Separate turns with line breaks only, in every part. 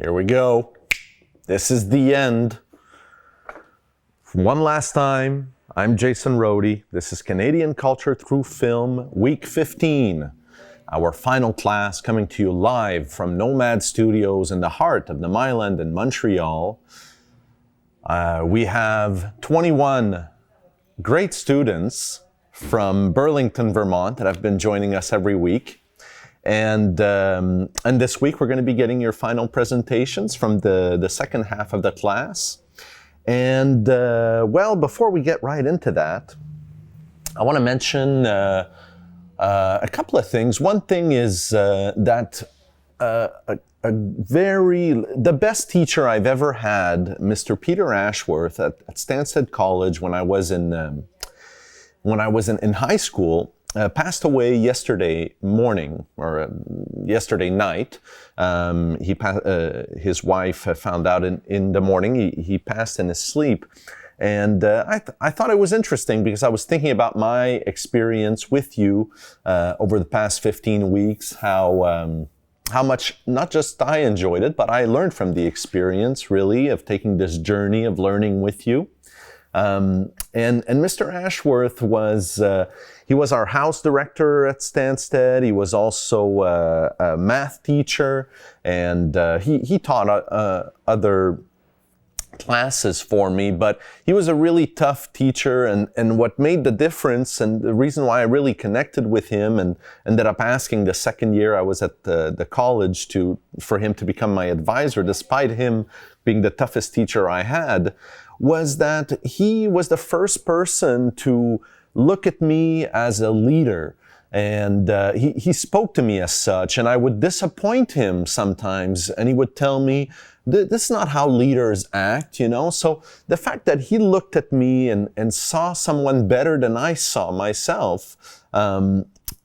Here we go. This is the end. One last time, I'm Jason Rohde. This is Canadian Culture Through Film, Week 15. Our final class coming to you live from Nomad Studios in the heart of the Mile-End in Montreal. We have 21 great students from Burlington, Vermont that have been joining us every week. And this week we're going to be getting your final presentations from the second half of the class. And well, before we get right into that, I want to mention a couple of things. One thing is that the best teacher I've ever had, Mr. Peter Ashworth at Stansted College when I was in high school, passed away yesterday morning or yesterday night. His wife found out in the morning. He passed in his sleep. And I thought it was interesting because I was thinking about my experience with you over the past 15 weeks, how much not just I enjoyed it, but I learned from the experience, really, of taking this journey of learning with you. And Mr. Ashworth was he was our house director at Stansted. He was also a math teacher, and he taught other classes for me, but he was a really tough teacher, and what made the difference and the reason why I really connected with him and ended up asking the second year I was at the college for him to become my advisor, despite him being the toughest teacher I had, was that he was the first person to look at me as a leader. And he spoke to me as such, and I would disappoint him sometimes, and he would tell me, this is not how leaders act, you know? So the fact that he looked at me and saw someone better than I saw myself,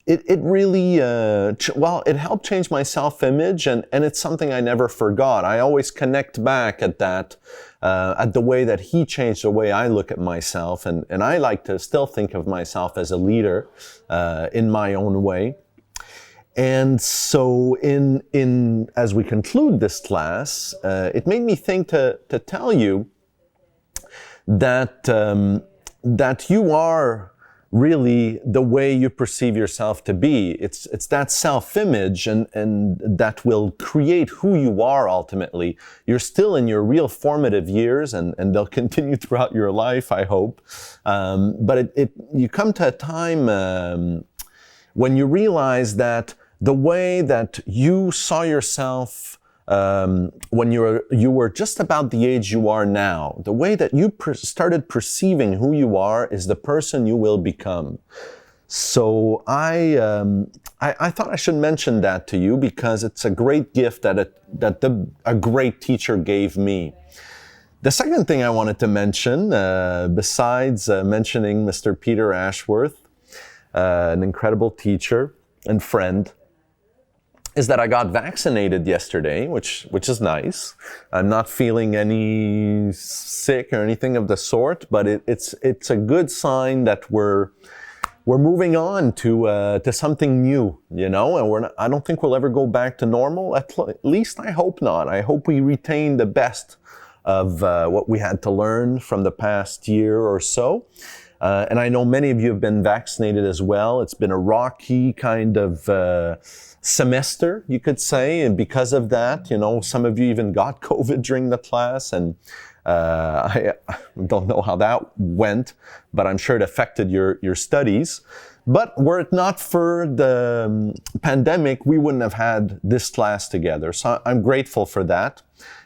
it really, it helped change my self-image, and it's something I never forgot. I always connect back at that, at the way that he changed the way I look at myself, and I like to still think of myself as a leader in my own way. And so as we conclude this class, it made me think to tell you that you are really the way you perceive yourself to be. It's that self-image and that will create who you are ultimately. You're still in your real formative years, and they'll continue throughout your life, I hope. But you come to a time when you realize that the way that you saw yourself when you were just about the age you are now, the way that you started perceiving who you are is the person you will become. So I thought I should mention that to you because it's a great gift that a great teacher gave me. The second thing I wanted to mention, besides mentioning Mr. Peter Ashworth, an incredible teacher and friend, is that I got vaccinated yesterday, which is nice. I'm not feeling any sick or anything of the sort, but it's a good sign that we're moving on to something new, you know. And I don't think we'll ever go back to normal. At least I hope not. I hope we retain the best of what we had to learn from the past year or so. And I know many of you have been vaccinated as well. It's been a rocky kind of semester, you could say, and because of that, you know, some of you even got COVID during the class, and I don't know how that went, but I'm sure it affected your studies. But were it not for the pandemic, we wouldn't have had this class together. So I'm grateful for that,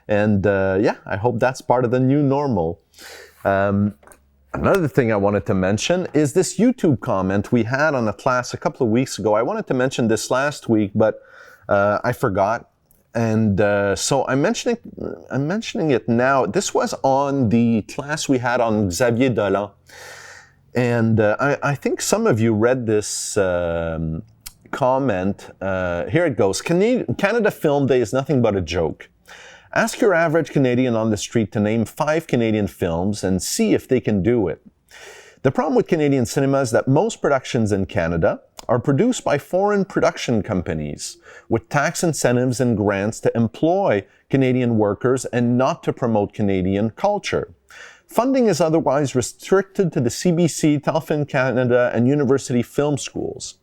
and I hope that's part of the new normal. Another thing I wanted to mention is this YouTube comment we had on the class a couple of weeks ago. I wanted to mention this last week, but I forgot. And so I'm mentioning it now. This was on the class we had on Xavier Dolan. And I think some of you read this comment. Here it goes. Canada Film Day is nothing but a joke. Ask your average Canadian on the street to name 5 Canadian films and see if they can do it. The problem with Canadian cinema is that most productions in Canada are produced by foreign production companies with tax incentives and grants to employ Canadian workers and not to promote Canadian culture. Funding is otherwise restricted to the CBC, Telefilm Canada, and university film schools.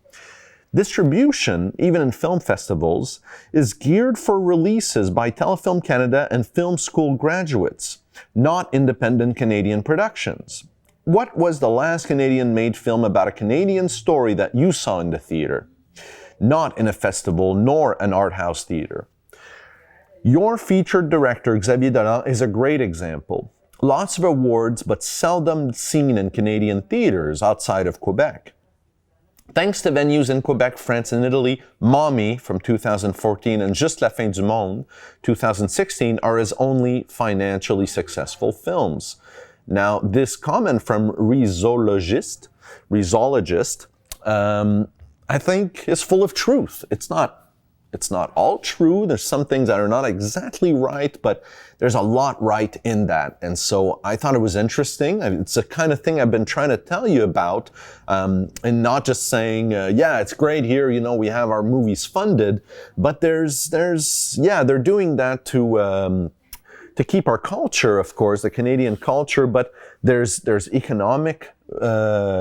Distribution, even in film festivals, is geared for releases by Telefilm Canada and film school graduates, not independent Canadian productions. What was the last Canadian-made film about a Canadian story that you saw in the theater? Not in a festival nor an art house theater. Your featured director, Xavier Dolan, is a great example. Lots of awards, but seldom seen in Canadian theaters outside of Quebec. Thanks to venues in Quebec, France, and Italy, Mommy from 2014 and Juste la fin du monde 2016 are his only financially successful films. Now, this comment from Rizologist, I think is full of truth. It's not all true. There's some things that are not exactly right, but there's a lot right in that. And so I thought it was interesting. It's the kind of thing I've been trying to tell you about, and not just saying, yeah, it's great here, you know, we have our movies funded, but they're doing that to keep our culture, of course, the Canadian culture, but there's economic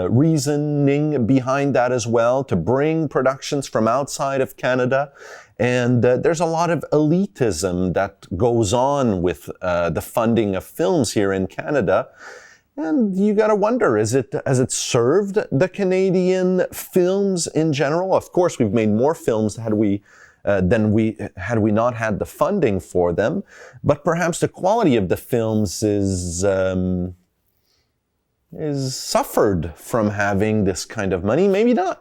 reasoning behind that as well, to bring productions from outside of Canada. And there's a lot of elitism that goes on with the funding of films here in Canada. And you got to wonder, has it served the Canadian films in general? Of course, we've made more films had we not had the funding for them, but perhaps the quality of the films is suffered from having this kind of money. Maybe not.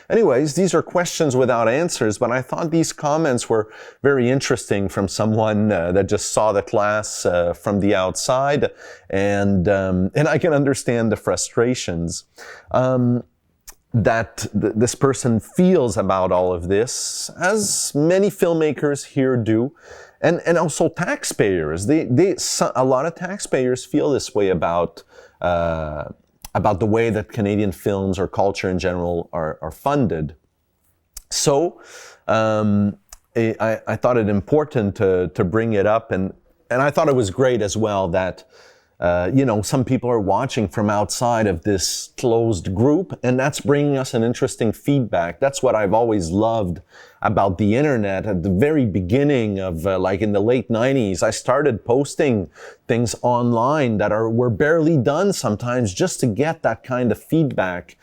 Anyways, these are questions without answers, but I thought these comments were very interesting from someone that just saw the class from the outside, and I can understand the frustrations that this person feels about all of this, as many filmmakers here do, and also taxpayers. A lot of taxpayers feel this way about the way that Canadian films or culture in general are funded. So I thought it important to bring it up, and I thought it was great as well that some people are watching from outside of this closed group, and that's bringing us an interesting feedback. That's what I've always loved about the internet. At the very beginning of, in the late 90s, I started posting things online that were barely done sometimes, just to get that kind of feedback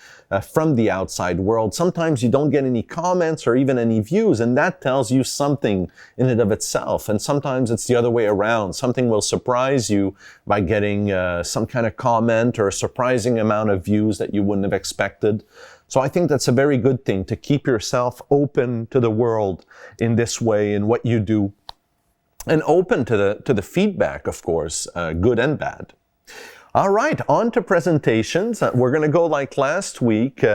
from the outside world. Sometimes you don't get any comments or even any views, and that tells you something in and of itself. And sometimes it's the other way around. Something will surprise you by getting some kind of comment or a surprising amount of views that you wouldn't have expected. So I think that's a very good thing, to keep yourself open to the world in this way, in what you do, and open to the feedback, of course, good and bad. All right, on to presentations. We're going to go like last week,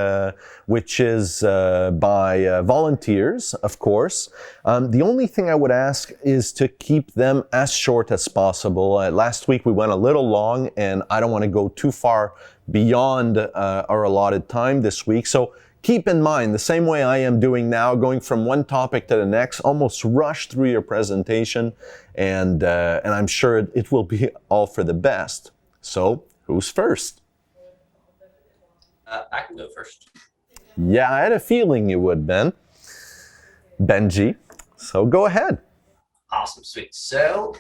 which is by volunteers, of course. The only thing I would ask is to keep them as short as possible. Last week we went a little long, and I don't want to go too far beyond our allotted time this week. So keep in mind, the same way I am doing now, going from one topic to the next, almost rush through your presentation, and I'm sure it will be all for the best. So, who's first?
I can go first.
Yeah, I had a feeling you would, Benji. So go ahead.
Awesome, sweet. So,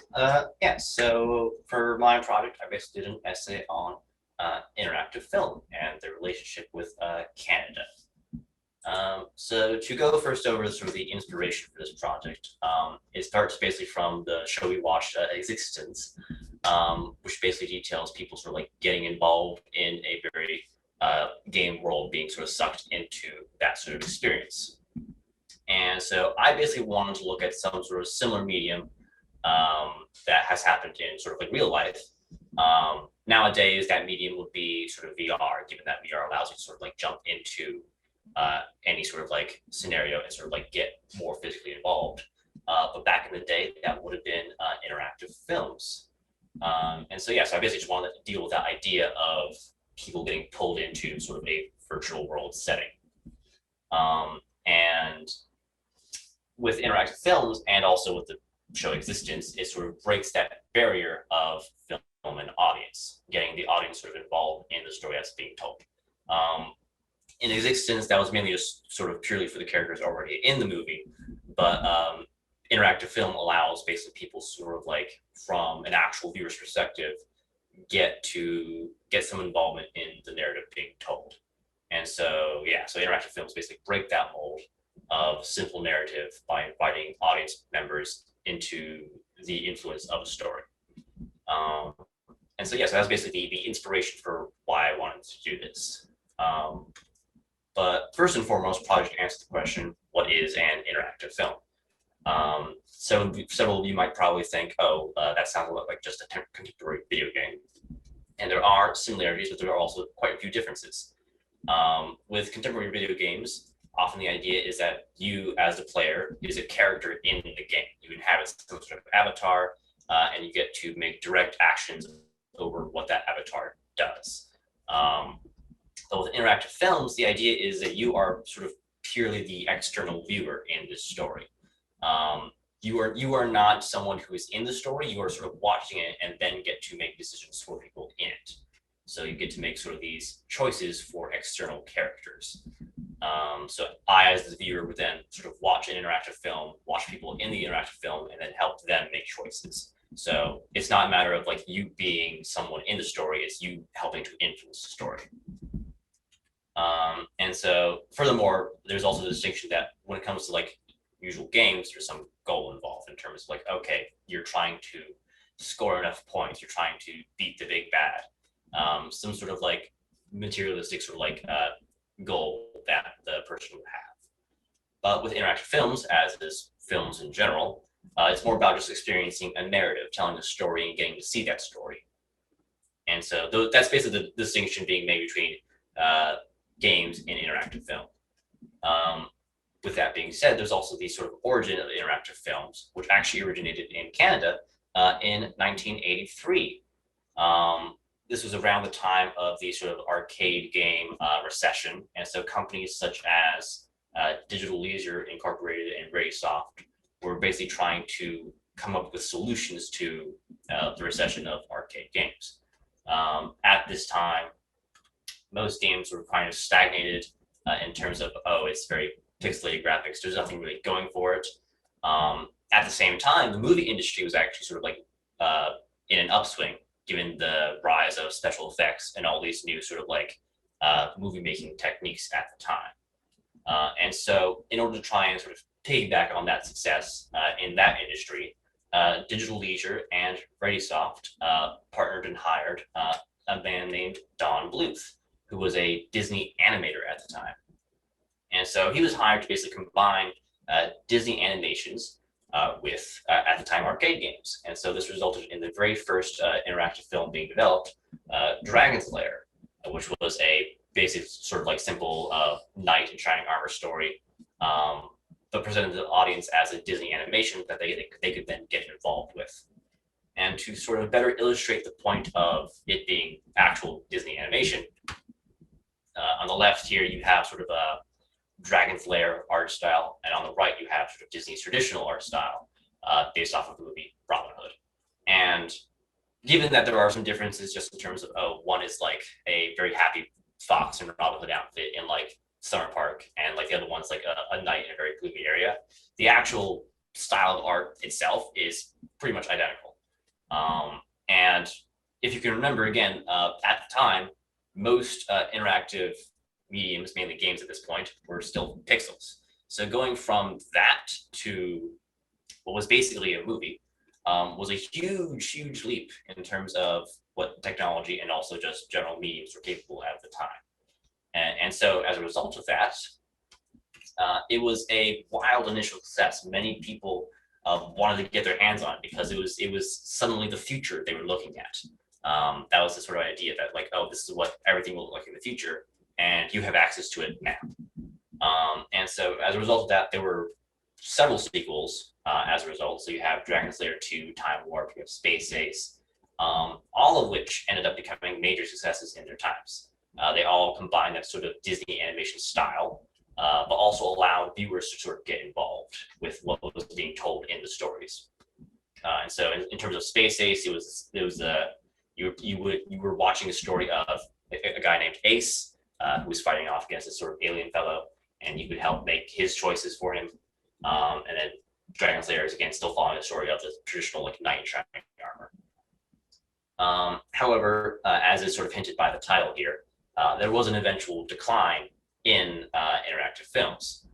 so for my project, I basically did an essay on interactive film and the relationship with Canada. So to go first over sort of the inspiration for this project, it starts basically from the show we watched, Existence, which basically details people sort of like getting involved in a very game world, being sort of sucked into that sort of experience. And so I basically wanted to look at some sort of similar medium that has happened in sort of like real life. Nowadays, that medium would be sort of VR, given that VR allows you to sort of like jump into any sort of like scenario and sort of like get more physically involved. But back in the day, that would have been interactive films. And so I basically just wanted to deal with that idea of people getting pulled into sort of a virtual world setting. And with interactive films and also with the show existence, it sort of breaks that barrier of film and audience, getting the audience sort of involved in the story that's being told. In existence, that was mainly just sort of purely for the characters already in the movie, but interactive film allows basically people sort of like from an actual viewer's perspective get some involvement in the narrative being told. And so interactive films basically break that mold of simple narrative by inviting audience members into the influence of a story. So that's basically the inspiration for why I wanted to do this. But first and foremost, probably to answer the question, what is an interactive film? So several of you might probably think, that sounds a lot like just a contemporary video game. And there are similarities, but there are also quite a few differences. With contemporary video games, often the idea is that you, as the player, is a character in the game. You inhabit some sort of avatar, and you get to make direct actions over what that avatar does. But with interactive films, the idea is that you are sort of purely the external viewer in this story. You are not someone who is in the story. You are sort of watching it and then get to make decisions for people in it. So you get to make sort of these choices for external characters. So I, as the viewer, would then sort of watch an interactive film, watch people in the interactive film, and then help them make choices. So it's not a matter of like you being someone in the story, it's you helping to influence the story. And so furthermore, there's also the distinction that when it comes to like usual games, there's some goal involved in terms of like, okay, you're trying to score enough points, you're trying to beat the big bad, some sort of like materialistic sort of like goal that the person would have. But with interactive films, as is films in general, it's more about just experiencing a narrative, telling a story and getting to see that story. And so that's basically the distinction being made between games and interactive film. With that being said, there's also the sort of origin of interactive films, which actually originated in Canada in 1983. This was around the time of the sort of arcade game recession. And so companies such as Digital Leisure Incorporated and ReadySoft were basically trying to come up with solutions to the recession of arcade games. At this time, most games were kind of stagnated in terms of, it's very pixelated graphics. There's nothing really going for it. At the same time, the movie industry was actually sort of like in an upswing, given the rise of special effects and all these new sort of like movie making techniques at the time. And so in order to try and sort of piggyback on that success in that industry, Digital Leisure and ReadySoft partnered and hired a man named Don Bluth, who was a Disney animator at the time. And so he was hired to basically combine Disney animations with, at the time, arcade games. And so this resulted in the very first interactive film being developed, Dragon's Lair, which was a basic sort of like simple knight in shining armor story, but presented to the audience as a Disney animation that they could then get involved with. And to sort of better illustrate the point of it being actual Disney animation, on the left here, you have sort of a Dragon's Lair art style, and on the right, you have sort of Disney's traditional art style based off of the movie Robin Hood. And given that there are some differences just in terms of, one is like a very happy fox and Robin Hood outfit in like Summer Park, and like the other one's like a knight in a very gloomy area, the actual style of art itself is pretty much identical. And if you can remember, again, at the time, most interactive mediums, mainly games at this point, were still pixels. So going from that to what was basically a movie was a huge, huge leap in terms of what technology and also just general mediums were capable at the time. And so as a result of that, it was a wild initial success. Many people wanted to get their hands on it because it was suddenly the future they were looking at. That was the sort of idea that like, this is what everything will look like in the future, and you have access to it now. And so as a result of that, there were several sequels as a result. So you have Dragon's Lair 2, Time Warp, you have Space Ace, all of which ended up becoming major successes in their times. They all combined that sort of Disney animation style, but also allowed viewers to sort of get involved with what was being told in the stories. And so, in terms of Space Ace, you were watching a story of a guy named Ace, who was fighting off against this sort of alien fellow, and you could help make his choices for him. And then Dragon's Lair is again still following the story of the traditional like knight in shining armor. However, as is sort of hinted by the title here, there was an eventual decline in interactive films.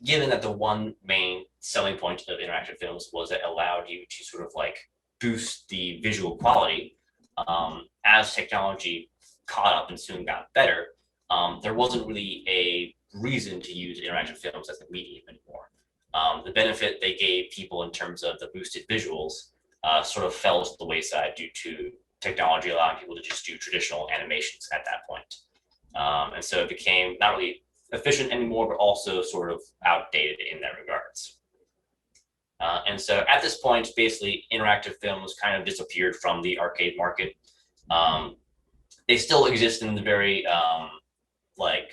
Given that the one main selling point of interactive films was that it allowed you to sort of like boost the visual quality, as technology caught up and soon got better, there wasn't really a reason to use interactive films as a medium anymore. The benefit they gave people in terms of the boosted visuals sort of fell to the wayside due to technology allowing people to just do traditional animations at that point. And so it became not really efficient anymore, but also sort of outdated in that regards. And so at this point, basically, interactive films kind of disappeared from the arcade market. They still exist in the very like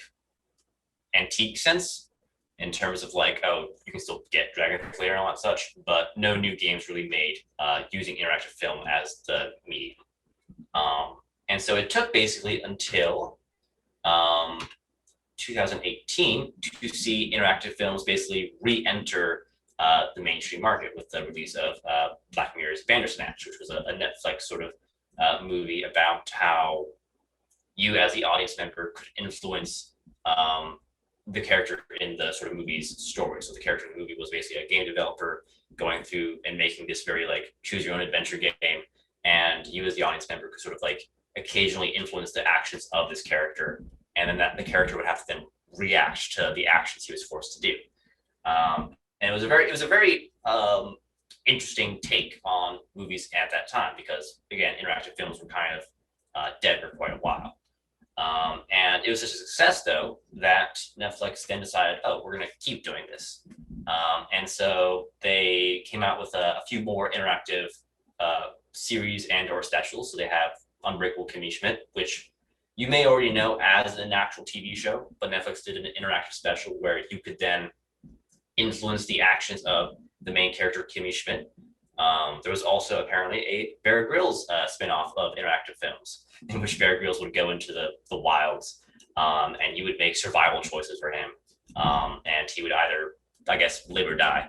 antique sense, in terms of like, oh, you can still get Dragon's Lair and all that such, but no new games really made using interactive film as the medium. And so it took basically until 2018 to see interactive films basically re-enter the mainstream market with the release of Black Mirror's Bandersnatch, which was a Netflix sort of movie about how you as the audience member could influence the character in the sort of movie's story. So the character in the movie was basically a game developer going through and making this very like choose your own adventure game, and you as the audience member could sort of like occasionally influence the actions of this character, and then the character would have to then react to the actions he was forced to do. And it was a very interesting take on movies at that time, because again, interactive films were kind of dead for quite a while. And it was such a success, though, that Netflix then decided, oh, we're going to keep doing this. And so they came out with a few more interactive series and or specials. So they have Unbreakable Kimmy Schmidt, which you may already know as an actual TV show, but Netflix did an interactive special where you could then influence the actions of the main character, Kimmy Schmidt. There was also apparently a Bear Grylls spinoff of interactive films, in which Bear Grylls would go into the wilds, and you would make survival choices for him, and he would either, I guess, live or die,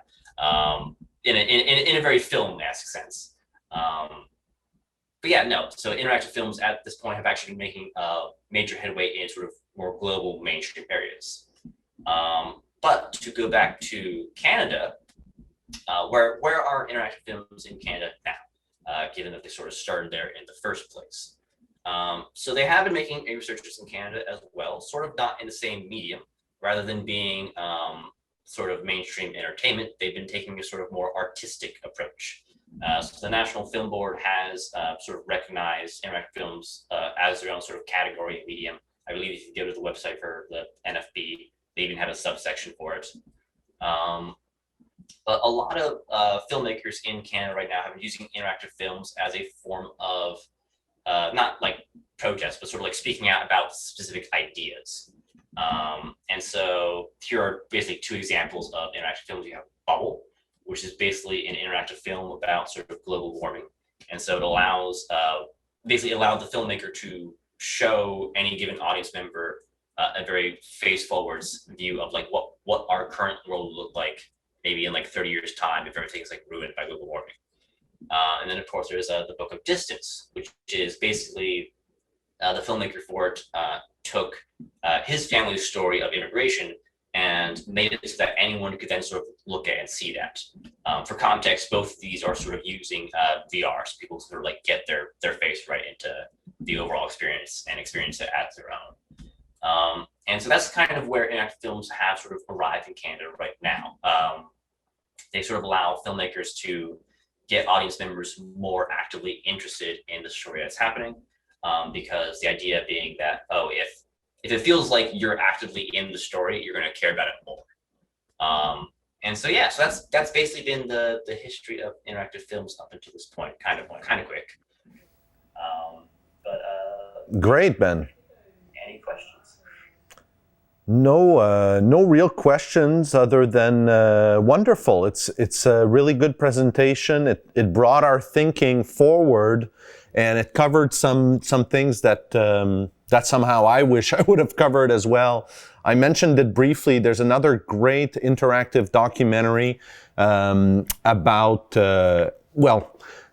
in a very film-esque sense. But yeah, no. So interactive films at this point have actually been making major headway in sort of more global mainstream areas. But to go back to Canada, where are interactive films in Canada now, given that they sort of started there in the first place? So they have been making researches in Canada as well, sort of not in the same medium. Rather than being sort of mainstream entertainment, they've been taking a sort of more artistic approach. So the National Film Board has sort of recognized interactive films as their own sort of category and medium. I believe if you go to the website for the NFB, they even have a subsection for it. But a lot of filmmakers in Canada right now have been using interactive films as a form of not like protest, but sort of like speaking out about specific ideas. And so here are basically two examples of interactive films. You have Bubble, which is basically an interactive film about sort of global warming. And so it allows, basically allowed the filmmaker to show any given audience member a very face forwards view of like what our current world would look like maybe in like 30 years time if everything is like ruined by global warming. And then of course there's the Book of Distance, which is basically the filmmaker for it took his family's story of immigration and made it so that anyone could then sort of look at and see that. For context, both of these are sort of using VR, so people sort of like get their face right into the overall experience and experience it as their own. And so that's kind of where interactive films have sort of arrived in Canada right now. They sort of allow filmmakers to get audience members more actively interested in the story that's happening, because the idea being that, oh, if it feels like you're actively in the story, you're going to care about it more. And so yeah, so that's basically been the history of interactive films up until this point, kind of quick.
Great, Ben.
Any questions?
No real questions other than wonderful. It's a really good presentation. It brought our thinking forward, and it covered some things that that somehow I wish I would have covered as well. I mentioned it briefly. There's another great interactive documentary about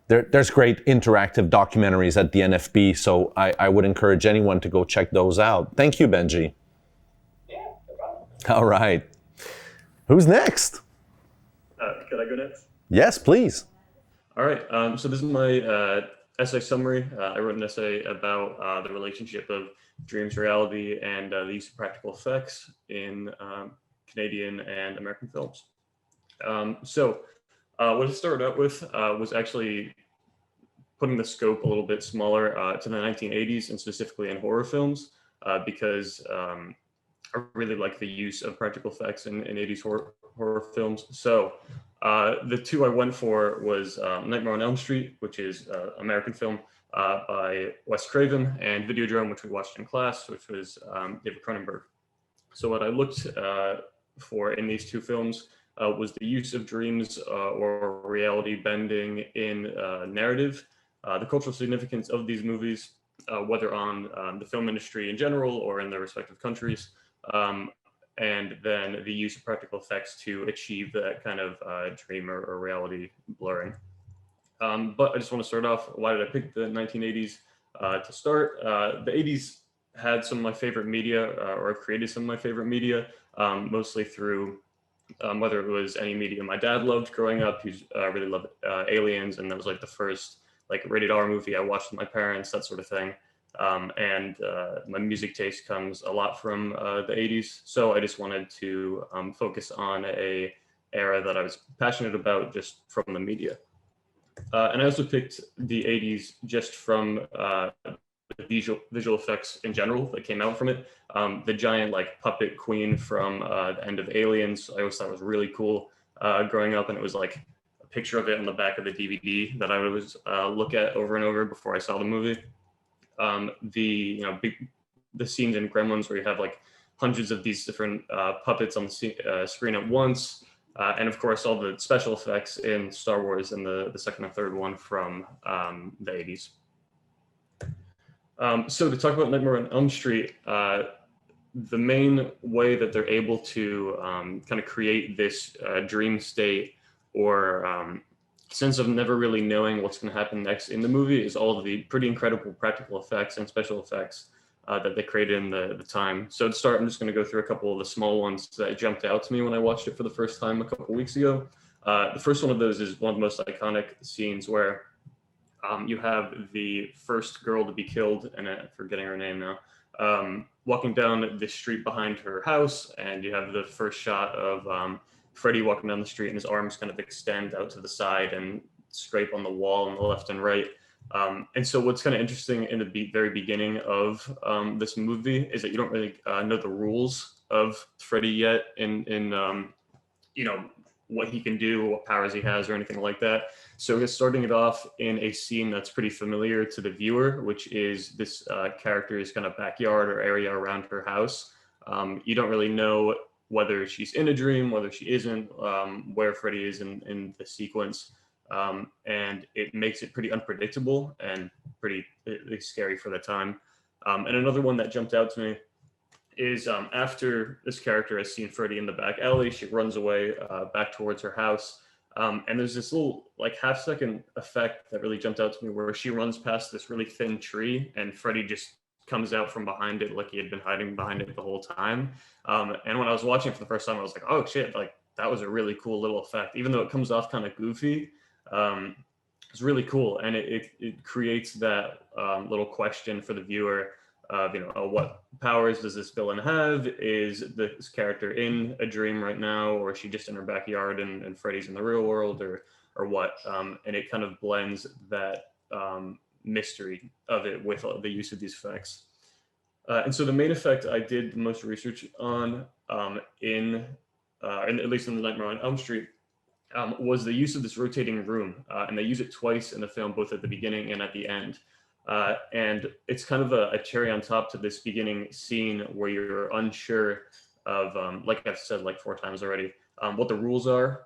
There's great interactive documentaries at the NFB, so I would encourage anyone to go check those out. Thank you, Benji.
Yeah, no problem.
All right. Who's next?
Could I go next?
Yes, please.
All right. So this is my essay summary. I wrote an essay about the relationship of dreams, reality, and the use of practical effects in Canadian and American films. What I started out with was actually putting the scope a little bit smaller to the 1980s and specifically in horror films because I really like the use of practical effects in 80s horror films. So the two I went for was Nightmare on Elm Street, which is an American film by Wes Craven, and Videodrome, which we watched in class, which was David Cronenberg. So what I looked for in these two films was the use of dreams or reality bending in narrative, the cultural significance of these movies, whether on the film industry in general or in their respective countries, and then the use of practical effects to achieve that kind of dream or reality blurring. But I just want to start off, why did I pick the 1980s to start? The 80s had some of my favorite media, or I've created some of my favorite media, mostly through whether it was any media my dad loved growing up. He really loved Aliens, and that was like the first like rated R movie I watched with my parents, that sort of thing. And my music taste comes a lot from the 80s. So I just wanted to focus on a era that I was passionate about just from the media. And I also picked the 80s just from the visual effects in general that came out from it. The giant like puppet queen from the end of Aliens, I always thought was really cool growing up, and it was like a picture of it on the back of the DVD that I would always look at over and over before I saw the movie. The scenes in Gremlins where you have like hundreds of these different puppets on the screen at once, and of course all the special effects in Star Wars and the second and third one from the 80s. So to talk about Nightmare on Elm Street, the main way that they're able to kind of create this dream state or sense of never really knowing what's going to happen next in the movie is all of the pretty incredible practical effects and special effects that they created in the time. So to start, I'm just going to go through a couple of the small ones that jumped out to me when I watched it for the first time a couple of weeks ago. The first one of those is one of the most iconic scenes where you have the first girl to be killed, and I'm forgetting her name now, walking down the street behind her house, and you have the first shot of Freddy walking down the street, and his arms kind of extend out to the side and scrape on the wall on the left and right. And so what's kind of interesting in the very beginning of this movie is that you don't really know the rules of Freddy yet in what he can do, what powers he has, or anything like that. So he's starting it off in a scene that's pretty familiar to the viewer, which is this character's kind of backyard or area around her house. You don't really know whether she's in a dream, whether she isn't, where Freddy is in the sequence. And it makes it pretty unpredictable and pretty scary for the time. And another one that jumped out to me is after this character has seen Freddy in the back alley, she runs away back towards her house. And there's this little like half-second effect that really jumped out to me where she runs past this really thin tree and Freddy just comes out from behind it like he had been hiding behind it the whole time. And when I was watching it for the first time, I was like, oh shit, like that was a really cool little effect. Even though it comes off kind of goofy, it's really cool. And it creates that little question for the viewer of, what powers does this villain have? Is this character in a dream right now, or is she just in her backyard and Freddy's in the real world, or what? And it kind of blends that mystery of it with the use of these effects. And so the main effect I did the most research on at least in the Nightmare on Elm Street was the use of this rotating room. And they use it twice in the film, both at the beginning and at the end. And it's kind of a cherry on top to this beginning scene where you're unsure of, like I've said like 4 times already, what the rules are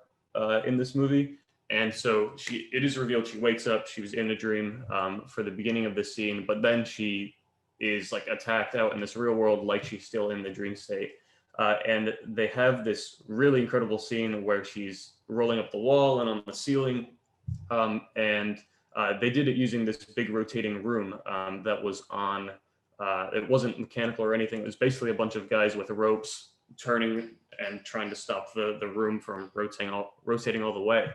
in this movie. And so it is revealed she wakes up, she was in a dream for the beginning of the scene, but then she is like attacked out in this real world like she's still in the dream state. And they have this really incredible scene where she's rolling up the wall and on the ceiling. And they did it using this big rotating room that was on, it wasn't mechanical or anything. It was basically a bunch of guys with ropes turning and trying to stop the room from rotating all the way.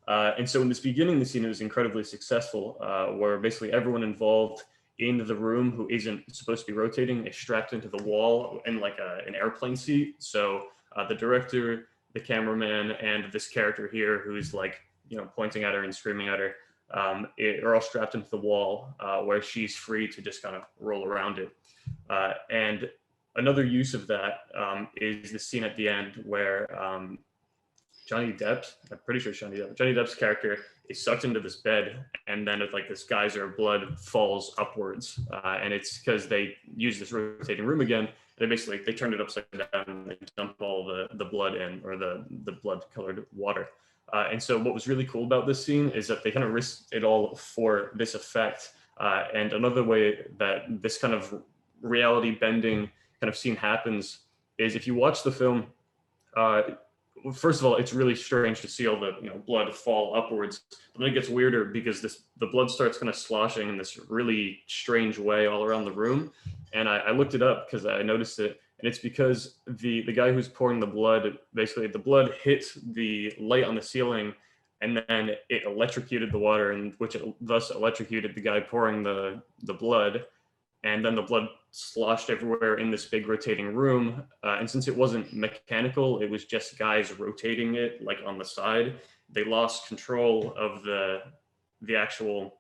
And so in this beginning, the scene was incredibly successful, where basically everyone involved in the room who isn't supposed to be rotating is strapped into the wall in like an airplane seat. So the director, the cameraman, and this character here who's like, you know, pointing at her and screaming at her, are all strapped into the wall where she's free to just kind of roll around it. And another use of that is the scene at the end where Johnny Depp's character is sucked into this bed, and then it's like this geyser of blood falls upwards, and it's because they use this rotating room again. They turned it upside down and they dumped all the blood in, or the blood colored water. And so what was really cool about this scene is that they kind of risked it all for this effect. And another way that this kind of reality bending kind of scene happens is if you watch the film, first of all, it's really strange to see all the blood fall upwards. But then it gets weirder because the blood starts kind of sloshing in this really strange way all around the room. And I looked it up because I noticed it. And it's because the guy who's pouring the blood, basically the blood hit the light on the ceiling, and then it electrocuted the water, and which thus electrocuted the guy pouring the blood. And then the blood sloshed everywhere in this big rotating room. And since it wasn't mechanical, it was just guys rotating it like on the side. They lost control of the actual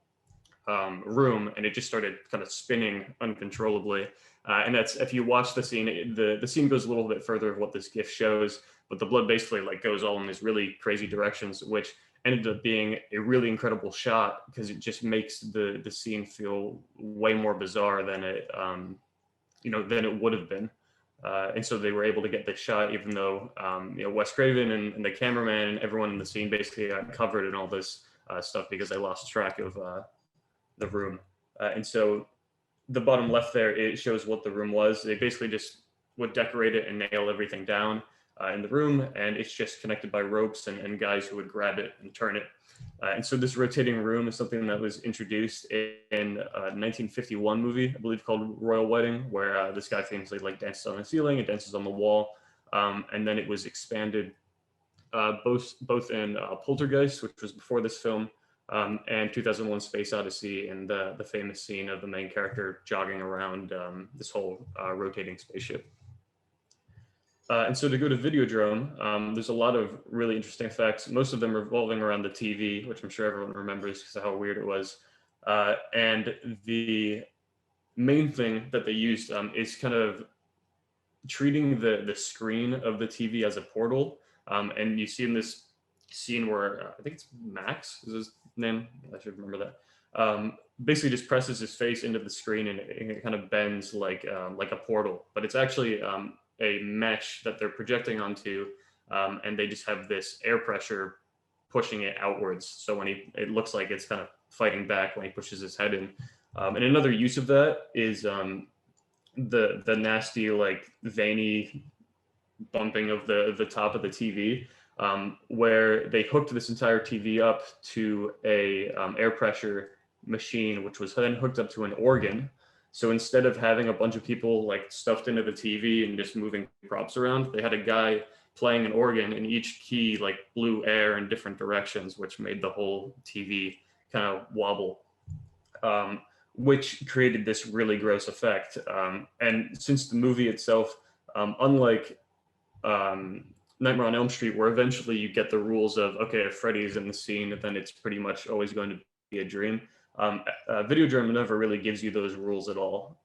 room, and it just started kind of spinning uncontrollably. And that's, if you watch the scene, the scene goes a little bit further of what this GIF shows, but the blood basically like goes all in these really crazy directions, which ended up being a really incredible shot because it just makes the scene feel way more bizarre than it than it would have been. And so they were able to get this shot, even though Wes Craven and the cameraman and everyone in the scene basically got covered in all this stuff because they lost track of the room. And so the bottom left there, it shows what the room was. They basically just would decorate it and nail everything down in the room, and it's just connected by ropes and guys who would grab it and turn it. And so this rotating room is something that was introduced in a 1951 movie, I believe, called Royal Wedding, where this guy famously like dances on the ceiling and dances on the wall. And then it was expanded both in Poltergeist, which was before this film, and 2001 Space Odyssey, and the famous scene of the main character jogging around this whole rotating spaceship. And so to go to Videodrome, there's a lot of really interesting effects, most of them revolving around the TV, which I'm sure everyone remembers because of how weird it was. And the main thing that they used is kind of treating the screen of the TV as a portal. And you see in this scene where I think it's Max is his name, I should remember that, basically just presses his face into the screen, and it kind of bends like a portal, but it's actually a mesh that they're projecting onto, and they just have this air pressure pushing it outwards. So when it looks like it's kind of fighting back when he pushes his head in. And another use of that is the nasty, like veiny bumping of the top of the TV, where they hooked this entire TV up to a air pressure machine, which was then hooked up to an organ. So instead of having a bunch of people like stuffed into the TV and just moving props around, they had a guy playing an organ, and each key like blew air in different directions, which made the whole TV kind of wobble, which created this really gross effect. And since the movie itself, unlike Nightmare on Elm Street, where eventually you get the rules of, okay, if Freddy's in the scene, then it's pretty much always going to be a dream. Videodrome never really gives you those rules at all,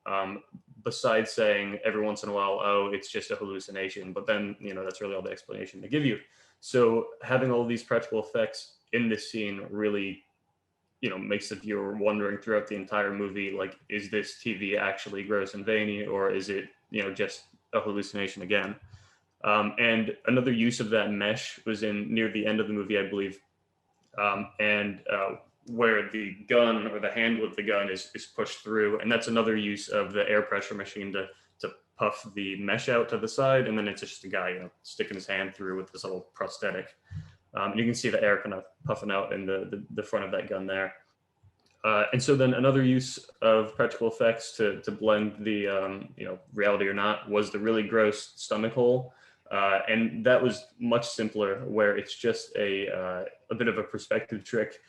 besides saying every once in a while, oh, it's just a hallucination, but then, that's really all the explanation they give you. So having all these practical effects in this scene really makes the viewer wondering throughout the entire movie, like, is this TV actually gross and veiny, or is it, just a hallucination again? And another use of that mesh was in near the end of the movie, I believe, and where the gun or the handle of the gun is pushed through, and that's another use of the air pressure machine to puff the mesh out to the side, and then it's just a guy sticking his hand through with this little prosthetic. And you can see the air kind of puffing out in the front of that gun there. And so then another use of practical effects to blend the reality or not was the really gross stomach hole. And that was much simpler, where it's just a bit of a perspective trick,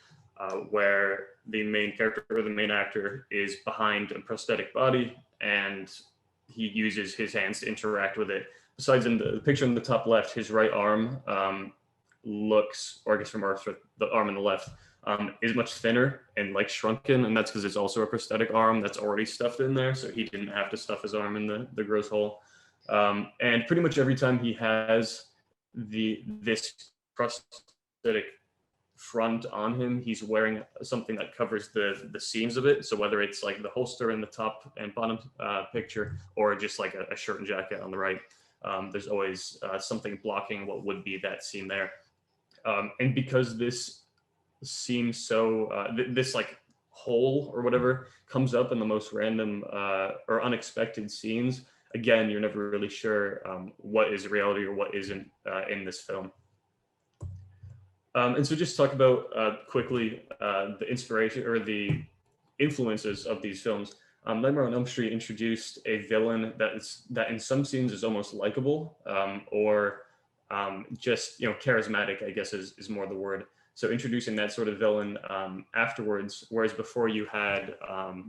where the main character or the main actor is behind a prosthetic body, and he uses his hands to interact with it. Besides, in the picture in the top left, his right arm looks, or I guess from Earth, the arm on the left is much thinner and like shrunken, and that's because it's also a prosthetic arm that's already stuffed in there, so he didn't have to stuff his arm in the gross hole. And pretty much every time he has this prosthetic front on him, he's wearing something that covers the seams of it. So whether it's like the holster in the top and bottom picture, or just like a shirt and jacket on the right, there's always something blocking what would be that seam there. And because this seems so, this like hole or whatever comes up in the most random or unexpected scenes, again, you're never really sure what is reality or what isn't in this film. And so just talk about quickly the inspiration or the influences of these films. Nightmare on Elm Street introduced a villain that in some scenes is almost likable, or just charismatic, I guess is more the word. So introducing that sort of villain afterwards, whereas before you had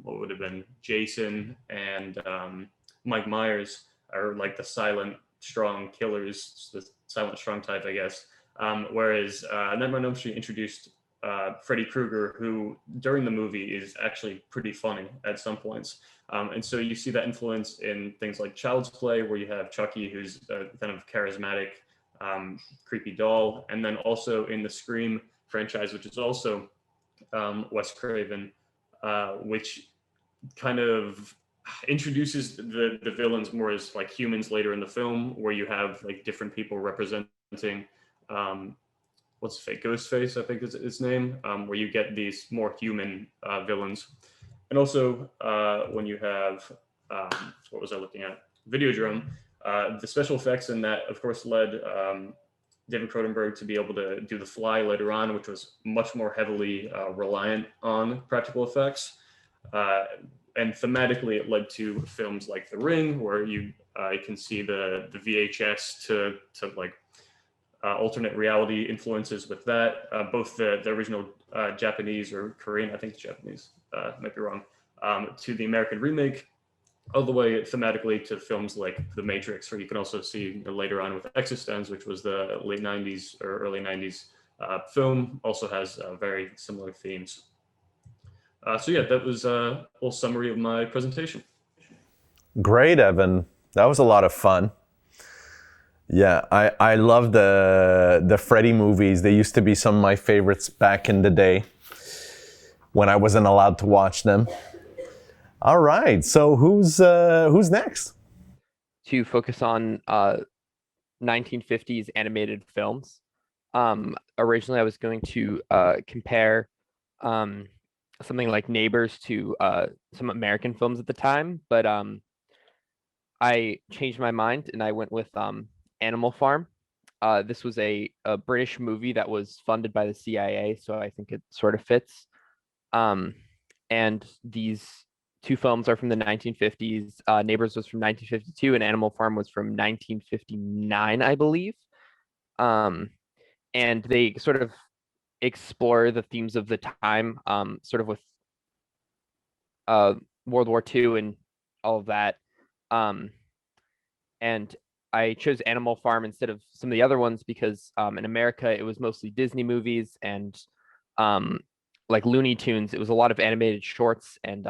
what would have been Jason and Mike Myers are like the silent, strong killers, the silent, strong type, I guess. Whereas Nightmare on Elm Street introduced Freddy Krueger, who during the movie is actually pretty funny at some points. And so you see that influence in things like Child's Play, where you have Chucky, who's a kind of charismatic, creepy doll. And then also in the Scream franchise, which is also Wes Craven, which kind of introduces the villains more as like humans later in the film, where you have like different people representing what's fake Ghostface, I think is its name, where you get these more human villains. And also when you have what was I looking at, Videodrome, the special effects in that of course led David Cronenberg to be able to do The Fly later on, which was much more heavily reliant on practical effects. And thematically, it led to films like The Ring, where you can see the VHS to like alternate reality influences with that. Both the original Japanese or Korean, I think it's Japanese, might be wrong, to the American remake, all the way thematically to films like The Matrix, where you can also see later on with Existence, which was the late 90s or early 90s film, also has very similar themes. So yeah, that was a little summary of my presentation.
Great, Evan. That was a lot of fun. Yeah, I love the Freddy movies. They used to be some of my favorites back in the day when I wasn't allowed to watch them. All right, so who's next?
To focus on 1950s animated films. Originally, I was going to compare something like Neighbors to some American films at the time, but I changed my mind and I went with Animal Farm. This was a British movie that was funded by the CIA, so I think it sort of fits. And these two films are from the 1950s. Neighbors was from 1952 and Animal Farm was from 1959, I believe. And they sort of explore the themes of the time, sort of with World War II and all of that. And I chose Animal Farm instead of some of the other ones because in America, it was mostly Disney movies and like Looney Tunes. It was a lot of animated shorts, and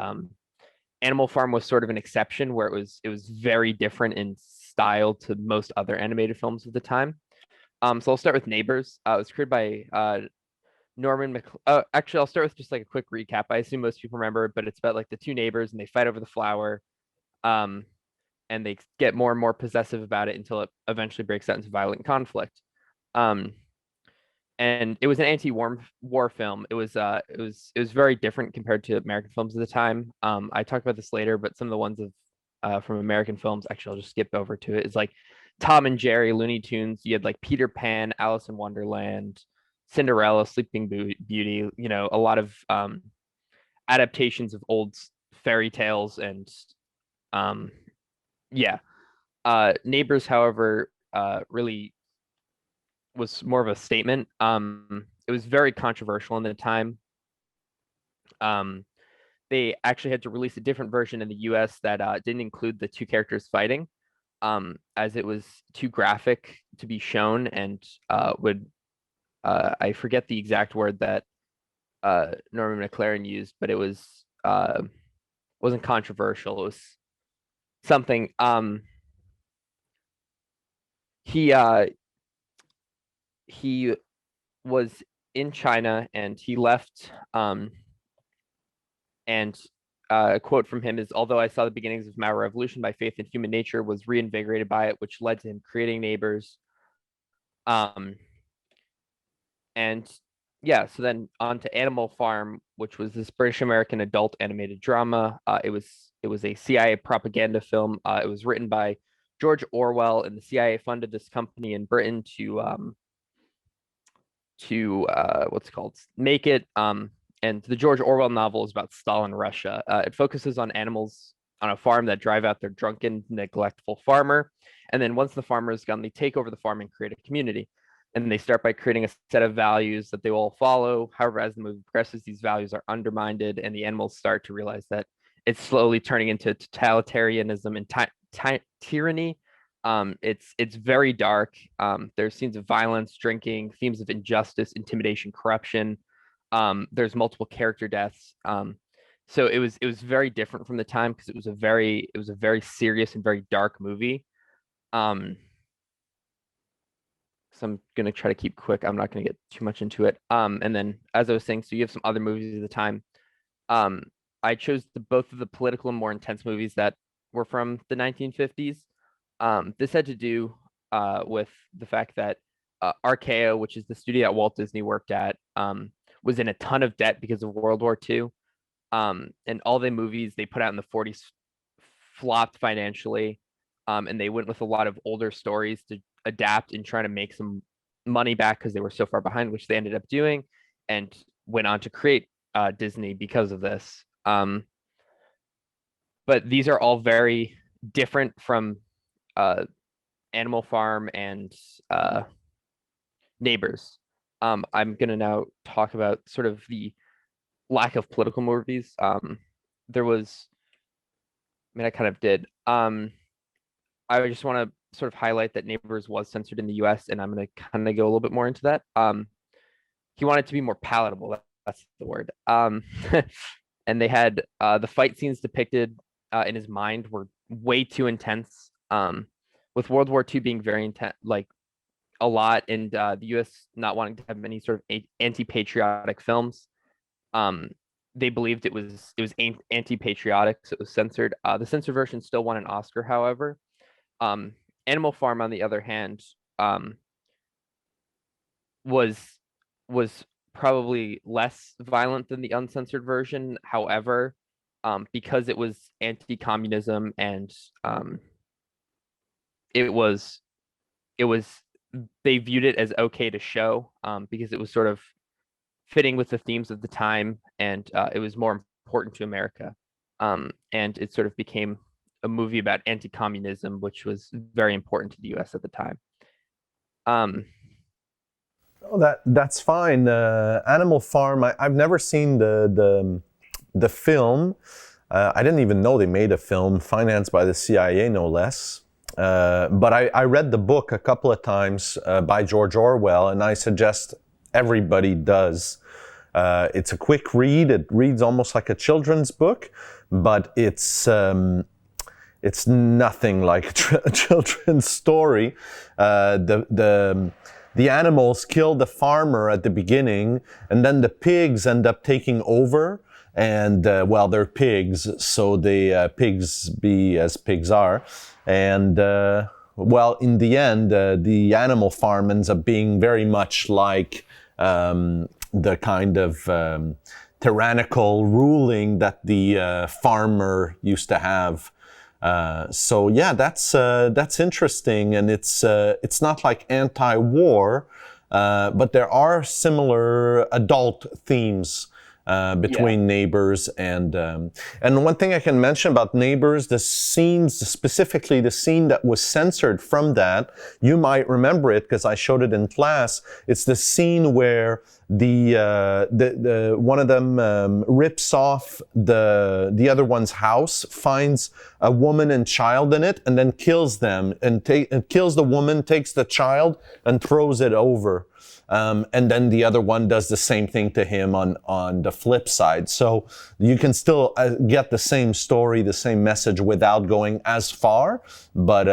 Animal Farm was sort of an exception where it was very different in style to most other animated films of the time. So I'll start with Neighbors. It was created by Actually, I'll start with just like a quick recap. I assume most people remember, but it's about like the two neighbors and they fight over the flower. Um, and they get more and more possessive about it until it eventually breaks out into violent conflict. Um, and it was an anti-war film. It was very different compared to American films at the time. I talked about this later, but some of the ones from American films, actually, I'll just skip over to it. It's like Tom and Jerry, Looney Tunes. You had like Peter Pan, Alice in Wonderland, Cinderella, Sleeping Beauty. You know, a lot of adaptations of old fairy tales and yeah. Neighbors, however, really was more of a statement. It was very controversial in the time. They actually had to release a different version in the US that didn't include the two characters fighting, as it was too graphic to be shown and would I forget the exact word that Norman Mclaren used, but it wasn't controversial. It was something. He was in China and he left. And a quote from him is, "Although I saw the beginnings of my revolution, my faith in human nature was reinvigorated by it, which led to him creating Neighbors." And yeah, so then on to Animal Farm, which was this British American adult animated drama. It was a CIA propaganda film. It was written by George Orwell, and the CIA funded this company in Britain to what's it called, make it. And the George Orwell novel is about Stalin Russia. It focuses on animals on a farm that drive out their drunken, neglectful farmer. And then once the farmer is gone, they take over the farm and create a community. And they start by creating a set of values that they will all follow. However, as the movie progresses, these values are undermined, and the animals start to realize that it's slowly turning into totalitarianism and tyranny. It's very dark. There's scenes of violence, drinking, themes of injustice, intimidation, corruption. There's multiple character deaths. So it was very different from the time because it was a very serious and very dark movie. So I'm gonna try to keep quick. I'm not gonna get too much into it. And then as I was saying, so you have some other movies at the time. I chose both of the political and more intense movies that were from the 1950s. This had to do with the fact that RKO, which is the studio that Walt Disney worked at, was in a ton of debt because of World War II. And all the movies they put out in the 40s flopped financially. And they went with a lot of older stories to adapt and try to make some money back because they were so far behind, which they ended up doing, and went on to create Disney because of this. But these are all very different from Animal Farm and Neighbors. I'm going to now talk about sort of the lack of political movies. There was, I mean, I kind of did. I just want to sort of highlight that Neighbors was censored in the US, and I'm going to kind of go a little bit more into that. He wanted to be more palatable. That's the word. And they had the fight scenes depicted in his mind were way too intense. With World War II being very intense, like a lot, and the US not wanting to have any sort of anti-patriotic films. They believed it was anti-patriotic, so it was censored. The censored version still won an Oscar, however. Animal Farm, on the other hand, was probably less violent than the uncensored version. However, because it was anti-communism and it was they viewed it as okay to show because it was sort of fitting with the themes of the time, and it was more important to America. And it sort of became a movie about anti-communism, which was very important to the U.S. at the time.
That's fine. Animal Farm. I've never seen the film. I didn't even know they made a film financed by the CIA, no less. But I read the book a couple of times by George Orwell, and I suggest everybody does. It's a quick read. It reads almost like a children's book, but it's nothing like a children's story. The the animals kill the farmer at the beginning, and then the pigs end up taking over. And well, they're pigs, so the pigs be as pigs are. And well, in the end, the animal farm ends up being very much like the kind of tyrannical ruling that the farmer used to have. So yeah, that's interesting, and it's not like anti-war, but there are similar adult themes between Neighbors and one thing I can mention about Neighbors, the scenes, specifically the scene that was censored from that, you might remember it because I showed it in class. It's the scene where the one of them rips off the other one's house, finds a woman and child in it, and then kills them and kills the woman, takes the child, and throws it over. And then the other one does the same thing to him on the flip side. So you can still get the same story, the same message without going as far. But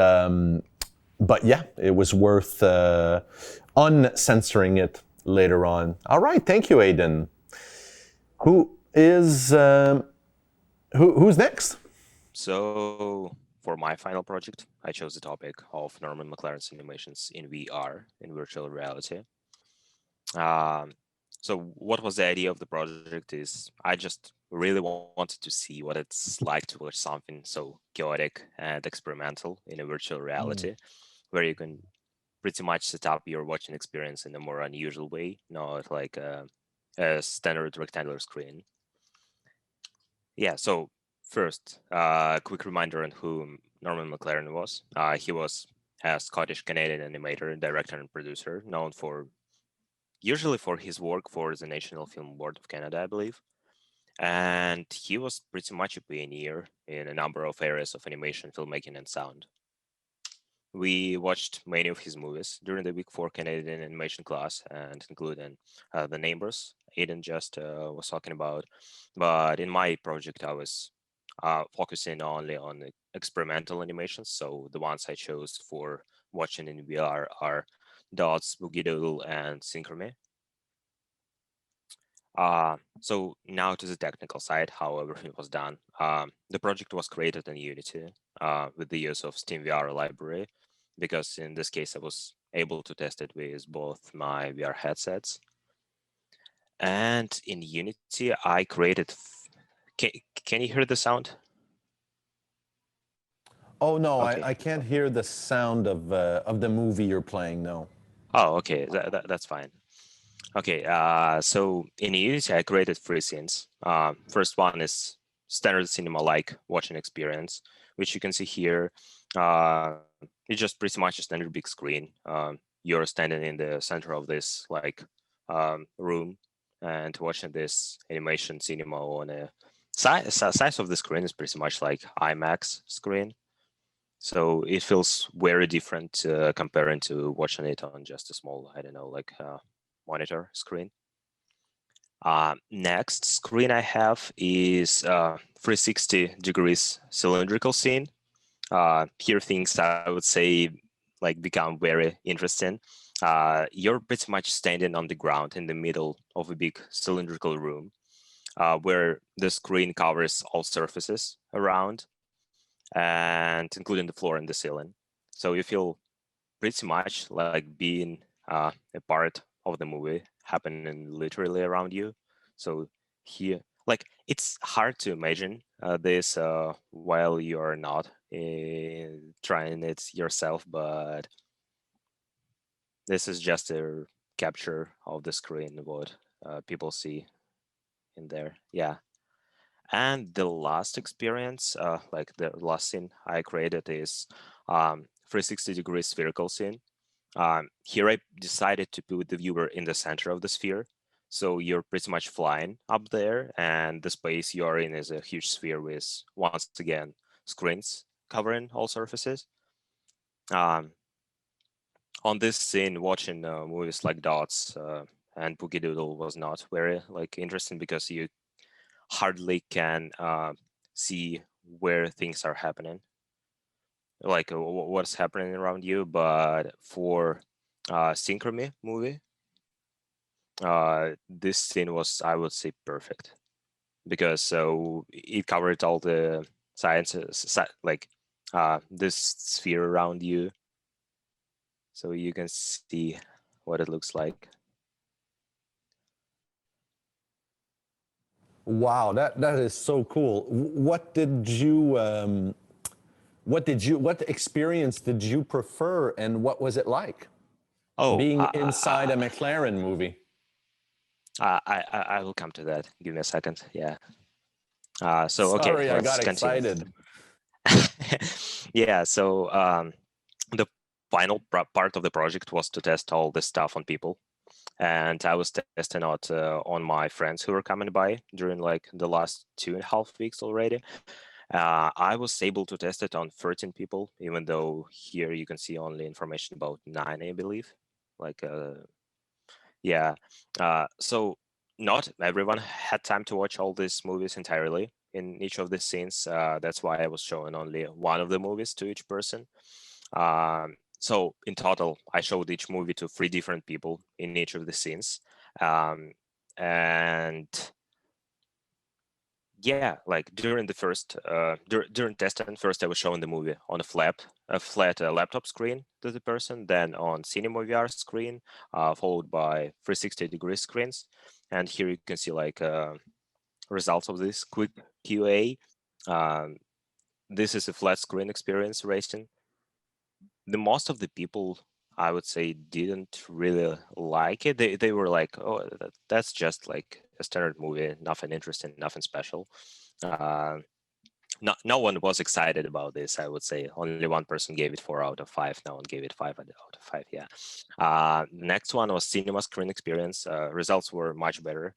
yeah, it was worth uncensoring it later on. All right, thank you, Aidan. Who's next?
So for my final project, I chose the topic of Norman Mclaren's animations in VR, in virtual reality. So what was the idea of the project is I just really wanted to see what it's like to watch something so chaotic and experimental in a virtual reality, where you can pretty much set up your watching experience in a more unusual way, not like a standard rectangular screen. Yeah, so first, quick reminder on who Norman Mclaren was. He was a Scottish-Canadian animator, director, and producer, known usually for his work for the National Film Board of Canada, I believe. And he was pretty much a pioneer in a number of areas of animation, filmmaking, and sound. We watched many of his movies during the Week 4 Canadian animation class, and including The Neighbors, Aidan just was talking about. But in my project, I was focusing only on experimental animations. So the ones I chose for watching in VR are Dots, Boogie Doodle, and Synchrony. So now to the technical side, how everything was done. The project was created in Unity with the use of SteamVR library, because in this case, I was able to test it with both my VR headsets. And in Unity, I created... Can you hear the sound?
Oh, no,
Okay.
I can't hear the sound of the movie you're playing, no.
Oh, okay, that's fine. Okay, so in Unity, I created 3 scenes. First one is standard cinema-like watching experience, which you can see here. It's just pretty much a standard big screen. You're standing in the center of this room and watching this animation cinema on a size of the screen is pretty much like IMAX screen. So it feels very different comparing to watching it on just a small, I don't know, like monitor screen. Next screen I have is 360 degrees cylindrical scene. Here things I would say like become very interesting. You're pretty much standing on the ground in the middle of a big cylindrical room where the screen covers all surfaces around, and including the floor and the ceiling. So you feel pretty much like being a part of the movie happening literally around you. So here, like, it's hard to imagine this while you're not trying it yourself, but this is just a capture of the screen, what people see in there. Yeah. And the last experience, like the last scene I created is 360 degree spherical scene. Here I decided to put the viewer in the center of the sphere. So you're pretty much flying up there, and the space you're in is a huge sphere with, once again, screens covering all surfaces. On this scene, watching movies like Dots and Boogie Doodle was not very like interesting, because you hardly can see where things are happening, like what's happening around you. But for Synchrony movie. This scene was, I would say, perfect because so it covered all the sciences, like this sphere around you, so you can see what it looks like.
Wow, that is so cool. What experience did you prefer, and what was it like being inside a McLaren movie?
I will come to that. Give me a second. Yeah. So okay,
Sorry, I
let's
got
continue.
excited.
Yeah. So the final part of the project was to test all this stuff on people, and I was testing out on my friends who were coming by during like the last 2.5 weeks already. I was able to test it on 13 people, even though here you can see only information about 9, I believe. Like, yeah. So not everyone had time to watch all these movies entirely in each of the scenes. That's why I was showing only one of the movies to each person. So in total, I showed each movie to 3 different people in each of the scenes. And yeah, like during the first during testing, first I was showing the movie on a flat laptop screen to the person, then on cinema VR screen, followed by 360-degree screens. And here you can see like results of this quick QA. This is a flat screen experience racing. The most of the people, I would say, didn't really like it. They were like, oh, that's just like a standard movie, nothing interesting, nothing special. No one was excited about this, I would say. Only one person gave it 4 out of 5. No one gave it 5 out of 5. Yeah. Next one was cinema screen experience. Results were much better.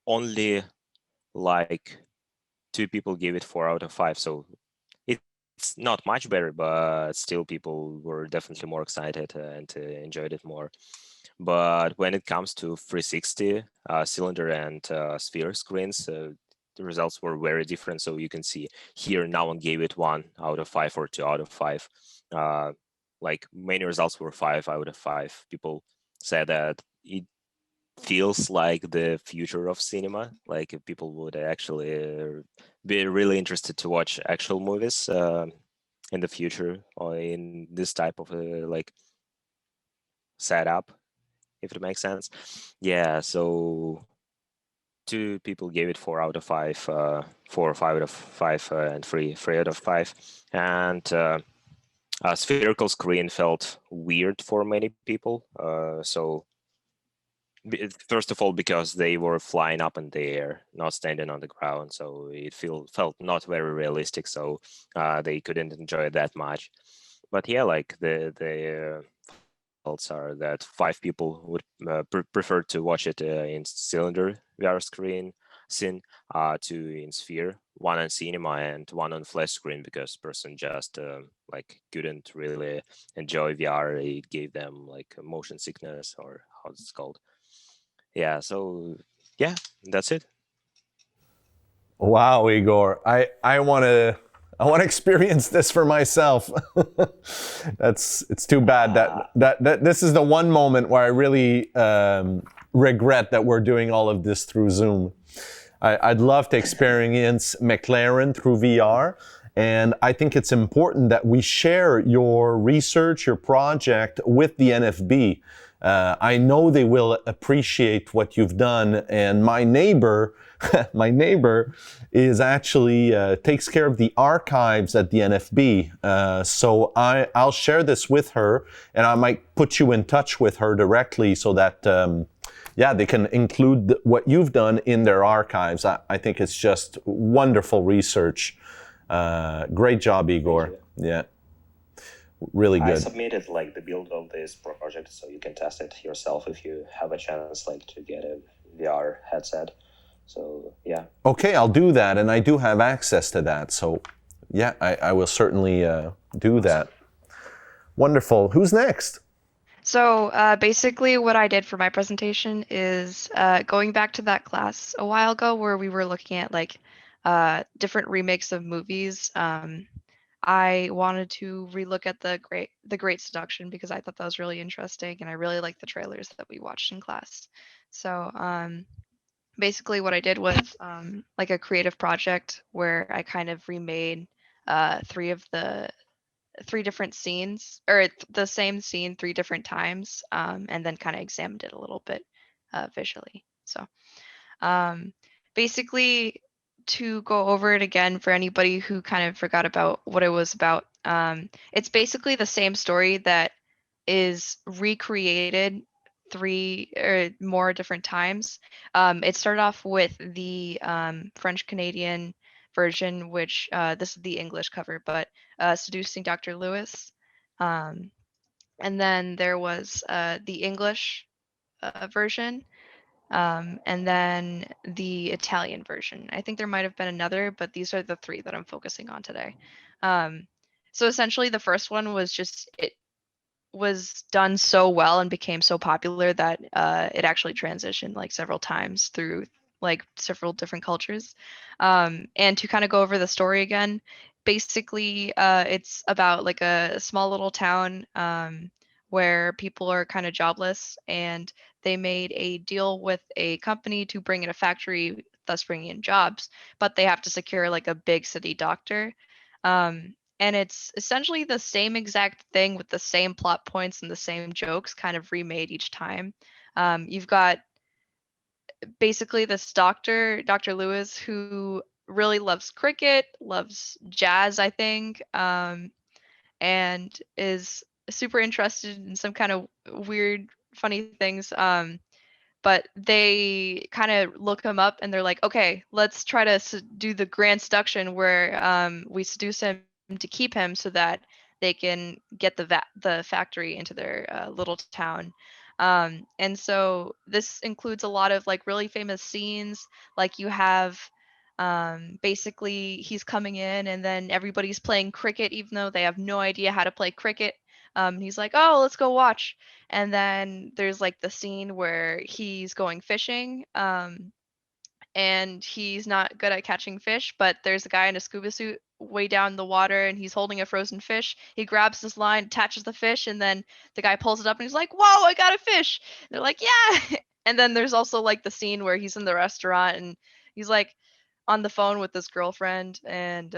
Only like 2 people gave it 4 out of 5. So it's not much better, but still people were definitely more excited and enjoyed it more. But when it comes to 360 cylinder and sphere screens, the results were very different. So you can see here, no one gave it 1 out of 5 or 2 out of 5. Like many results were 5 out of 5. People said that it feels like the future of cinema. Like people would actually be really interested to watch actual movies in the future or in this type of like setup, if it makes sense. Yeah, so 2 people gave it 4 out of 5, 4 or 5 out of 5, and 3 out of 5. And a spherical screen felt weird for many people. So first of all, because they were flying up in the air, not standing on the ground, so it felt not very realistic. So they couldn't enjoy it that much. But yeah, like the results are that 5 people would prefer to watch it in cylinder VR screen, scene, 2 in sphere, 1 on cinema, and 1 on flash screen, because person just like couldn't really enjoy VR. It gave them like motion sickness, or how it's called. Yeah, so yeah, that's it.
Wow, Igor, I want to experience this for myself. It's too bad that this is the one moment where I really regret that we're doing all of this through Zoom. I'd love to experience McLaren through VR, and I think it's important that we share your research, your project with the NFB. I know they will appreciate what you've done, and my neighbor is actually takes care of the archives at the NFB. So I'll share this with her, and I might put you in touch with her directly so that they can include what you've done in their archives. I think it's just wonderful research. Great job, Igor. Yeah. Really good.
I submitted like the build of this project, so you can test it yourself if you have a chance like to get a VR headset. So yeah.
Okay, I'll do that, and I do have access to that. So yeah, I will certainly do that. Wonderful. Who's next?
So basically what I did for my presentation is going back to that class a while ago where we were looking at like different remakes of movies. I wanted to relook at the Great Seduction because I thought that was really interesting, and I really liked the trailers that we watched in class. So basically, what I did was like a creative project where I kind of remade three different scenes, or the same scene three different times, and then kind of examined it a little bit visually. So um, basically, to go over it again for anybody who kind of forgot about what it was about, it's basically the same story that is recreated three or more different times. It started off with the French Canadian version, which this is the English cover, but Seducing Dr. Lewis. Um, and then there was the English version, and then the Italian version. I think there might have been another, but these are the three that I'm focusing on today. Um, so essentially, the first one was just it was done so well and became so popular that it actually transitioned like several times through like several different cultures. And to kind of go over the story again, basically, it's about like a small little town where people are kind of jobless, and they made a deal with a company to bring in a factory, thus bringing in jobs, but they have to secure like a big city doctor. And it's essentially the same exact thing with the same plot points and the same jokes kind of remade each time. You've got basically this doctor, Dr. Lewis, who really loves cricket, loves jazz, I think, and is super interested in some kind of weird, funny things. But they kind of look him up and they're like, okay, let's try to do the grand seduction where we seduce him to keep him so that they can get the factory into their little town. And so this includes a lot of like really famous scenes. Like you have basically he's coming in and then everybody's playing cricket even though they have no idea how to play cricket. He's like, oh, let's go watch. And then there's like the scene where he's going fishing, and he's not good at catching fish, but there's a guy in a scuba suit way down in the water and he's holding a frozen fish. He grabs this line, attaches the fish, and then the guy pulls it up and he's like, whoa, I got a fish. And they're like, yeah. And then there's also like the scene where he's in the restaurant and he's like on the phone with his girlfriend, and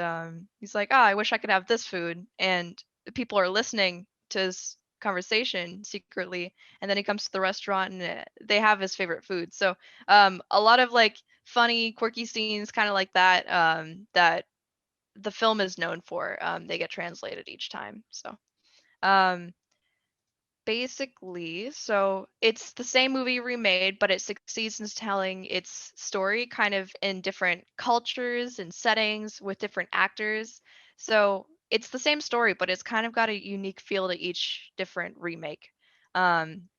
he's like, oh, I wish I could have this food. And people are listening to his conversation secretly, and then he comes to the restaurant and they have his favorite food. So a lot of like funny, quirky scenes, kind of like that, that the film is known for. They get translated each time. So um, basically, so it's the same movie remade, but it succeeds in telling its story kind of in different cultures and settings with different actors. So it's the same story, but it's kind of got a unique feel to each different remake. Um,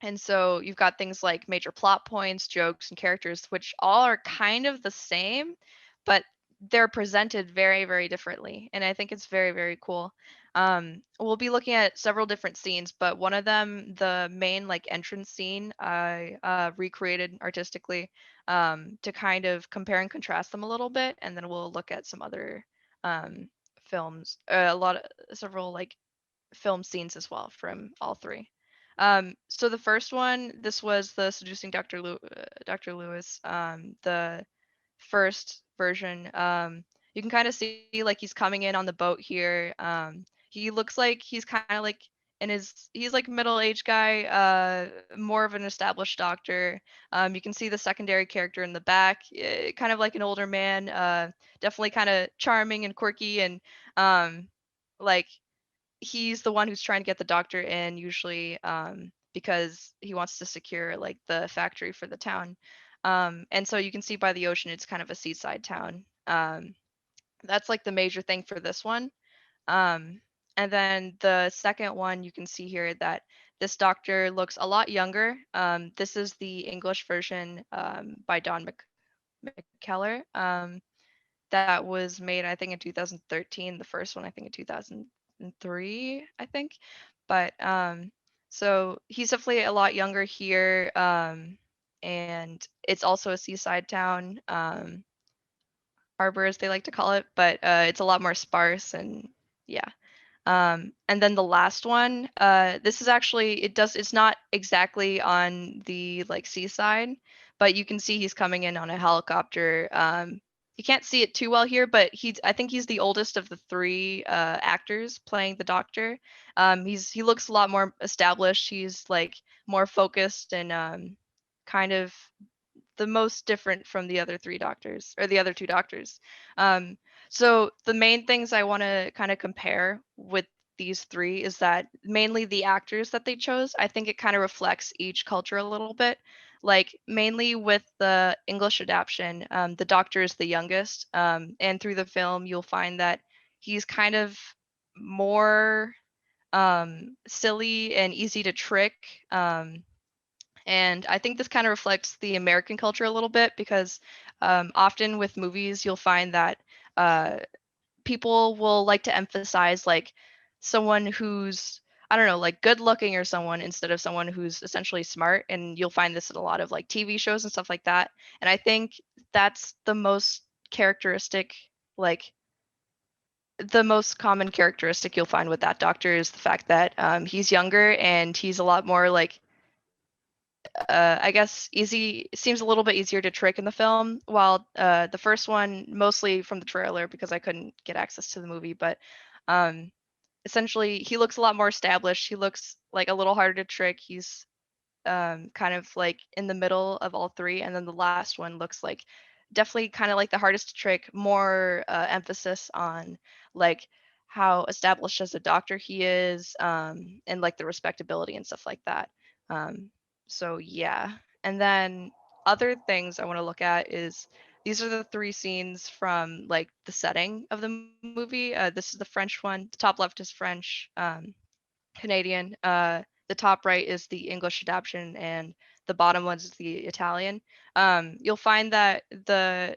and so you've got things like major plot points, jokes, and characters, which all are kind of the same, but they're presented very, very differently. And I think it's very, very cool. We'll be looking at several different scenes, but one of them, the main like entrance scene, I recreated artistically to kind of compare and contrast them a little bit, and then we'll look at some other um, films, several like film scenes as well from all three. So the first one, this was the Seducing Dr. Lewis, the first version. You can kind of see like he's coming in on the boat here. He looks like he's kind of like he's like middle-aged guy, more of an established doctor. You can see the secondary character in the back, kind of like an older man, definitely kind of charming and quirky, and like he's the one who's trying to get the doctor in usually, because he wants to secure like the factory for the town. And so you can see by the ocean, it's kind of a seaside town. That's like the major thing for this one. Um, and then the second one, you can see here that this doctor looks a lot younger. This is the English version by McKellar. That was made, I think, in 2013. The first one, I think, in 2003, I think. But so he's definitely a lot younger here, and it's also a seaside town, harbor as they like to call it, but it's a lot more sparse and Yeah. And then the last one, this is actually, it's not exactly on the like seaside, but you can see he's coming in on a helicopter. You can't see it too well here, but I think he's the oldest of the three actors playing the Doctor. He looks a lot more established. He's like more focused and kind of the most different from the other three doctors or the other two doctors. So the main things I want to kind of compare with these three is that mainly the actors that they chose, I think it kind of reflects each culture a little bit. Like mainly with the English adaptation, the Doctor is the youngest, and through the film you'll find that he's kind of more silly and easy to trick. And I think this kind of reflects the American culture a little bit because often with movies, you'll find that uh, people will like to emphasize like someone who's, I don't know, like good looking or someone instead of someone who's essentially smart. And you'll find this in a lot of like TV shows and stuff like that. And I think that's the most characteristic, like the most common characteristic you'll find with that Doctor is the fact that he's younger and he's a lot more like I guess seems a little bit easier to trick in the film, while the first one, mostly from the trailer because I couldn't get access to the movie, but um, essentially he looks a lot more established. He looks like a little harder to trick. He's kind of like in the middle of all three, and then the last one looks like definitely kind of like the hardest to trick. More emphasis on like how established as a doctor he is, and like the respectability and stuff like that. Um, so yeah, and then other things I want to look at is these are the three scenes from like the setting of the movie. This is the French one. The top left is French. Canadian. The top right is the English adaptation, and the bottom one is the Italian. You'll find that the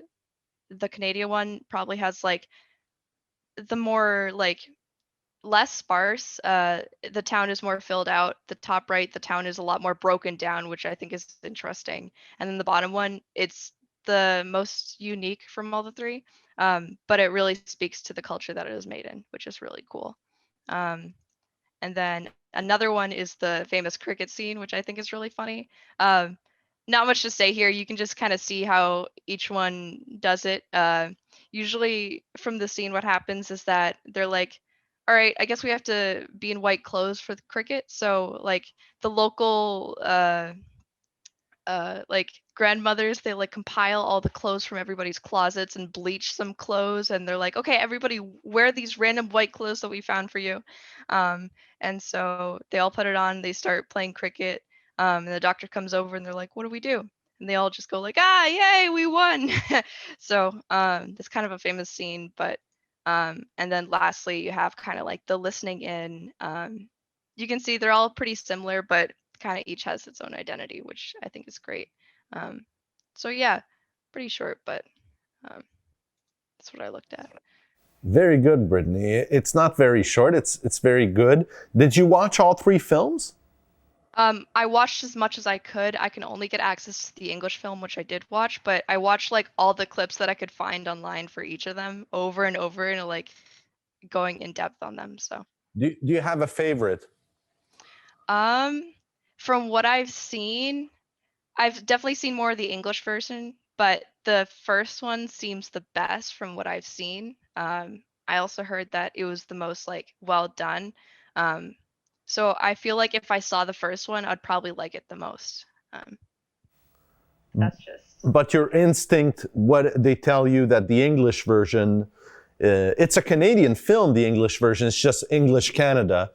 Canadian one probably has like the more like less sparse. The town is more filled out. The top right, the town is a lot more broken down, which I think is interesting. And then the bottom one, it's the most unique from all the three. But it really speaks to the culture that it was made in, which is really cool. Um, and then another one is the famous Qriket scene, which I think is really funny. Not much to say here. You can just kind of see how each one does it. Usually from the scene, what happens is that they're like, all right, I guess we have to be in white clothes for the cricket. So like the local like grandmothers, they like compile all the clothes from everybody's closets and bleach some clothes, and they're like, okay, everybody wear these random white clothes that we found for you. And so they all put it on, they start playing cricket, and the doctor comes over and they're like, what do we do? And they all just go like, ah, yay, we won. So that's kind of a famous scene. But and then lastly you have kind of like the listening in. You can see they're all pretty similar, but kind of each has its own identity, which I think is great. So yeah, pretty short, but that's what I looked at.
Very good, Brittany. It's not very short. It's very good. Did you watch all three films?
I watched as much as I could. I can only get access to the English film, which I did watch, but I watched like all the clips that I could find online for each of them over and over, and like going in depth on them. So
Do you have a favorite?
From what I've seen, I've definitely seen more of the English version, but the first one seems the best from what I've seen. I also heard that it was the most like well done. So I feel like if I saw the first one, I'd probably like it the most. That's just.
But your instinct, what they tell you that the English version, it's a Canadian film, the English version, it's just English Canada.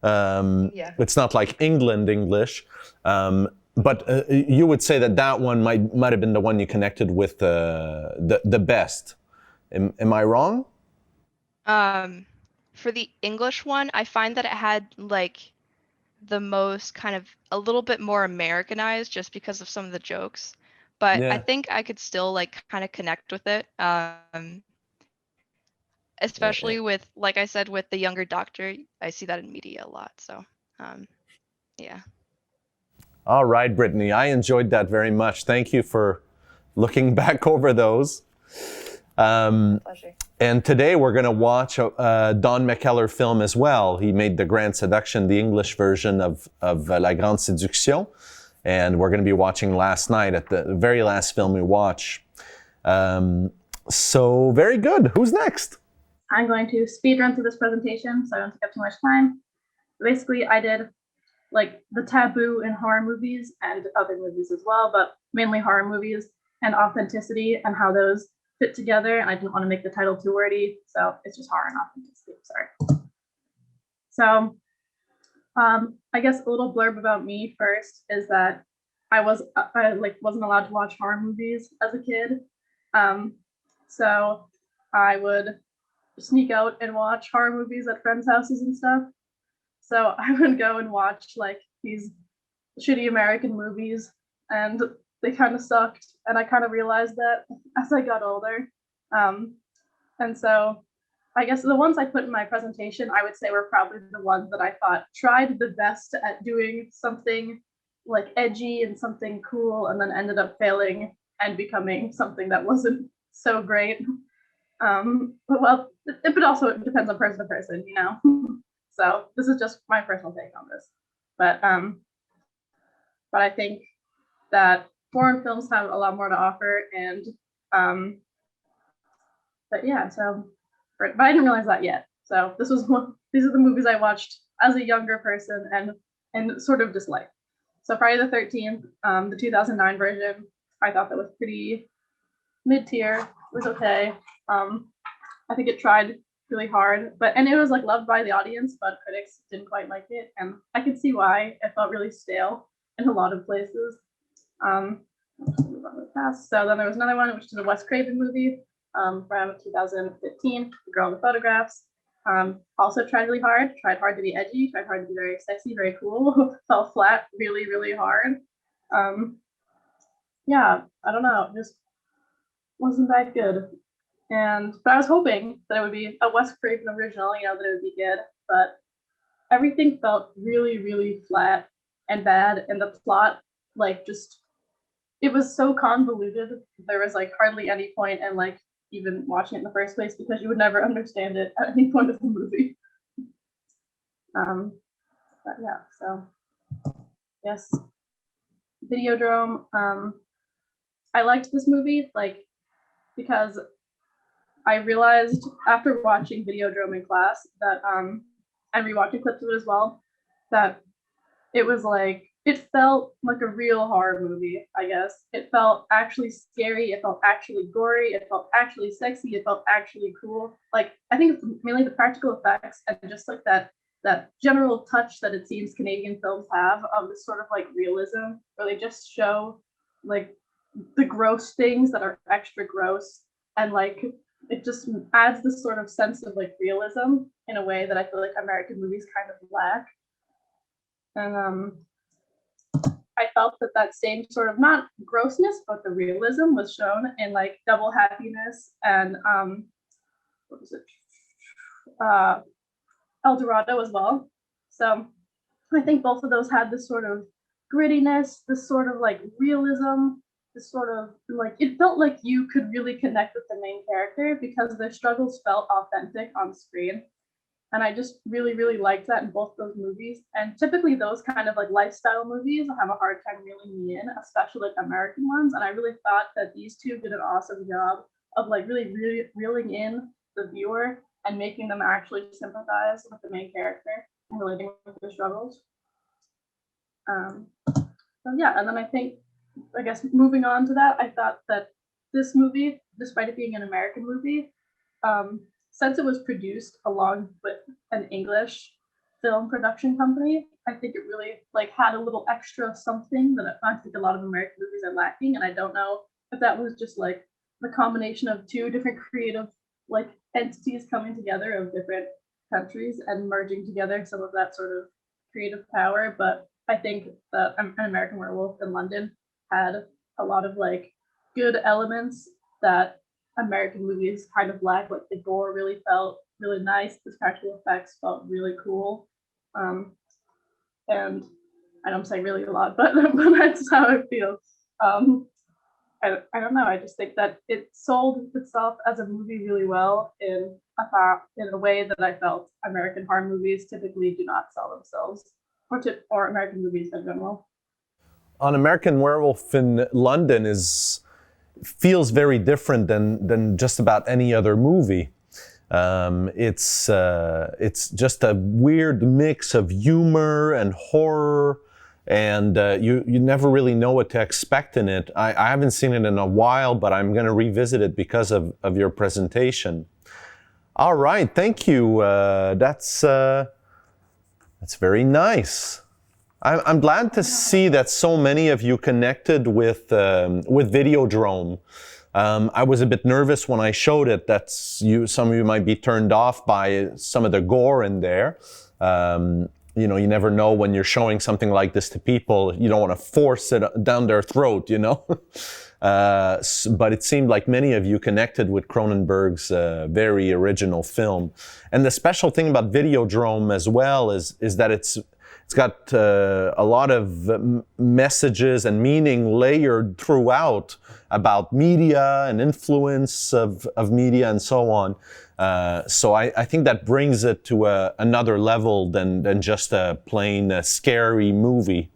Yeah.
It's not like England English. But you would say that one might have been the one you connected with the best. Am I wrong?
For the English one, I find that it had like the most kind of a little bit more Americanized just because of some of the jokes. But I
Yeah.
think I could still like kind of connect with it. Especially with, like I said, with the younger doctor, I see that in media a lot. So, yeah.
All right, Brittany, I enjoyed that very much. Thank you for looking back over those.
Pleasure.
And today we're going to watch a Don McKellar film as well. He made The Grand Seduction, the English version of La Grande Séduction. And we're going to be watching last night at the very last film we watch. So very good. Who's next?
I'm going to speed run through this presentation so I don't take up too much time. Basically, I did like the taboo in horror movies and other movies as well, but mainly horror movies and authenticity and how those fit together. And I didn't want to make the title too wordy, so it's just horror and authenticity. Sorry. So I guess a little blurb about me first is that I wasn't allowed to watch horror movies as a kid. So I would sneak out and watch horror movies at friends' houses and stuff. So I would go and watch like these shitty American movies, and they kind of sucked. And I kind of realized that as I got older. And so I guess the ones I put in my presentation, I would say were probably the ones that I thought tried the best at doing something like edgy and something cool, and then ended up failing and becoming something that wasn't so great. Well, but also it depends on person to person, you know. So this is just my personal take on this. But I think that foreign films have a lot more to offer, and but yeah, so but I didn't realize that yet. So these are the movies I watched as a younger person and sort of disliked. So Friday the 13th, the 2009 version, I thought that was pretty mid-tier. It was okay. I think it tried really hard, and it was like loved by the audience, but critics didn't quite like it, and I could see why. It felt really stale in a lot of places. So then there was another one, which is a Wes Craven movie from 2015, The Girl in the Photographs. Also tried really hard, tried hard to be edgy, tried hard to be very sexy, very cool, fell flat really, really hard. Yeah, I don't know, just wasn't that good. But I was hoping that it would be a Wes Craven original, you know, that it would be good, but everything felt really, really flat and bad, and the plot, like, just, it was so convoluted. There was like hardly any point in like even watching it in the first place, because you would never understand it at any point of the movie. But yeah, so yes, Videodrome. I liked this movie, like, because I realized after watching Videodrome in class that and rewatching clips of it as well, that it was like, it felt like a real horror movie, I guess. It felt actually scary, it felt actually gory, it felt actually sexy, it felt actually cool. Like, I think it's mainly the practical effects and just like that general touch that it seems Canadian films have of this sort of like realism, where they just show like the gross things that are extra gross, and like it just adds this sort of sense of like realism in a way that I feel like American movies kind of lack. And I felt that same sort of, not grossness, but the realism was shown in like Double Happiness and what was it? El Dorado as well. So I think both of those had this sort of grittiness, this sort of like realism, this sort of like, it felt like you could really connect with the main character because their struggles felt authentic on screen. And I just really, really liked that in both those movies. And typically those kind of like lifestyle movies have a hard time reeling me in, especially like American ones. And I really thought that these two did an awesome job of like really, really reeling in the viewer and making them actually sympathize with the main character and relating with their struggles. So yeah, and then I guess moving on to that, I thought that this movie, despite it being an American movie, since it was produced along with an English film production company, I think it really like had a little extra something that I think a lot of American movies are lacking. And I don't know if that was just like the combination of two different creative like entities coming together of different countries and merging together some of that sort of creative power. But I think that An American Werewolf in London had a lot of like good elements that American movies kind of lack. Like the gore really felt really nice. The practical effects felt really cool. And I know I'm saying really a lot, but that's how I feel. I don't know. I just think that it sold itself as a movie really well in a way that I felt American horror movies typically do not sell themselves, or American movies in general.
An American Werewolf in London feels very different than just about any other movie. It's just a weird mix of humor and horror, and you never really know what to expect in it. I haven't seen it in a while, but I'm going to revisit it because of your presentation. All right, thank you. That's very nice. I'm glad to see that so many of you connected with Videodrome. I was a bit nervous when I showed it that some of you might be turned off by some of the gore in there. You never know when you're showing something like this to people. You don't want to force it down their throat, But it seemed like many of you connected with Cronenberg's very original film. And the special thing about Videodrome as well is that it's got a lot of messages and meaning layered throughout about media and influence of media and so on. So I think that brings it to another level than just a plain scary movie.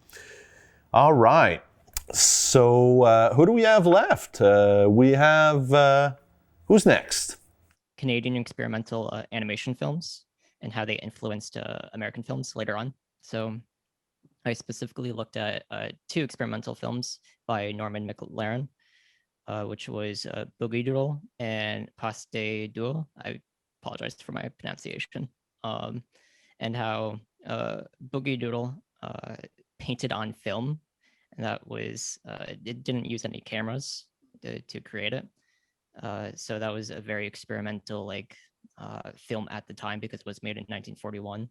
All right. So who do we have left? We have, who's next?
Canadian experimental animation films and how they influenced American films later on. So I specifically looked at 2 experimental films by Norman Mclaren, which was Boogie Doodle and Paste Doodle. I apologize for my pronunciation. And how Boogie Doodle painted on film, and that was, it didn't use any cameras to create it. So that was a very experimental film at the time because it was made in 1941.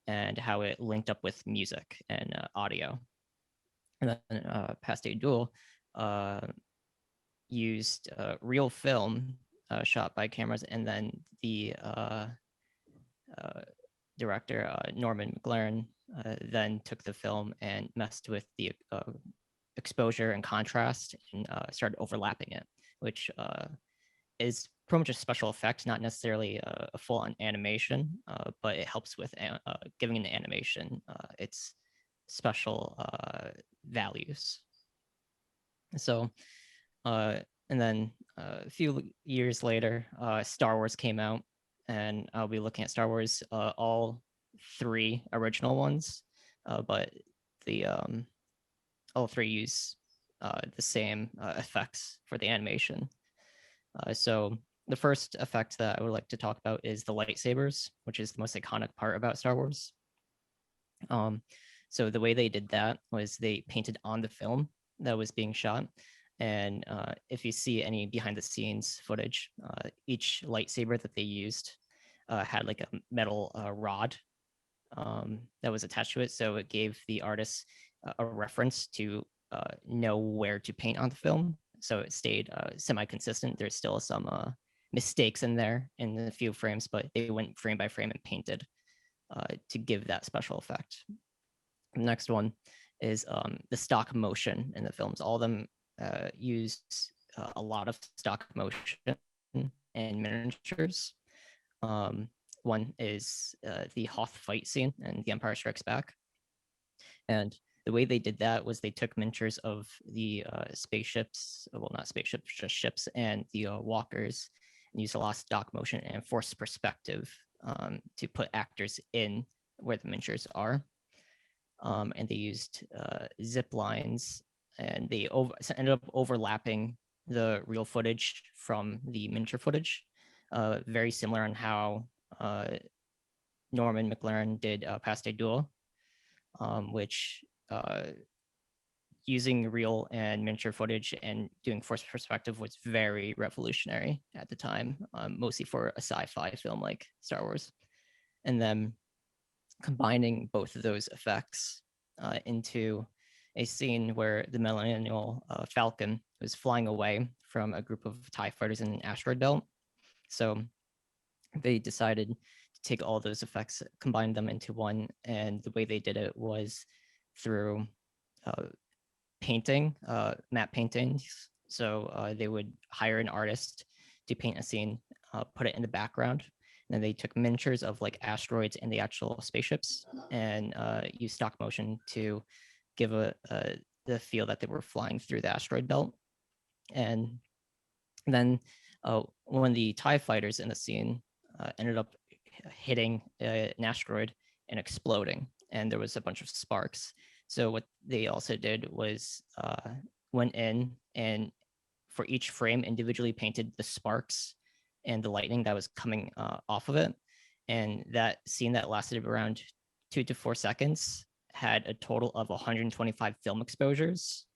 And how it linked up with music and audio. And then Paste Duel used real film shot by cameras, and then the director, Norman Mclaren, then took the film and messed with the exposure and contrast and started overlapping it, which is pretty much a special effect, not necessarily a full-on animation, but it helps with giving an animation its special values. So, and then a few years later, Star Wars came out, and I'll be looking at Star Wars, all 3 original ones, but the all 3 use the same effects for the animation. So the first effect that I would like to talk about is the lightsabers, which is the most iconic part about Star Wars. So the way they did that was they painted on the film that was being shot. And if you see any behind the scenes footage, each lightsaber that they used had like a metal rod that was attached to it. So it gave the artists a reference to know where to paint on the film. So it stayed semi-consistent. There's still some mistakes in there in a few frames, but they went frame by frame and painted to give that special effect. The next one is the stock motion in the films. All of them use a lot of stock motion and miniatures. One is the Hoth fight scene in The Empire Strikes Back. And the way they did that was they took miniatures of the spaceships, well, not spaceships, just ships, and the walkers, and used a lot of stock motion and forced perspective to put actors in where the miniatures are. And they used zip lines, and they ended up overlapping the real footage from the miniature footage, very similar on how Norman Mclaren did Paste Duel, which using real and miniature footage and doing forced perspective was very revolutionary at the time, mostly for a sci-fi film like Star Wars. And then combining both of those effects into a scene where the Millennial Falcon was flying away from a group of TIE fighters in an asteroid belt. So they decided to take all those effects, combine them into one, and the way they did it was through painting, matte paintings So they would hire an artist to paint a scene, put it in the background, and then they took miniatures of like asteroids and the actual spaceships, and use stop motion to give the feel that they were flying through the asteroid belt. And then when the TIE fighters in the scene ended up hitting an asteroid and exploding, and there was a bunch of sparks. So what they also did was went in and for each frame individually painted the sparks and the lightning that was coming off of it. And that scene that lasted around 2 to 4 seconds had a total of 125 film exposures.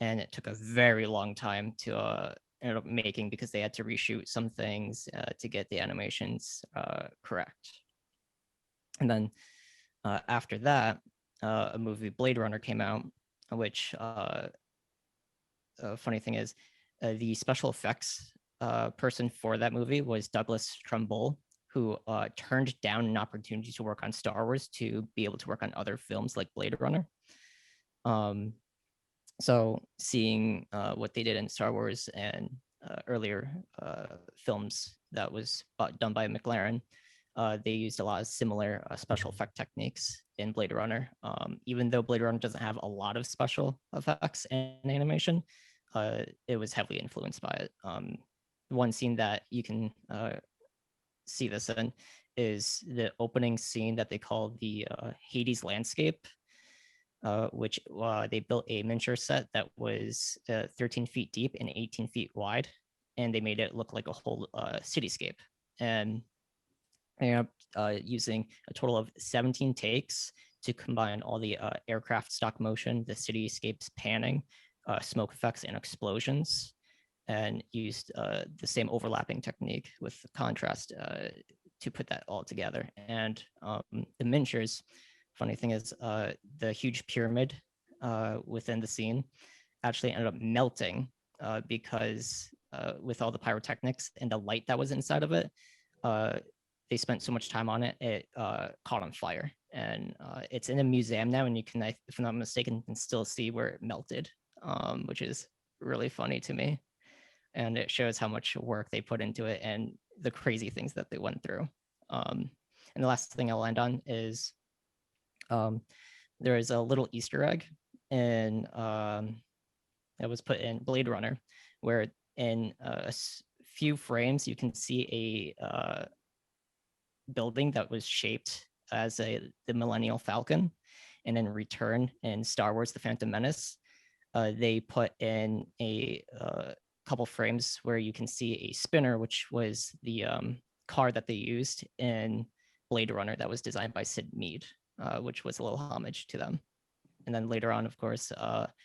And it took a very long time to end up making because they had to reshoot some things to get the animations correct. And then after that, a movie Blade Runner came out, which funny thing is the special effects person for that movie was Douglas Trumbull, who turned down an opportunity to work on Star Wars to be able to work on other films like Blade Runner. So seeing what they did in Star Wars and earlier films that was done by McLaren, they used a lot of similar special effect techniques in Blade Runner. Even though Blade Runner doesn't have a lot of special effects and animation, it was heavily influenced by it. One scene that you can see this in is the opening scene that they call the Hades landscape, which they built a miniature set that was 13 feet deep and 18 feet wide, and they made it look like a whole cityscape. And they ended up using a total of 17 takes to combine all the aircraft stop motion, the cityscapes panning, smoke effects, and explosions, and used the same overlapping technique with contrast to put that all together. And the miniatures, funny thing is, the huge pyramid within the scene actually ended up melting because with all the pyrotechnics and the light that was inside of it, they spent so much time on it, it caught on fire. And it's in a museum now, and you can, if I'm not mistaken, can still see where it melted, which is really funny to me. And it shows how much work they put into it and the crazy things that they went through. And the last thing I'll end on is there is a little Easter egg in that was put in Blade Runner, where in a few frames you can see a building that was shaped as the Millennial Falcon, and in Return in Star Wars: The Phantom Menace, they put in a couple frames where you can see a spinner, which was the car that they used in Blade Runner that was designed by Sid Mead, which was a little homage to them. And then later on, of course,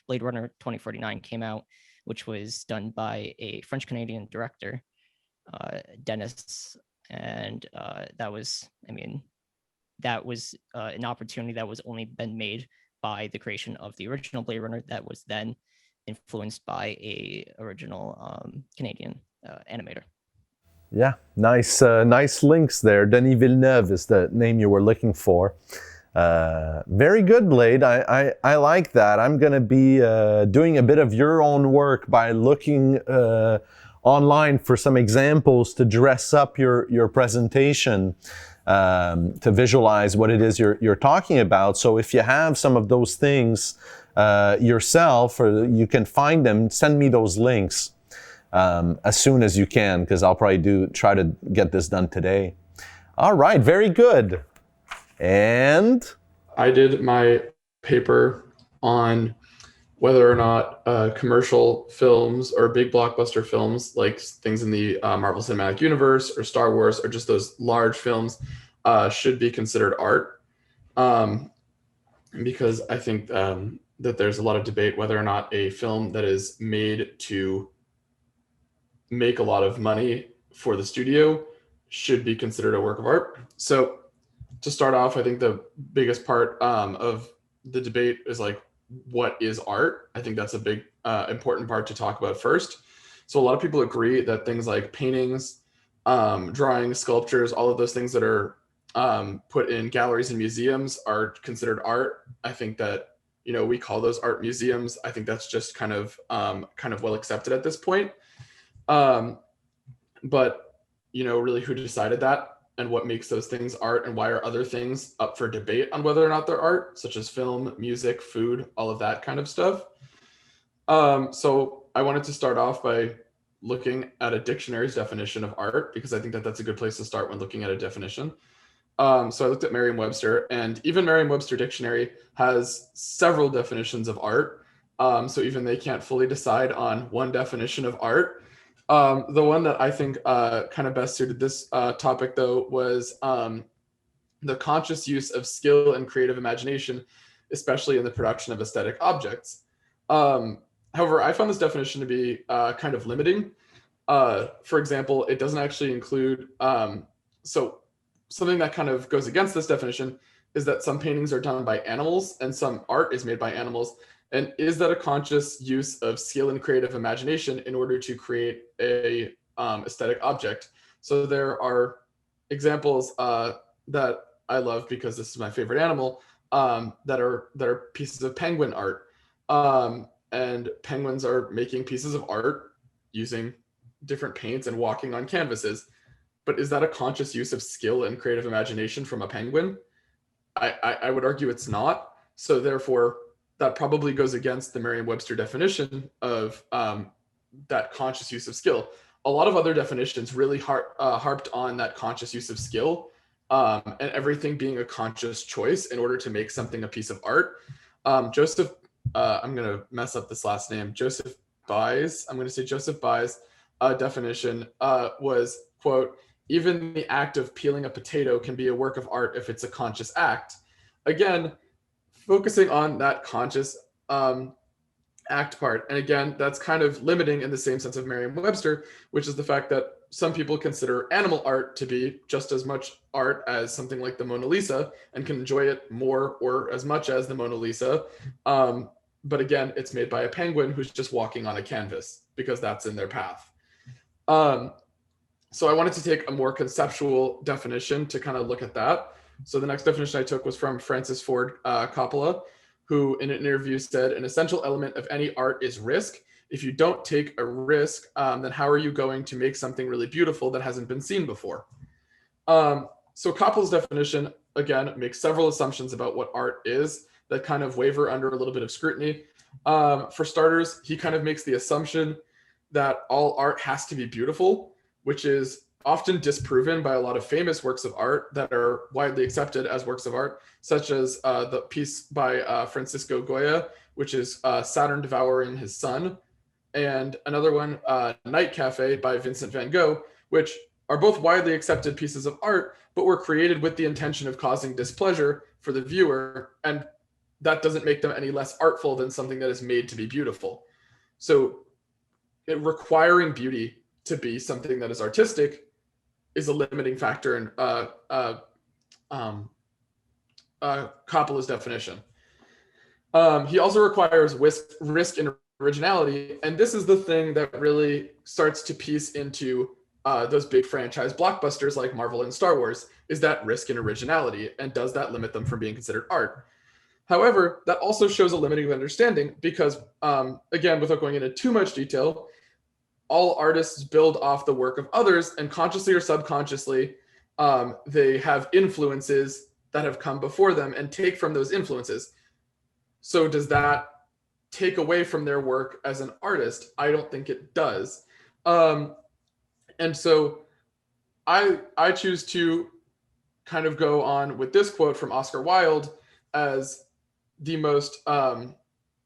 Blade Runner 2049 came out, which was done by a French-Canadian director, Denis, and that was, I mean, that was an opportunity that was only been made by the creation of the original Blade Runner that was then influenced by a original Canadian animator.
Yeah, nice links there. Denis Villeneuve is the name you were looking for. Very good, Blade. I like that. I'm going to be doing a bit of your own work by looking online for some examples to dress up your presentation, to visualize what it is you're talking about. So if you have some of those things yourself, or you can find them, send me those links as soon as you can, because I'll probably try to get this done today. All right, very good. And
I did my paper on whether or not commercial films or big blockbuster films, like things in the Marvel Cinematic Universe or Star Wars, or just those large films, should be considered art. Because I think that there's a lot of debate whether or not a film that is made to make a lot of money for the studio should be considered a work of art. So to start off, I think the biggest part of the debate is like, what is art? I think that's a big important part to talk about first. So a lot of people agree that things like paintings, drawings, sculptures, all of those things that are put in galleries and museums are considered art. I think that we call those art museums. I think that's just kind of well accepted at this point. But really, who decided that, and what makes those things art, and why are other things up for debate on whether or not they're art, such as film, music, food, all of that kind of stuff. So I wanted to start off by looking at a dictionary's definition of art, because I think that that's a good place to start when looking at a definition. So I looked at Merriam-Webster, and even Merriam-Webster dictionary has several definitions of art. So even they can't fully decide on one definition of art. The one that I think kind of best suited this topic, though, was the conscious use of skill and creative imagination, especially in the production of aesthetic objects. However, I found this definition to be kind of limiting. For example, it doesn't actually include, so something that kind of goes against this definition is that some paintings are done by animals and some art is made by animals. And is that a conscious use of skill and creative imagination in order to create a aesthetic object? So there are examples that I love, because this is my favorite animal, that are pieces of penguin art. And penguins are making pieces of art using different paints and walking on canvases. But is that a conscious use of skill and creative imagination from a penguin? I would argue it's not. So therefore, that probably goes against the Merriam-Webster definition of that conscious use of skill. A lot of other definitions really harped on that conscious use of skill, and everything being a conscious choice in order to make something a piece of art. Joseph, I'm going to mess up this last name, Joseph Bye's, I'm going to say Joseph Bye's definition was, quote, even the act of peeling a potato can be a work of art if it's a conscious act. Again, focusing on that conscious act part. And again, that's kind of limiting in the same sense of Merriam-Webster, which is the fact that some people consider animal art to be just as much art as something like the Mona Lisa and can enjoy it more or as much as the Mona Lisa. But again, it's made by a penguin who's just walking on a canvas because that's in their path. So I wanted to take a more conceptual definition to kind of look at that. So the next definition I took was from Francis Ford Coppola, who in an interview said, an essential element of any art is risk. If you don't take a risk, then how are you going to make something really beautiful that hasn't been seen before? So Coppola's definition, again, makes several assumptions about what art is that kind of waver under a little bit of scrutiny. For starters, he kind of makes the assumption that all art has to be beautiful, which is often disproven by a lot of famous works of art that are widely accepted as works of art, such as the piece by Francisco Goya, which is Saturn Devouring His Son, and another one, Night Cafe by Vincent van Gogh, which are both widely accepted pieces of art, but were created with the intention of causing displeasure for the viewer, and that doesn't make them any less artful than something that is made to be beautiful. So requiring beauty to be something that is artistic is a limiting factor in Coppola's definition. He also requires risk and originality, and this is the thing that really starts to piece into those big franchise blockbusters like Marvel and Star Wars, is that risk and originality, and does that limit them from being considered art? However, that also shows a limiting understanding because, again, without going into too much detail, all artists build off the work of others, and consciously or subconsciously, they have influences that have come before them and take from those influences. So does that take away from their work as an artist? I don't think it does. And so I choose to kind of go on with this quote from Oscar Wilde as the most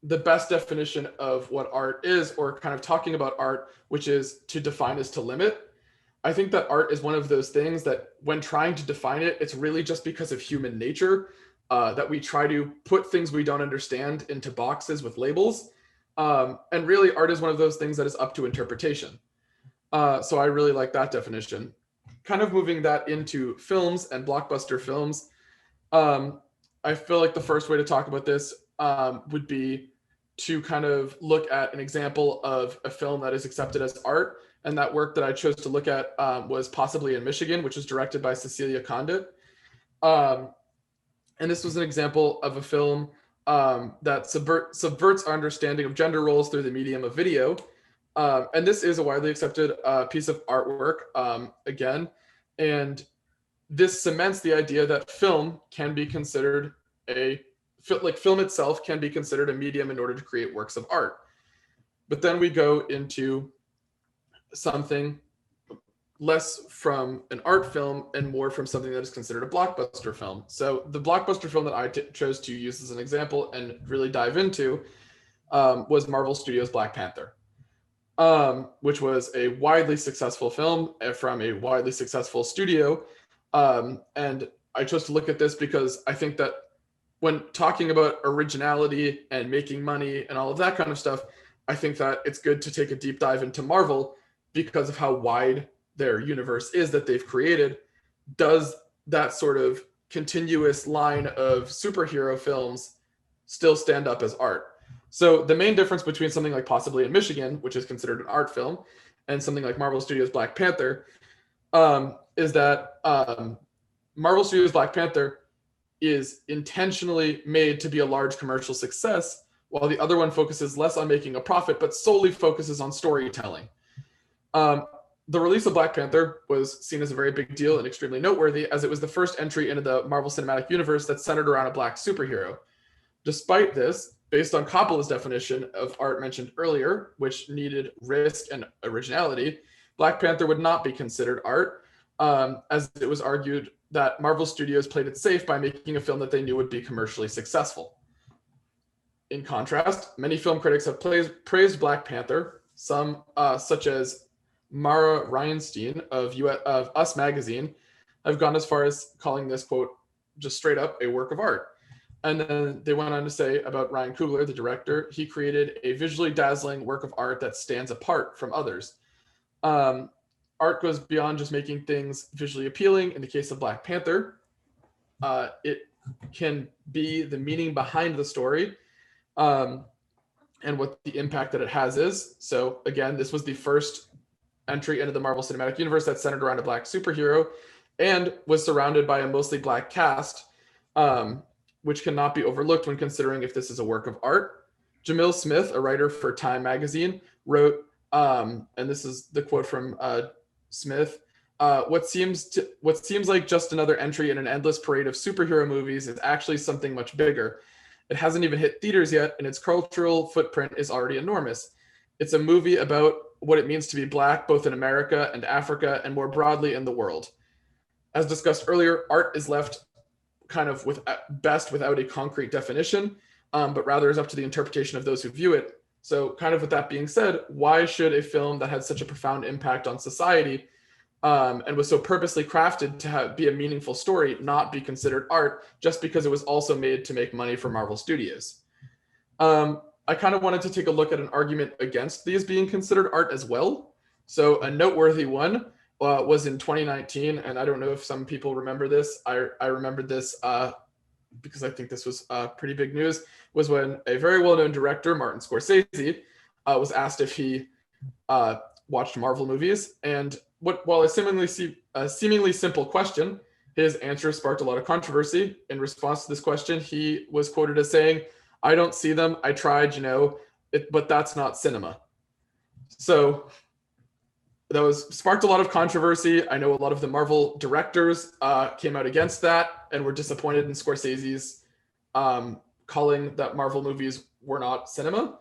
the best definition of what art is, or kind of talking about art, which is to define is to limit. I think that art is one of those things that when trying to define it, it's really just because of human nature that we try to put things we don't understand into boxes with labels. And really art is one of those things that is up to interpretation. So I really like that definition. Kind of moving that into films and blockbuster films. I feel like the first way to talk about this would be to kind of look at an example of a film that is accepted as art. And that work that I chose to look at was Possibly in Michigan, which was directed by Cecilia Condit. And this was an example of a film that subverts our understanding of gender roles through the medium of video. And this is a widely accepted piece of artwork, again. And this cements the idea that film can be considered film itself can be considered a medium in order to create works of art. But then we go into something less from an art film and more from something that is considered a blockbuster film. So the blockbuster film that I chose to use as an example and really dive into was Marvel Studios' Black Panther, which was a widely successful film from a widely successful studio. And I chose to look at this because I think that when talking about originality and making money and all of that kind of stuff, I think that it's good to take a deep dive into Marvel because of how wide their universe is that they've created. Does that sort of continuous line of superhero films still stand up as art? So the main difference between something like Possibly in Michigan, which is considered an art film, and something like Marvel Studios' Black Panther is that Marvel Studios' Black Panther is intentionally made to be a large commercial success, while the other one focuses less on making a profit, but solely focuses on storytelling. The release of Black Panther was seen as a very big deal and extremely noteworthy, as it was the first entry into the Marvel Cinematic Universe that centered around a Black superhero. Despite this, based on Coppola's definition of art mentioned earlier, which needed risk and originality, Black Panther would not be considered art, as it was argued that Marvel Studios played it safe by making a film that they knew would be commercially successful. In contrast, many film critics have praised Black Panther, some such as Mara Reinstein of Us Magazine have gone as far as calling this, quote, just straight up a work of art. And then they went on to say about Ryan Coogler, the director, he created a visually dazzling work of art that stands apart from others. Art goes beyond just making things visually appealing. In the case of Black Panther, it can be the meaning behind the story and what the impact that it has is. So again, this was the first entry into the Marvel Cinematic Universe that centered around a Black superhero and was surrounded by a mostly Black cast, which cannot be overlooked when considering if this is a work of art. Jamil Smith, a writer for Time magazine, wrote, and this is the quote from Smith, what seems like just another entry in an endless parade of superhero movies is actually something much bigger. It hasn't even hit theaters yet, and its cultural footprint is already enormous. It's a movie about what it means to be Black, both in America and Africa, and more broadly in the world. As discussed earlier, art is left kind of best without a concrete definition, but rather is up to the interpretation of those who view it. So kind of with that being said, why should a film that had such a profound impact on society and was so purposely crafted to be a meaningful story not be considered art just because it was also made to make money for Marvel Studios? I kind of wanted to take a look at an argument against these being considered art as well. So a noteworthy one was in 2019, and I don't know if some people remember this. I remembered this because I think this was pretty big news, was when a very well-known director, Martin Scorsese, was asked if he watched Marvel movies. And while a seemingly simple question, his answer sparked a lot of controversy. In response to this question, he was quoted as saying, "I don't see them. I tried, but that's not cinema." So that sparked a lot of controversy. I know a lot of the Marvel directors came out against that and were disappointed in Scorsese's calling that Marvel movies were not cinema.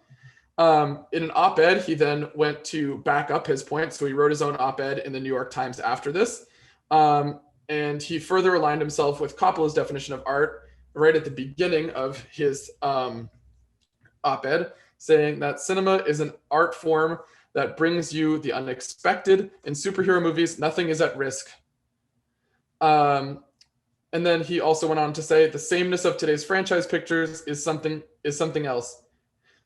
In an op-ed, he then went to back up his point. So he wrote his own op-ed in the New York Times after this. And he further aligned himself with Coppola's definition of art right at the beginning of his op-ed, saying that cinema is an art form that brings you the unexpected. In superhero movies, nothing is at risk. And then he also went on to say the sameness of today's franchise pictures is something else.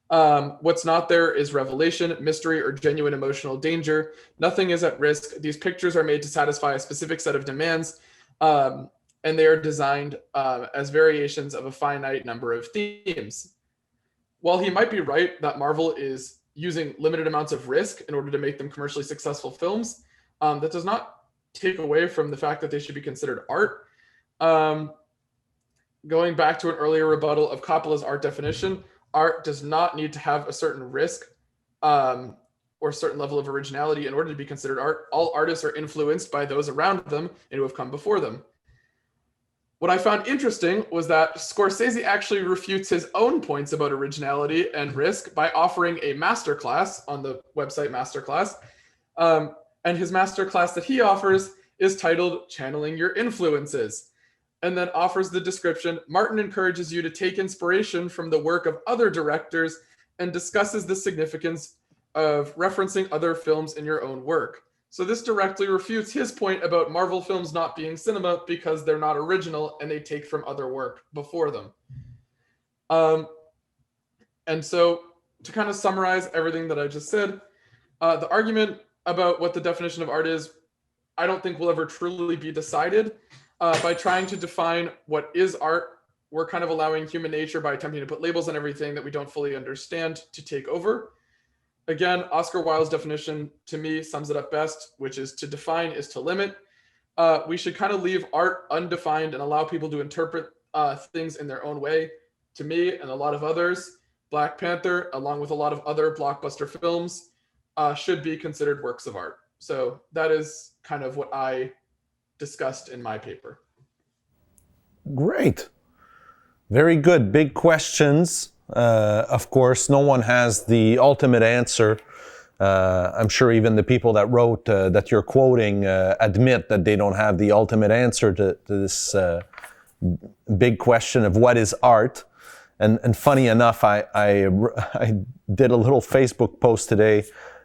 What's not there is revelation, mystery, or genuine emotional danger. Nothing is at risk. These pictures are made to satisfy a specific set of demands, and they are designed as variations of a finite number of themes. While he might be right that Marvel is using limited amounts of risk in order to make them commercially successful films, that does not take away from the fact that they should be considered art. going back to an earlier rebuttal of Coppola's art definition, art does not need to have a certain risk or a certain level of originality in order to be considered art. All artists are influenced by those around them and who have come before them. What I found interesting was that Scorsese actually refutes his own points about originality and risk by offering a masterclass on the website Masterclass. And his masterclass that he offers is titled Channeling Your Influences, and then offers the description, Martin encourages you to take inspiration from the work of other directors and discusses the significance of referencing other films in your own work. So this directly refutes his point about Marvel films not being cinema because they're not original and they take from other work before them. And so to kind of summarize everything that I just said, the argument about what the definition of art is, I don't think will ever truly be decided. By trying to define what is art, we're kind of allowing human nature, by attempting to put labels on everything that we don't fully understand, to take over. Again, Oscar Wilde's definition to me sums it up best, which is to define is to limit. We should kind of leave art undefined and allow people to interpret things in their own way. To me and a lot of others, Black Panther, along with a lot of other blockbuster films, should be considered works of art. So that is kind of what I discussed in my paper.
Great. Very good. Big questions. Of course, no one has the ultimate answer. I'm sure even the people that wrote that you're quoting admit that they don't have the ultimate answer to this big question of what is art. And funny enough, I did a little Facebook post today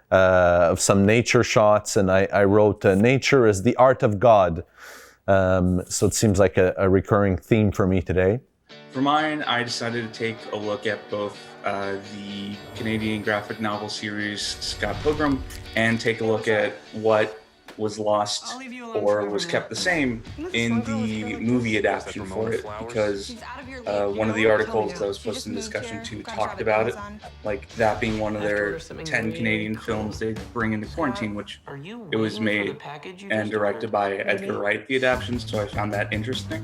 of some nature shots, and I wrote, nature is the art of God. So it seems like a recurring theme for me today.
For mine, I decided to take a look at both the Canadian graphic novel series Scott Pilgrim and take a look at what was lost or was kept the same in the movie adaptation for it, because one of the articles that was posted in discussion too talked about it, like that being one of their 10 Canadian films they bring into quarantine, which it was made and directed by Edgar Wright, the adaptation, so I found that interesting.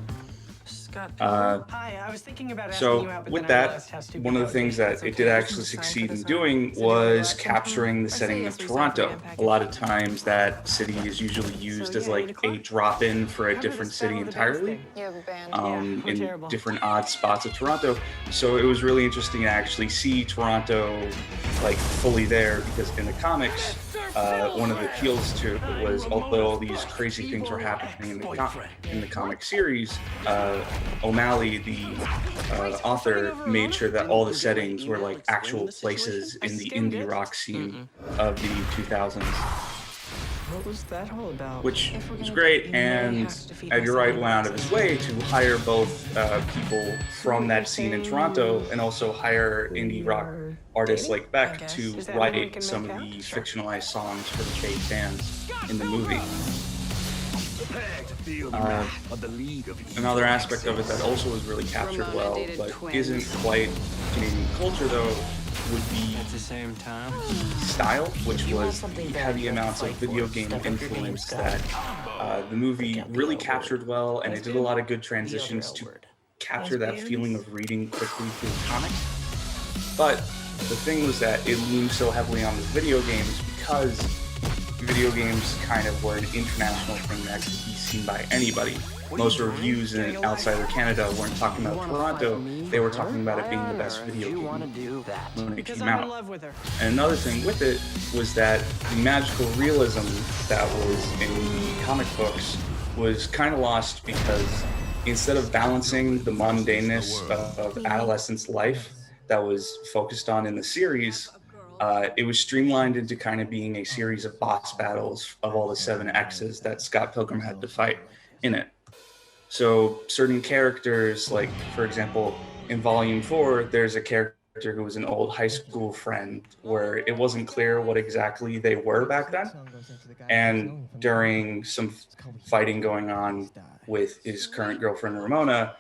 So with that, one of the things that it did actually succeed in doing was capturing the setting of Toronto. A lot of times that city is usually used as like a drop-in for a different city entirely, in different odd spots of Toronto. So it was really interesting to actually see Toronto like fully there, because in the comics, one of the appeals to it was, although all these crazy things were happening in the comic series, O'Malley, the author, made sure that all the settings were like actual places in the indie rock scene of the 2000s.
What was that all about?
Which was great, and Edgar Wright went out of his way to hire both people from that scene in Toronto and also hire indie rock artists like Beck to write some of the fictionalized songs for the fake fans in the movie. Another aspect of it that also was really captured well, but isn't quite Canadian culture though, would be style, which was the heavy amounts of video game influence that the movie really captured well, and it did a lot of good transitions to capture that feeling of reading quickly through the comic. But the thing was that it leaned so heavily on the video games because video games kind of were an international thing that could be seen by anybody. Most reviews in outside of Canada weren't talking about Toronto, they were talking about it being the best video game when it came out. And another thing with it was that the magical realism that was in the comic books was kind of lost, because instead of balancing the mundaneness of adolescence life that was focused on in the series, it was streamlined into kind of being a series of boss battles of all the 7 X's that Scott Pilgrim had to fight in it. So certain characters, like for example, in Volume 4, there's a character who was an old high school friend where it wasn't clear what exactly they were back then. And during some fighting going on with his current girlfriend, Ramona,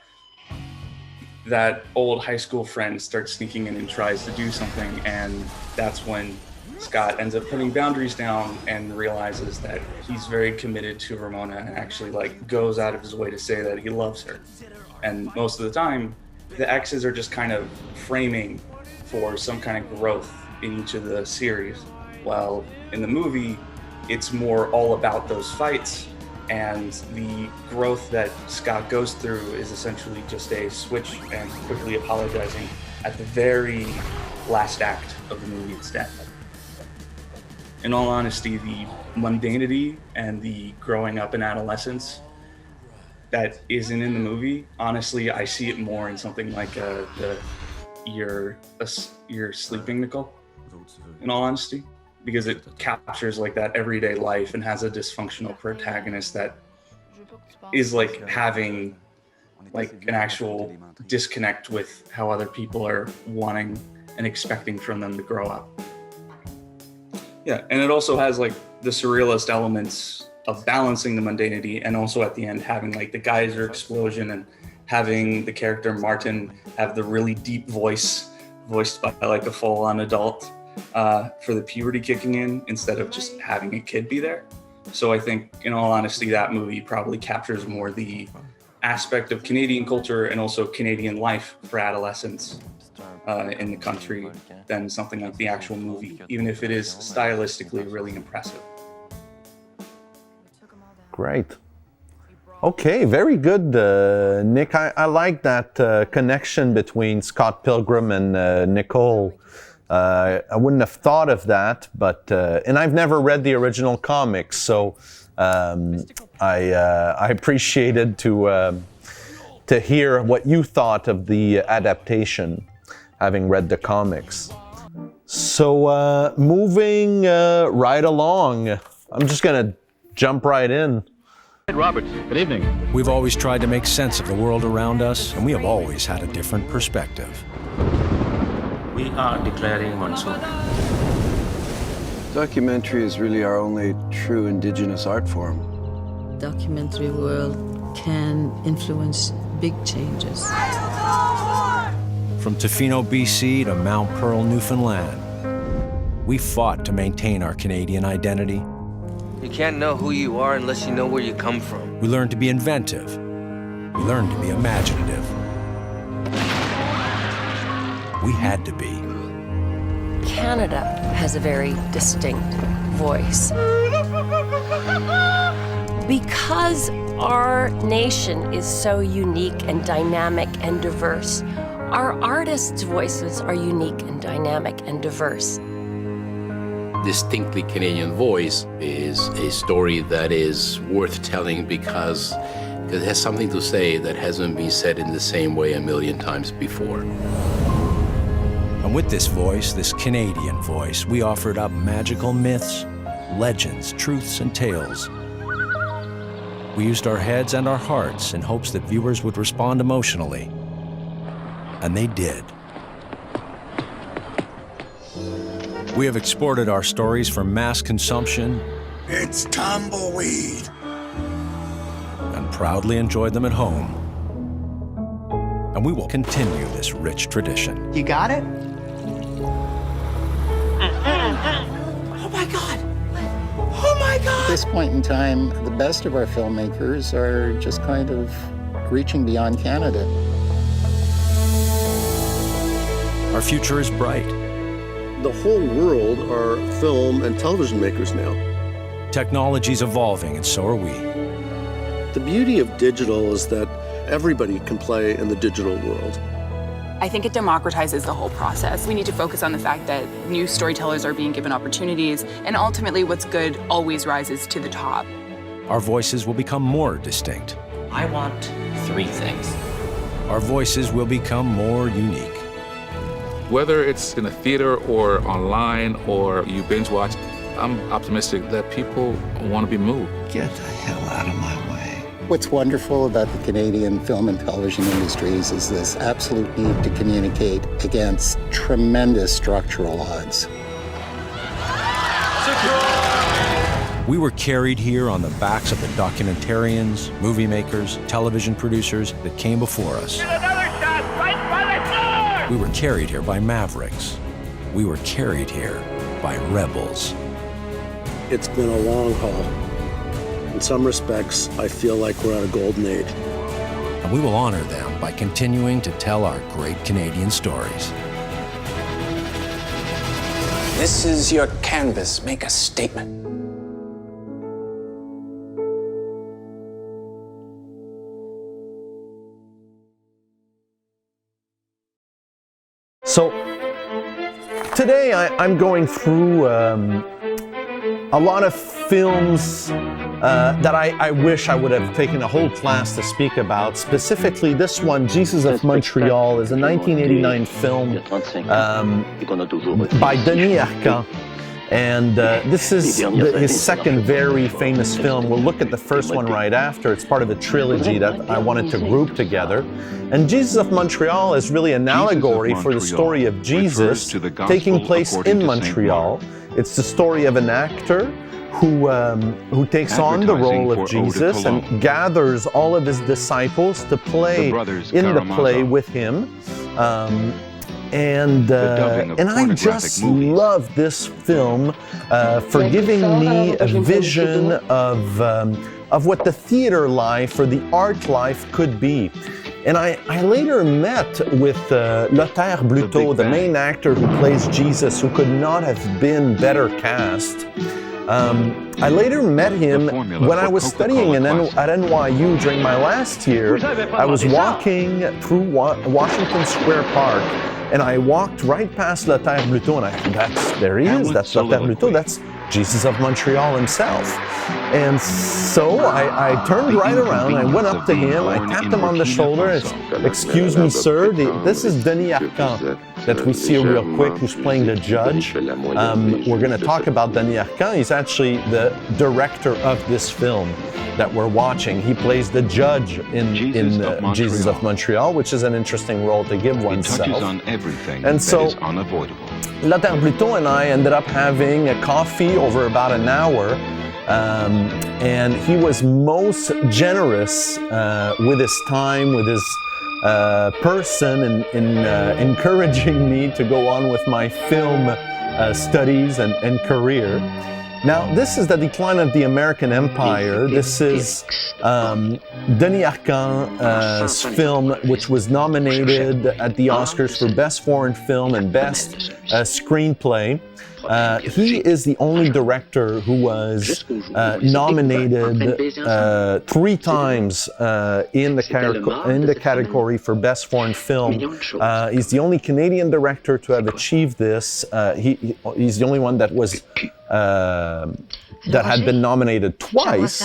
that old high school friend starts sneaking in and tries to do something, and that's when Scott ends up putting boundaries down and realizes that he's very committed to Ramona and actually like goes out of his way to say that he loves her. And most of the time, the X's are just kind of framing for some kind of growth in each of the series. While in the movie, it's more all about those fights, and the growth that Scott goes through is essentially just a switch and quickly apologizing at the very last act of the movie instead. In all honesty, the mundanity and the growing up in adolescence that isn't in the movie, honestly, I see it more in something like You're Sleeping, Nicole, in all honesty, because it captures like that everyday life and has a dysfunctional protagonist that is like having like an actual disconnect with how other people are wanting and expecting from them to grow up. Yeah, and it also has like the surrealist elements of balancing the mundanity, and also at the end having like the geyser explosion and having the character Martin have the really deep voice voiced by like a full-on adult for the puberty kicking in instead of just having a kid be there. So I think, in all honesty, that movie probably captures more the aspect of Canadian culture and also Canadian life for adolescents in the country than something like the actual movie, even if it is stylistically really impressive.
Great. Okay, very good, Nick. I like that connection between Scott Pilgrim and Nicole. I wouldn't have thought of that, but and I've never read the original comics, so I appreciated to hear what you thought of the adaptation, having read the comics. So moving right along, I'm just gonna jump right in.
Robert, good evening. We've always tried to make sense of the world around us, and we have always had a different perspective.
We are declaring monsoon.
Documentary is really our only true indigenous art form.
Documentary world can influence big changes.
From Tofino, BC to Mount Pearl, Newfoundland, we fought to maintain our Canadian identity.
You can't know who you are unless you know where you come from.
We learned to be inventive. We learned to be imaginative. We had to be.
Canada has a very distinct voice. Because our nation is so unique and dynamic and diverse, our artists' voices are unique and dynamic and diverse.
Distinctly Canadian voice is a story that is worth telling because it has something to say that hasn't been said in the same way a million times before.
And with this voice, this Canadian voice, we offered up magical myths, legends, truths, and tales. We used our heads and our hearts in hopes that viewers would respond emotionally. And they did. We have exported our stories for mass consumption.
It's tumbleweed.
And proudly enjoyed them at home. And we will continue this rich tradition.
You got it? Oh my God! Oh my God!
At this point in time, the best of our filmmakers are just kind of reaching beyond Canada.
Our future is bright.
The whole world are film and television makers now.
Technology's evolving, and so are we.
The beauty of digital is that everybody can play in the digital world.
I think it democratizes the whole process. We need to focus on the fact that new storytellers are being given opportunities, and ultimately what's good always rises to the top.
Our voices will become more distinct.
I want 3 things.
Our voices will become more unique.
Whether it's in a theater or online or you binge watch, I'm optimistic that people want to be moved.
Get the hell out of my way.
What's wonderful about the Canadian film and television industries is this absolute need to communicate against tremendous structural odds.
We were carried here on the backs of the documentarians, movie makers, television producers that came before us. We were carried here by mavericks. We were carried here by rebels.
It's been a long haul. In some respects, I feel like we're at a golden age.
and we will honor them by continuing to tell our great Canadian stories.
This is your canvas. Make a statement.
So today I'm going through a lot of films that I wish I would have taken a whole class to speak about. Specifically, this one, Jesus of Montreal, is a 1989 film by Denis Arcand. And this is his second very famous film. We'll look at the first one right after. It's part of a trilogy that I wanted to group together. And Jesus of Montreal is really an allegory for the story of Jesus taking place in Montreal. It's the story of an actor who takes on the role of Jesus and gathers all of his disciples to play in the play with him. And I just love this film for giving me a vision of what the theater life or the art life could be. And I later met with Lothar Bluteau, the main actor who plays Jesus, who could not have been better cast. I later met him when I was studying at NYU during my last year. I was walking through Washington Square Park, and I walked right past Lothar Bluteau, and I thought, there he is, that's Lothar Bluteau, that's Jesus of Montreal himself. And so I turned right around, I went up to him, I tapped him on the shoulder, excuse me, sir, this is Denis Arcand that we see real quick, who's playing the judge. We're going to talk about Denis Arcand. He's actually the director of this film that we're watching. He plays the judge in Jesus of Montreal, which is an interesting role to give oneself. And so Lothar Bluteau and I ended up having a coffee over about an hour. And he was most generous with his time, with his person, in encouraging me to go on with my film studies and career. Now, this is the decline of the American Empire. This is Denis Arcand's film, which was nominated at the Oscars for Best Foreign Film and Best Screenplay. He is the only director who was nominated 3 times in the category for Best Foreign Film. He's the only Canadian director to have achieved this. He's the only one that was that had been nominated twice,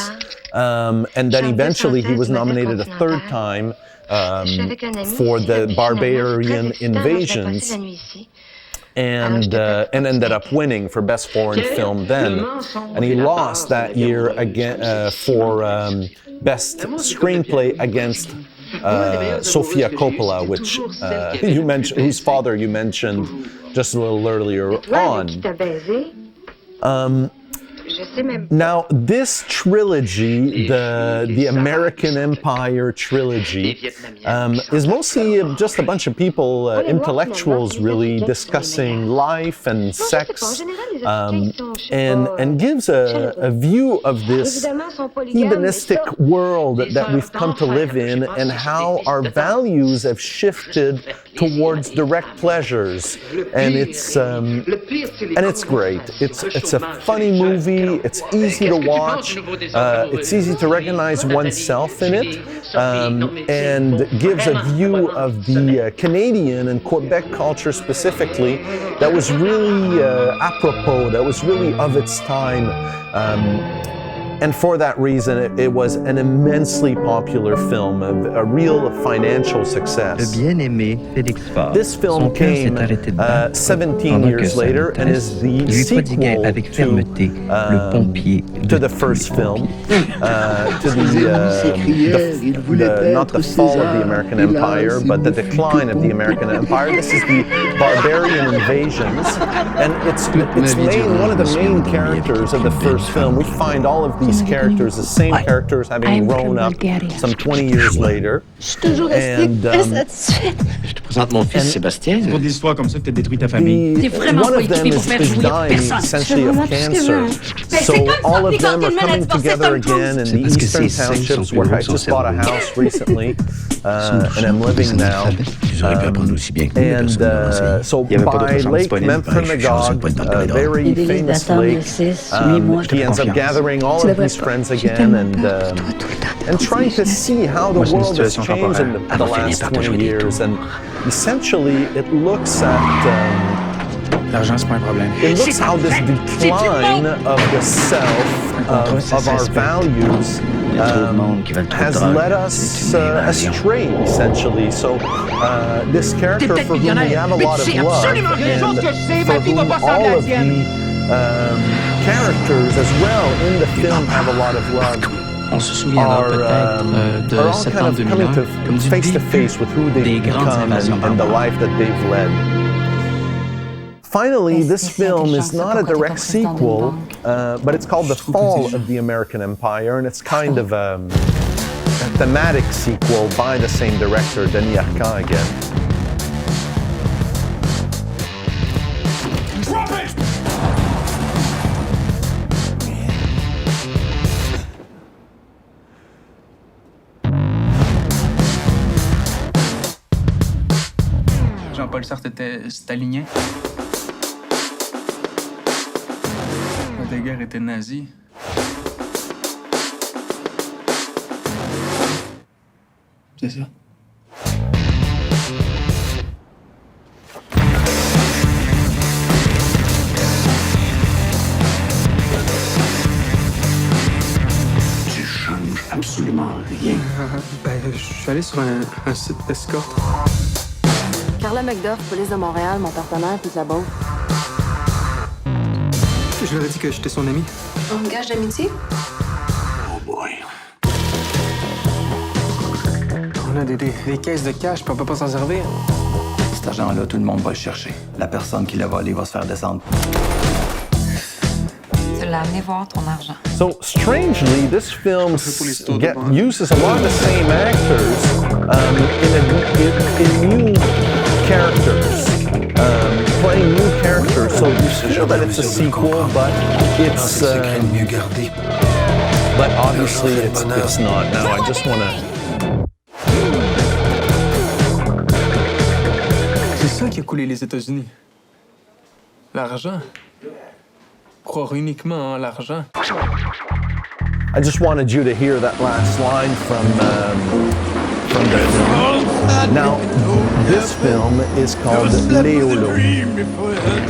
and then eventually he was nominated a 3rd time for the Barbarian Invasions. And ended up winning for Best Foreign Film then. And he lost that year again for Best Screenplay against Sofia Coppola, which you mentioned, whose father you mentioned just a little earlier on. Now, this trilogy, the American Empire trilogy, is mostly just a bunch of people, intellectuals really, discussing life and sex, and gives a view of this hedonistic world that we've come to live in and how our values have shifted towards direct pleasures. And it's great. It's a funny movie. It's easy to watch. It's easy to recognize oneself in it, and gives a view of the Canadian and Quebec culture specifically that was really apropos, that was really of its time. And for that reason, it was an immensely popular film, a real financial success. This film came 17 years later and is the sequel to the first film, not the fall of the American Empire, but the decline of the American Empire. This is the Barbarian Invasions, and it's one of the main characters of the first film. We find all of these these characters, the same characters having grown up some 20 years later. And
présente mon fils Sébastien.
C'est pour des histoires comme ça que tu as détruit ta famille.
one of them is dying essentially of cancer. So all of them are coming together again in the eastern townships where I just bought a house recently and I'm living now. And so by Lake Memphremagog, a very famous lake, he ends up gathering all of his friends again and trying to see how the world has changed in the last 20 years. And essentially, it looks at
l'argent, c'est pas un problème.
It looks how this decline of the self, of our values, has led us astray, essentially. So this character for whom we have a lot of love, and for whom all of the characters as well in the film have a lot of love,
On se souviendra peut-être de septembre 2001, comme tu
face
dis,
to face with who they've become and the life that they've led. Finally, this film is not a direct sequel, but it's called The Fall of the American Empire, and it's kind of a thematic sequel by the same director, Denis Arcand again.
Jean-Paul Sartre était stalinien. Heidegger était nazi. C'est ça.
Tu changes absolument rien.
Je suis allé sur un site d'escorte.
Carla McDuff, police de Montréal, mon partenaire, puis de la bouffe.
Je leur ai dit que j'étais son ami.
Un gage d'amitié?
Oh boy.
On a des caisses de cash, puis on peut pas s'en servir.
Cet argent-là, tout le monde va le chercher. La personne qui l'a volé va se faire descendre.
Tu l'as amené voir ton argent.
So strangely, this film uses a lot of the same actors in new characters, playing new characters. So you feel that it's a sequel, but it's but obviously it's not. Now I just want to.
C'est ça qui a coulé les États-Unis. L'argent. Croire uniquement en l'argent.
I just wanted you to hear that last line from the film. Now, this film is called Léolo.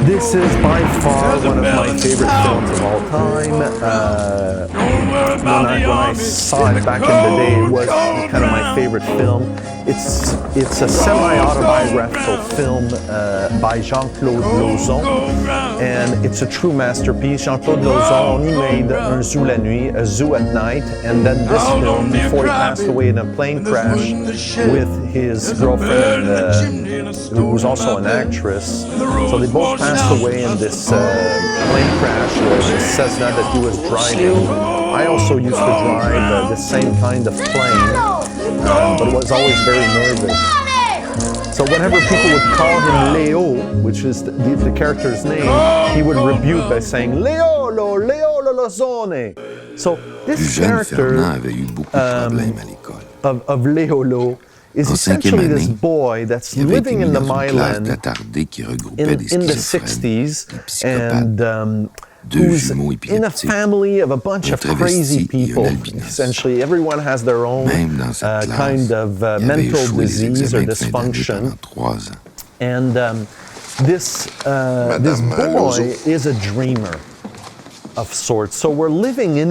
This is by far one of my favorite films of all time. When I saw it back in the day, it was kind of my favorite film. It's a semi-autobiographical film by Jean-Claude Lauzon, and it's a true masterpiece. Jean-Claude Lauzon only made Un Zoo la nuit, A Zoo at Night, and then this film before he passed away in a plane crash with his girlfriend, who was also an actress. So they both passed away in this plane crash where the Cessna that he was driving. I also used to drive the same kind of plane, but was always very nervous. So whenever people would call him Léo, which is the character's name, he would rebuke by saying Léolo, Léolo Lauzon. So this character of Léolo is essentially this boy that's living in the Milan in the 60s and who's in a family of a bunch of crazy people. Essentially, everyone has their own kind of mental disease or dysfunction. And this boy is a dreamer of sorts. So we're living in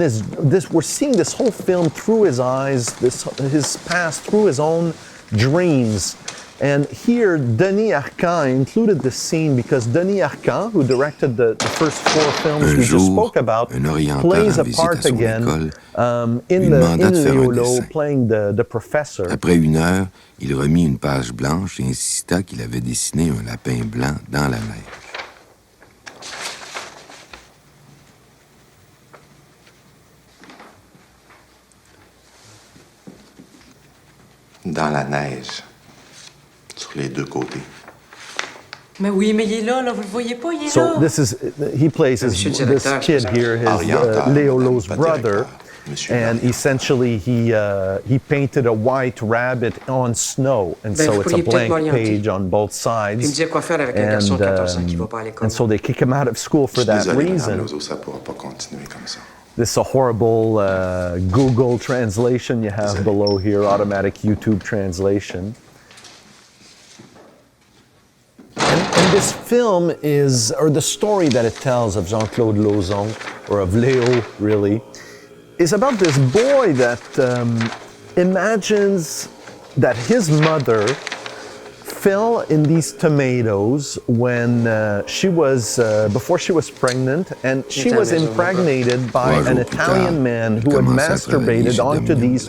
we're seeing this whole film through his eyes, his past through his own dreams. And here, Denis Arcand included this scene because Denis Arcand, who directed the first 4 films we just spoke about, plays a part again in Léolo, playing the professor.
Après 1 heure, il remit une page blanche et insista qu'il avait dessiné un lapin blanc dans la neige. dans la neige, sur les deux côtés.
Mais oui, mais il est là, vous le voyez pas, il est
So
là.
he plays this kid here, his Léolo's brother, and essentially he painted a white rabbit on snow, and so it's a blank page on both sides. And so they kick him out of school for that reason. This is a horrible Google translation you have below here, automatic YouTube translation. And this film is, or the story that it tells of Jean-Claude Lauzon, or of Léo really, is about this boy that imagines that his mother fell in these tomatoes when she was, before she was pregnant, and she was impregnated by an Italian man who had masturbated onto these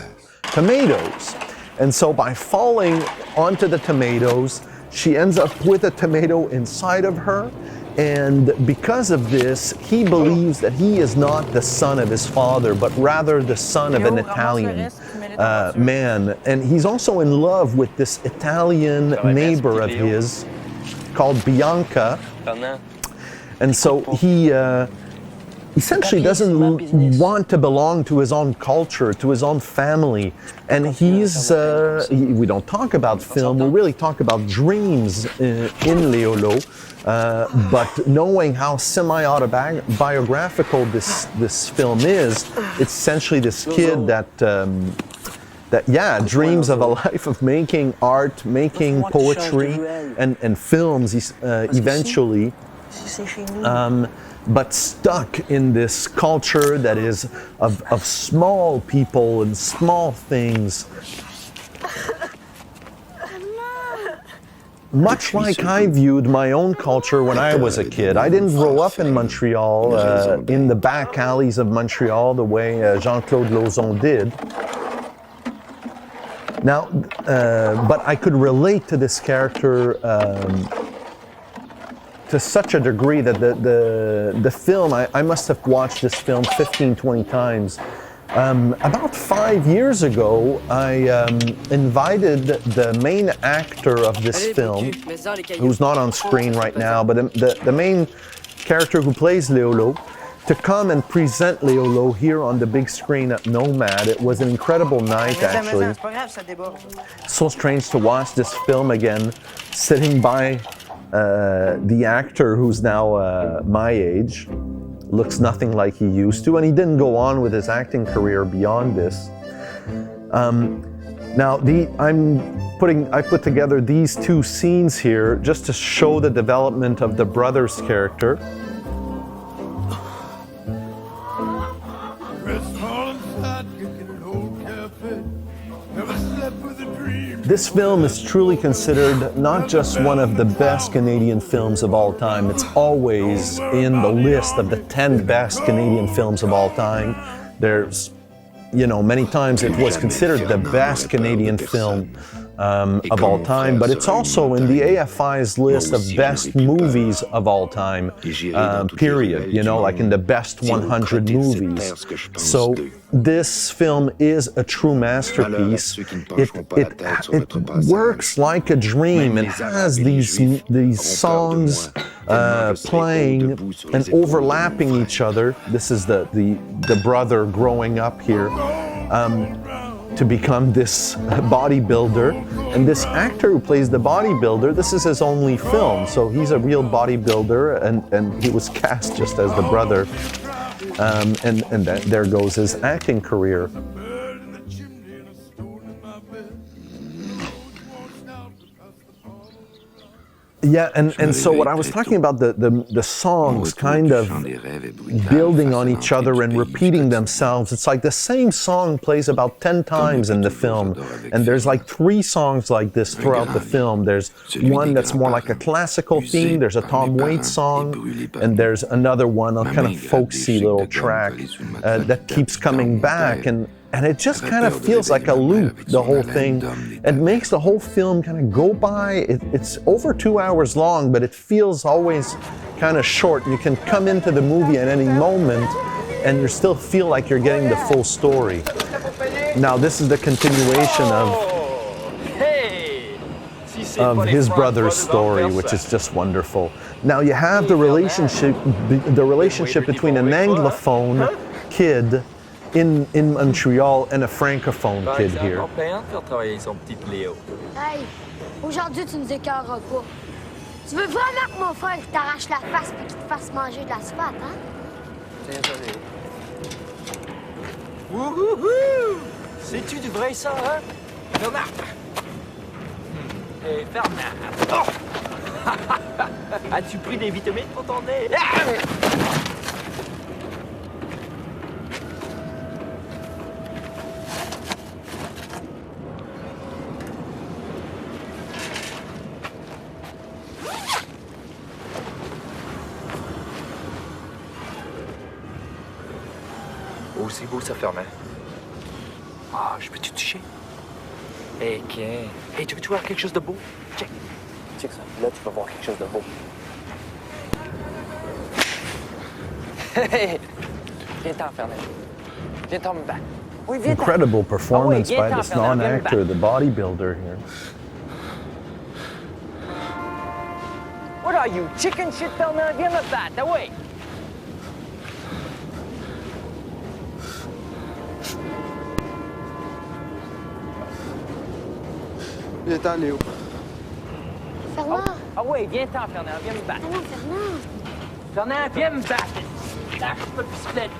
tomatoes. And so by falling onto the tomatoes, she ends up with a tomato inside of her, and because of this, he believes that he is not the son of his father, but rather the son of an Italian man. And he's also in love with this Italian neighbor of his called Bianca. And so he essentially doesn't want to belong to his own culture, to his own family. And we don't talk about film, we really talk about dreams in Léolo. But knowing how semi-autobiographical this film is, it's essentially this kid that dreams of a life of making art, making poetry and films eventually. But stuck in this culture that is of small people and small things. Much like I viewed my own culture when I was a kid. I didn't grow up in Montreal, in the back alleys of Montreal, the way Jean-Claude Lauzon did. Now, but I could relate to this character to such a degree that the film, I must have watched this film 15, 20 times. About 5 years ago, I invited the main actor of this film, who's not on screen right now, but the main character who plays Léolo, to come and present Léolo here on the big screen at Nomad. It was an incredible night, actually. So strange to watch this film again, sitting by the actor who's now my age. Looks nothing like he used to, and he didn't go on with his acting career beyond this. Now, I put together these two scenes here just to show the development of the brother's character. This film is truly considered not just one of the best Canadian films of all time, it's always in the list of the 10 best Canadian films of all time. There's, many times it was considered the best Canadian film of all time, but it's also in the AFI's list of best movies of all time, period, like in the best 100 movies. So this film is a true masterpiece. It works like a dream. It has these songs playing and overlapping each other. This is the brother growing up here. To become this bodybuilder, and this actor who plays the bodybuilder, this is his only film, so he's a real bodybuilder, and he was cast just as the brother, and there goes his acting career. Yeah, and so what I was talking about, the songs kind of building on each other and repeating themselves. It's like the same song plays about 10 times in the film, and there's like 3 songs like this throughout the film. There's one that's more like a classical theme, there's a Tom Waits song, and there's another one, a kind of folksy little track that keeps coming back, and it just kind of feels like a loop, the whole thing. It makes the whole film kind of go by. It's over 2 hours long, but it feels always kind of short. You can come into the movie at any moment and you still feel like you're getting the full story. Now, this is the continuation of his brother's story, which is just wonderful. Now you have the relationship between an Anglophone kid in Montreal and a Francophone kid here.
Hey, aujourd'hui tu nous écœureras pas. Tu veux vraiment que mon frère t'arrache la face et qu'il te fasse manger de l'asphalte, hein?
Désolé. Wouhouhou! C'est-tu du vrai ça, hein? Bernard! Et Bernard! Oh! As-tu pris des vitamines pour ton nez? Oh, c'est beau ça ferme. Ah, je peux te toucher? Hey, Ken. Hey, tu veux-tu voir quelque chose de beau? Check. Check ça. Là, tu vas voir quelque chose de beau. Hey! Viens-t'en, Fernand. Viens-t'en me battre. Oui, viens-t'en.
Incredible performance by this non-actor, the bodybuilder here.
What are you, chicken shit, Fernand? Viens me battre, ah ouais!
Viens-t'en, Léo.
Fernand!
Ah ouais, viens-t'en, Fernand, viens me battre.
Non, Fernand!
Fernand, viens me battre! Lâche pas le pistolet!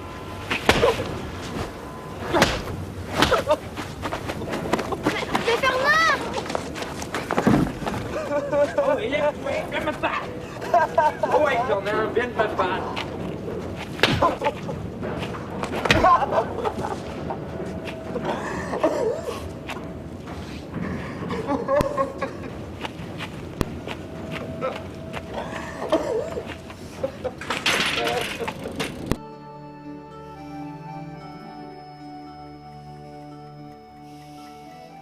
Mais Fernand!
Oh, il est foué, viens me battre! Oh ouais, Fernand, viens me battre!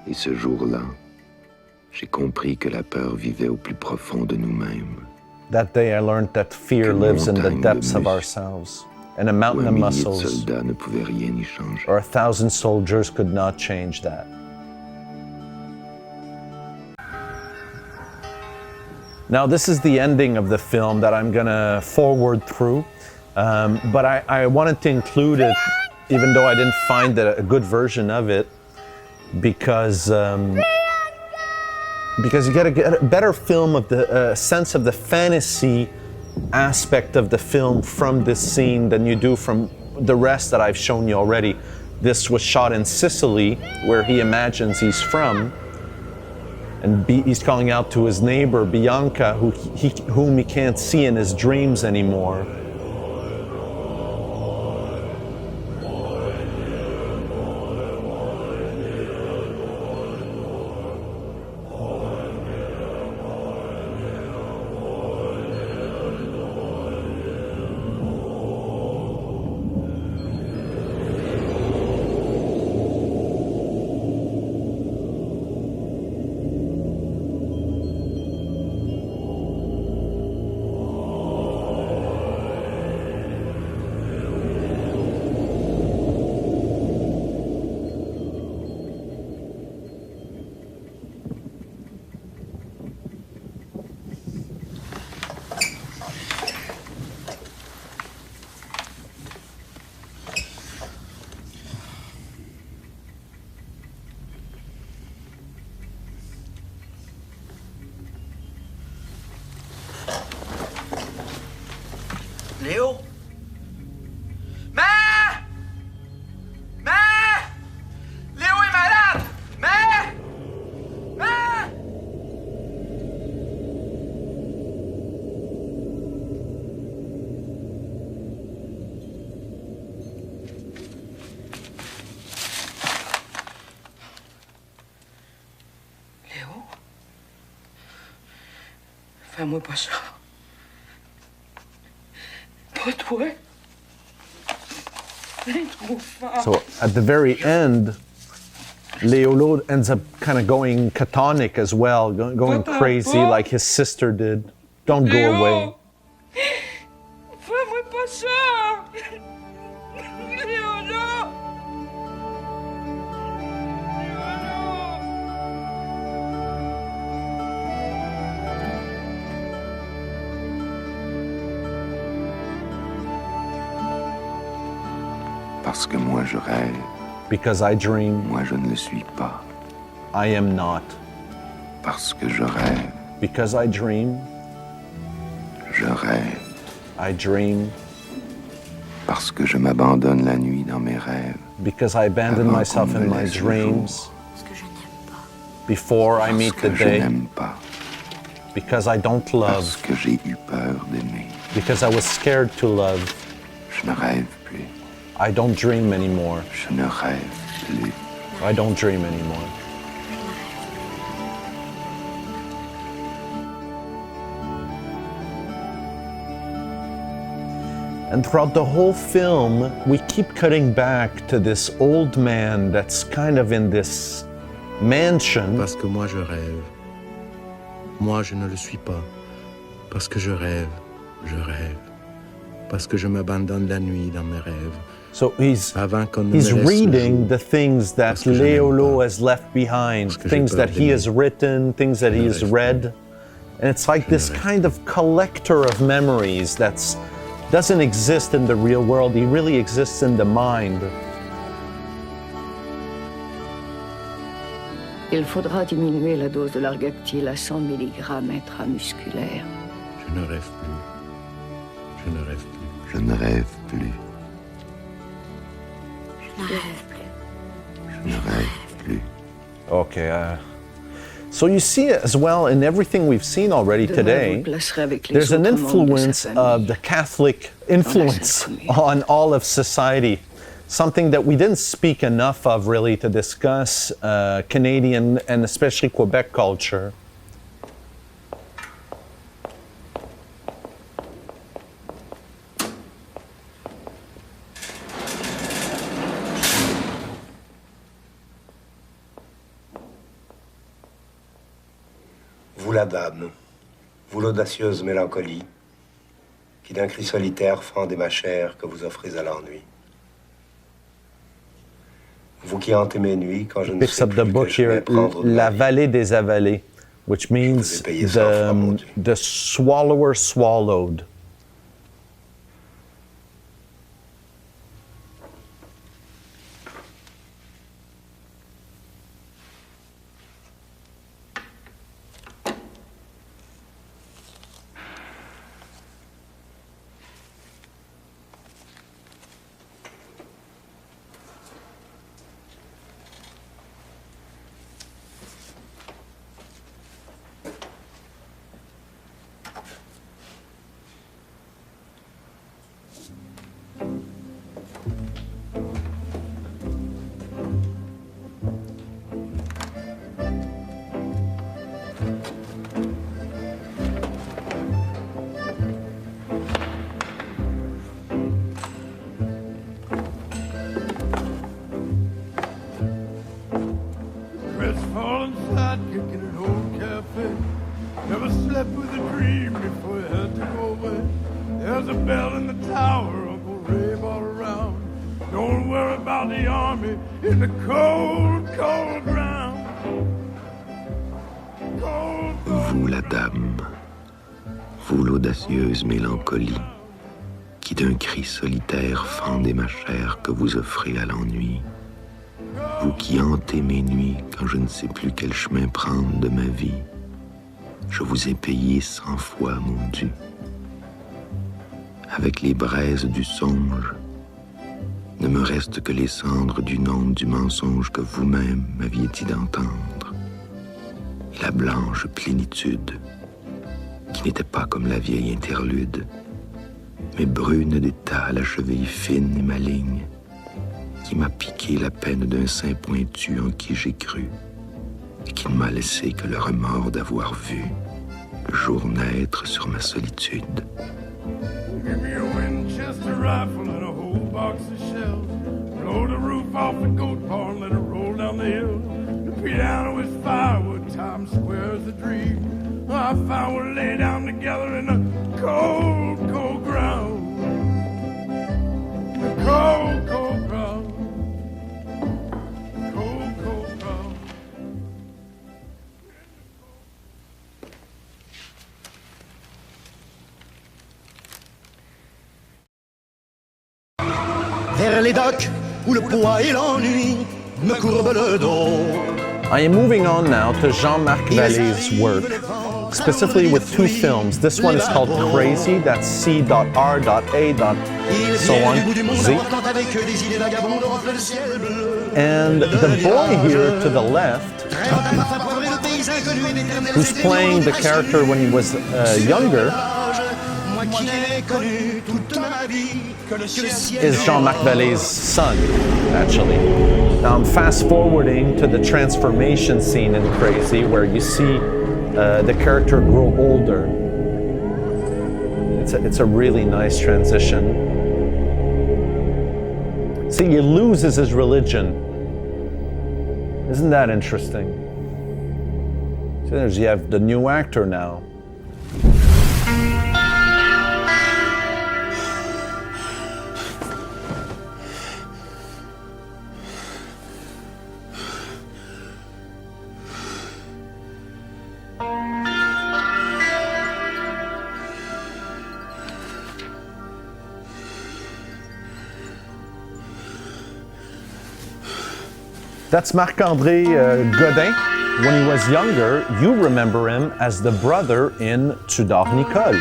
Et ce jour-là, j'ai compris que la peur vivait au plus profond de nous-mêmes.
That day I learned that fear lives in the depths of ourselves, and a mountain of muscles
soldats ne pouvaient rien y changer.
or 1,000 soldiers could not change that. Now this is the ending of the film that I'm gonna forward through, but I wanted to include it, even though I didn't find a good version of it, because you get a better film of the sense of the fantasy aspect of the film from this scene than you do from the rest that I've shown you already. This was shot in Sicily, where he imagines he's from, and he's calling out to his neighbor Bianca, whom he can't see in his dreams anymore.
Léo? Mère! Mère! Léo est malade! Mère! Mère! Léo? Fais-moi pas ça.
So at the very end, Léolo ends up kind of going catatonic as well, going crazy like his sister did. Don't go away.
Fais-moi pas ça! Léo, non!
Parce que moi je rêve.
Because I dream.
Moi je ne le suis pas.
I am not.
Parce que je rêve.
Because I dream.
Je rêve.
I dream.
Parce que je m'abandonne la nuit dans mes rêves.
Because I abandon myself in my dreams. Before I meet the day.
Je n'aime pas.
Because I don't love.
Parce que j'ai eu peur d'aimer.
Because I was scared to love.
Je ne rêve plus.
I don't dream anymore.
Je ne rêve plus.
I don't dream anymore. And throughout the whole film, we keep cutting back to this old man that's kind of in this mansion.
Parce que moi je rêve. Moi je ne le suis pas. Parce que je rêve. Je rêve. Parce que je m'abandonne la nuit dans mes rêves.
So he's reading the things that Léolo has left behind, things that he has written, things that he has read. And it's like this kind of collector of memories that doesn't exist in the real world. He really exists in the mind.
Il faudra diminuer la dose de l'argactyle à 100 mg intramusculaire.
Je ne rêve plus. Je ne rêve plus.
Je ne rêve plus. Je ne rêve plus.
Okay. So you see as well in everything we've seen already today, there's an influence of the Catholic influence on all of society. Something that we didn't speak enough of really to discuss Canadian and especially Quebec culture.
Vous la dame, vous l'audacieuse mélancolie, qui d'un cri solitaire fendez ma chair que vous offrez à l'ennui. Vous qui hantez mes nuits quand je ne sais plus quel chemin prendre de
La vallée des avalés, which means the swallower swallowed.
Vous, la dame, vous, l'audacieuse mélancolie, qui d'un cri solitaire fendez ma chair que vous offrez à l'ennui. Vous qui hantez mes nuits quand je ne sais plus quel chemin prendre de ma vie, je vous ai payé 100 fois mon dû. Avec les braises du songe, ne me reste que les cendres d'une onde du mensonge que vous-même m'aviez dit d'entendre. Et la blanche plénitude, qui n'était pas comme la vieille interlude, mais brune d'état à la cheville fine et maligne, qui m'a piqué la peine d'un sein pointu en qui j'ai cru, et qui ne m'a laissé que le remords d'avoir vu le jour naître sur ma solitude.
Give me a Winchester rifle and a whole box of shells. Blow the roof off the goat barn, let it roll down the hill. The piano is firewood, Times Square is a dream. I found we'll lay down together in the cold, cold ground. The cold, cold ground. Cold, cold ground.
Vers les docks, où le poids et l'ennui me courbent le dos.
I am moving on now to Jean-Marc Vallée's work, specifically with two films. This one is called Crazy, that's C.R.A.Z.Y. And the boy here to the left, who's playing the character when he was younger, is Jean-Marc Vallée's son, actually. Now I'm fast forwarding to the transformation scene in Crazy, where you see the character grow older. It's a really nice transition. See, he loses his religion. Isn't that interesting? So you have the new actor now. That's Marc-André Godin. When he was younger, you remember him as the brother in Tu dors, Nicole.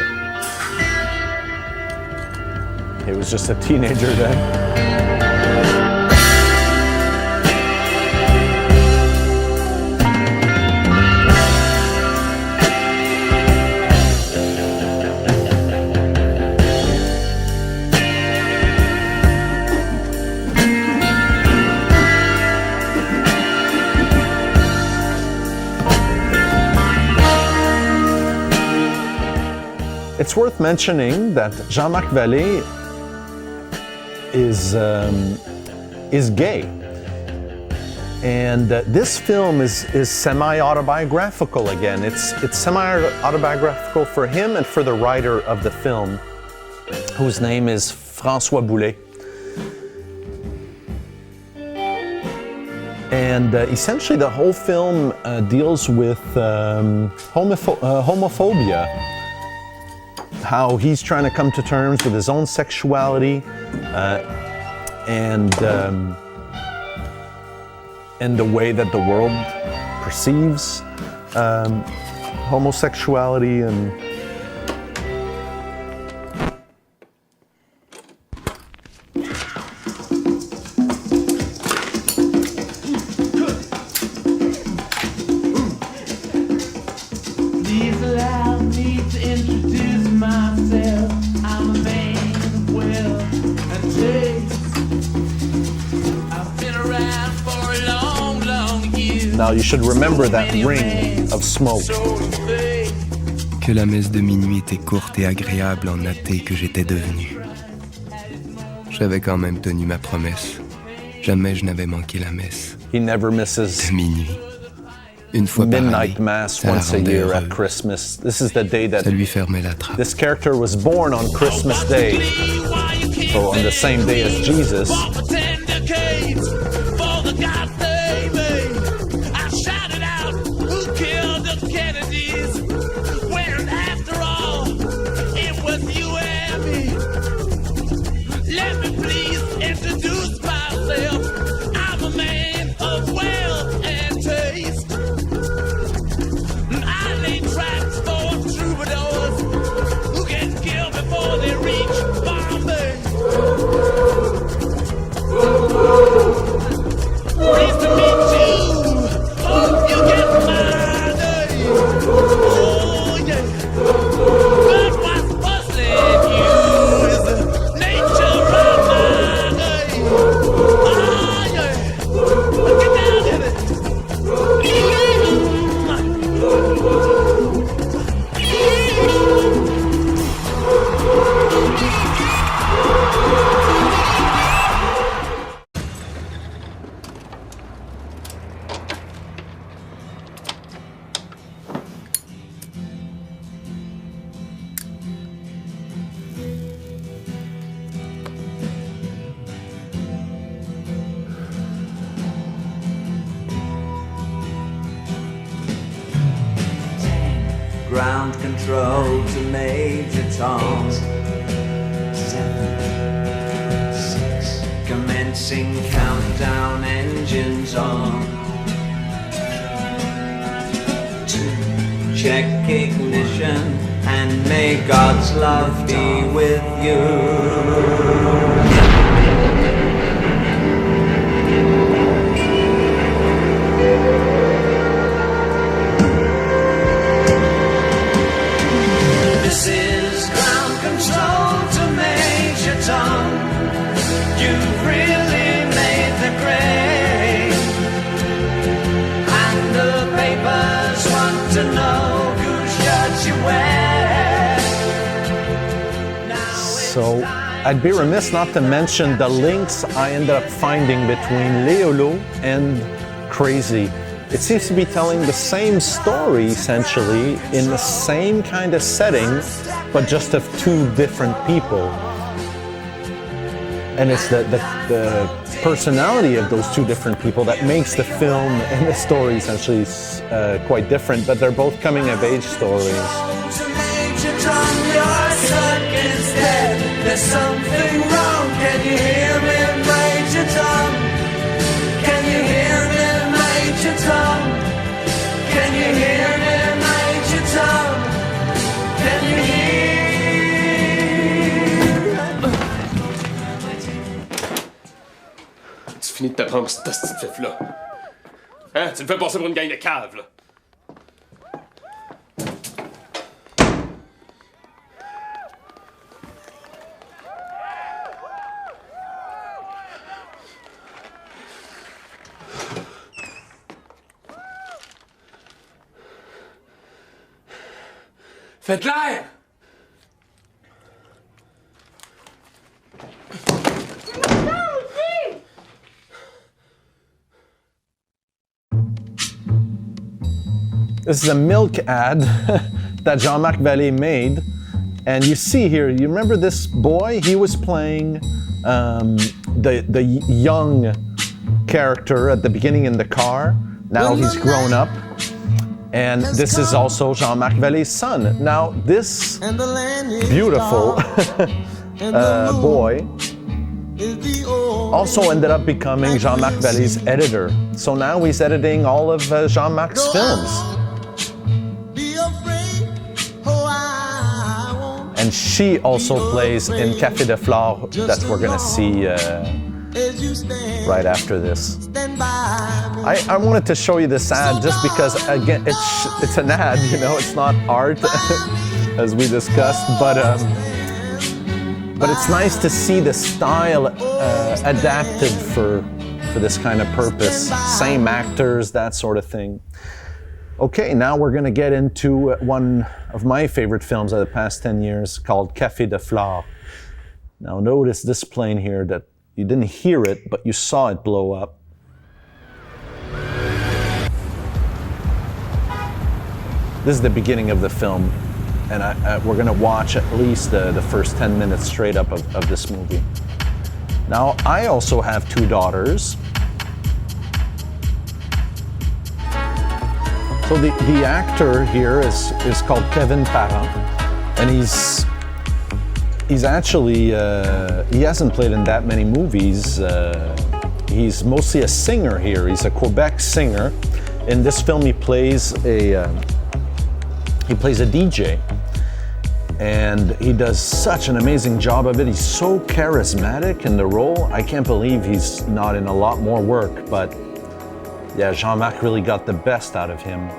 He was just a teenager then. It's worth mentioning that Jean-Marc Vallée is gay, and this film is semi-autobiographical again. It's semi-autobiographical for him and for the writer of the film, whose name is François Boulet. And essentially, the whole film deals with homophobia. How he's trying to come to terms with his own sexuality and the way that the world perceives homosexuality and Now you should remember that ring of smoke.
Que la messe de minuit était courte et agréable en athée que j'étais devenu. J'avais quand même tenu ma promesse. Jamais je n'avais manqué la messe.
He never misses
de minuit. Une fois
midnight
par année,
mass once a year at Christmas. This is the day that
ça lui fermait la trappe.
This character was born on Christmas Day, so on the same day as Jesus.
Ground control to Major Tom. 8, 7, 6. Commence racing countdown engines on. Check ignition and may God's love be with you. This is ground control to Major Tom. You've really made the grade, and the papers want to know whose shirt you wear.
So I'd be remiss not to mention the links I ended up finding between Léolo and C.R.A.Z.Y. It seems to be telling the same story, essentially, in the same kind of setting, but just of two different people. And it's the personality of those two different people that makes the film and the story essentially quite different, but they're both coming-of-age stories.
There's something wrong. Can you hear me, Major Tom? Can you hear me, Major Tom? Can you hear me, Major Tom? Can you hear?
Tu finis de te prendre cette petite fif-là. Hein? Tu me fais passer pour une gang de caves, là. Faites l'air!
This is a milk ad that Jean-Marc Vallée made. And you see here, you remember this boy? He was playing the young character at the beginning in the car. Now he's grown up. And this is also Jean-Marc Vallée's son. Now, this beautiful boy also ended up becoming Jean-Marc Vallée's editor. So now he's editing all of Jean-Marc's films. And she also plays in Café de Flore that we're gonna see right after this. I wanted to show you this ad just because, again, it's an ad, you know, it's not art, as we discussed, but it's nice to see the style adapted for this kind of purpose. Same actors, that sort of thing. Okay, now we're going to get into one of my favorite films of the past 10 years called Café de Flore. Now notice this plane here that you didn't hear it, but you saw it blow up. This is the beginning of the film, and we're going to watch at least the first 10 minutes straight up of this movie. Now, I also have two daughters. So the actor here is called Kevin Parent, and he's actually, he hasn't played in that many movies. He's mostly a singer here. He's a Quebec singer. In this film, he plays a DJ, and he does such an amazing job of it. He's so charismatic in the role. I can't believe he's not in a lot more work, but yeah, Jean-Marc really got the best out of him.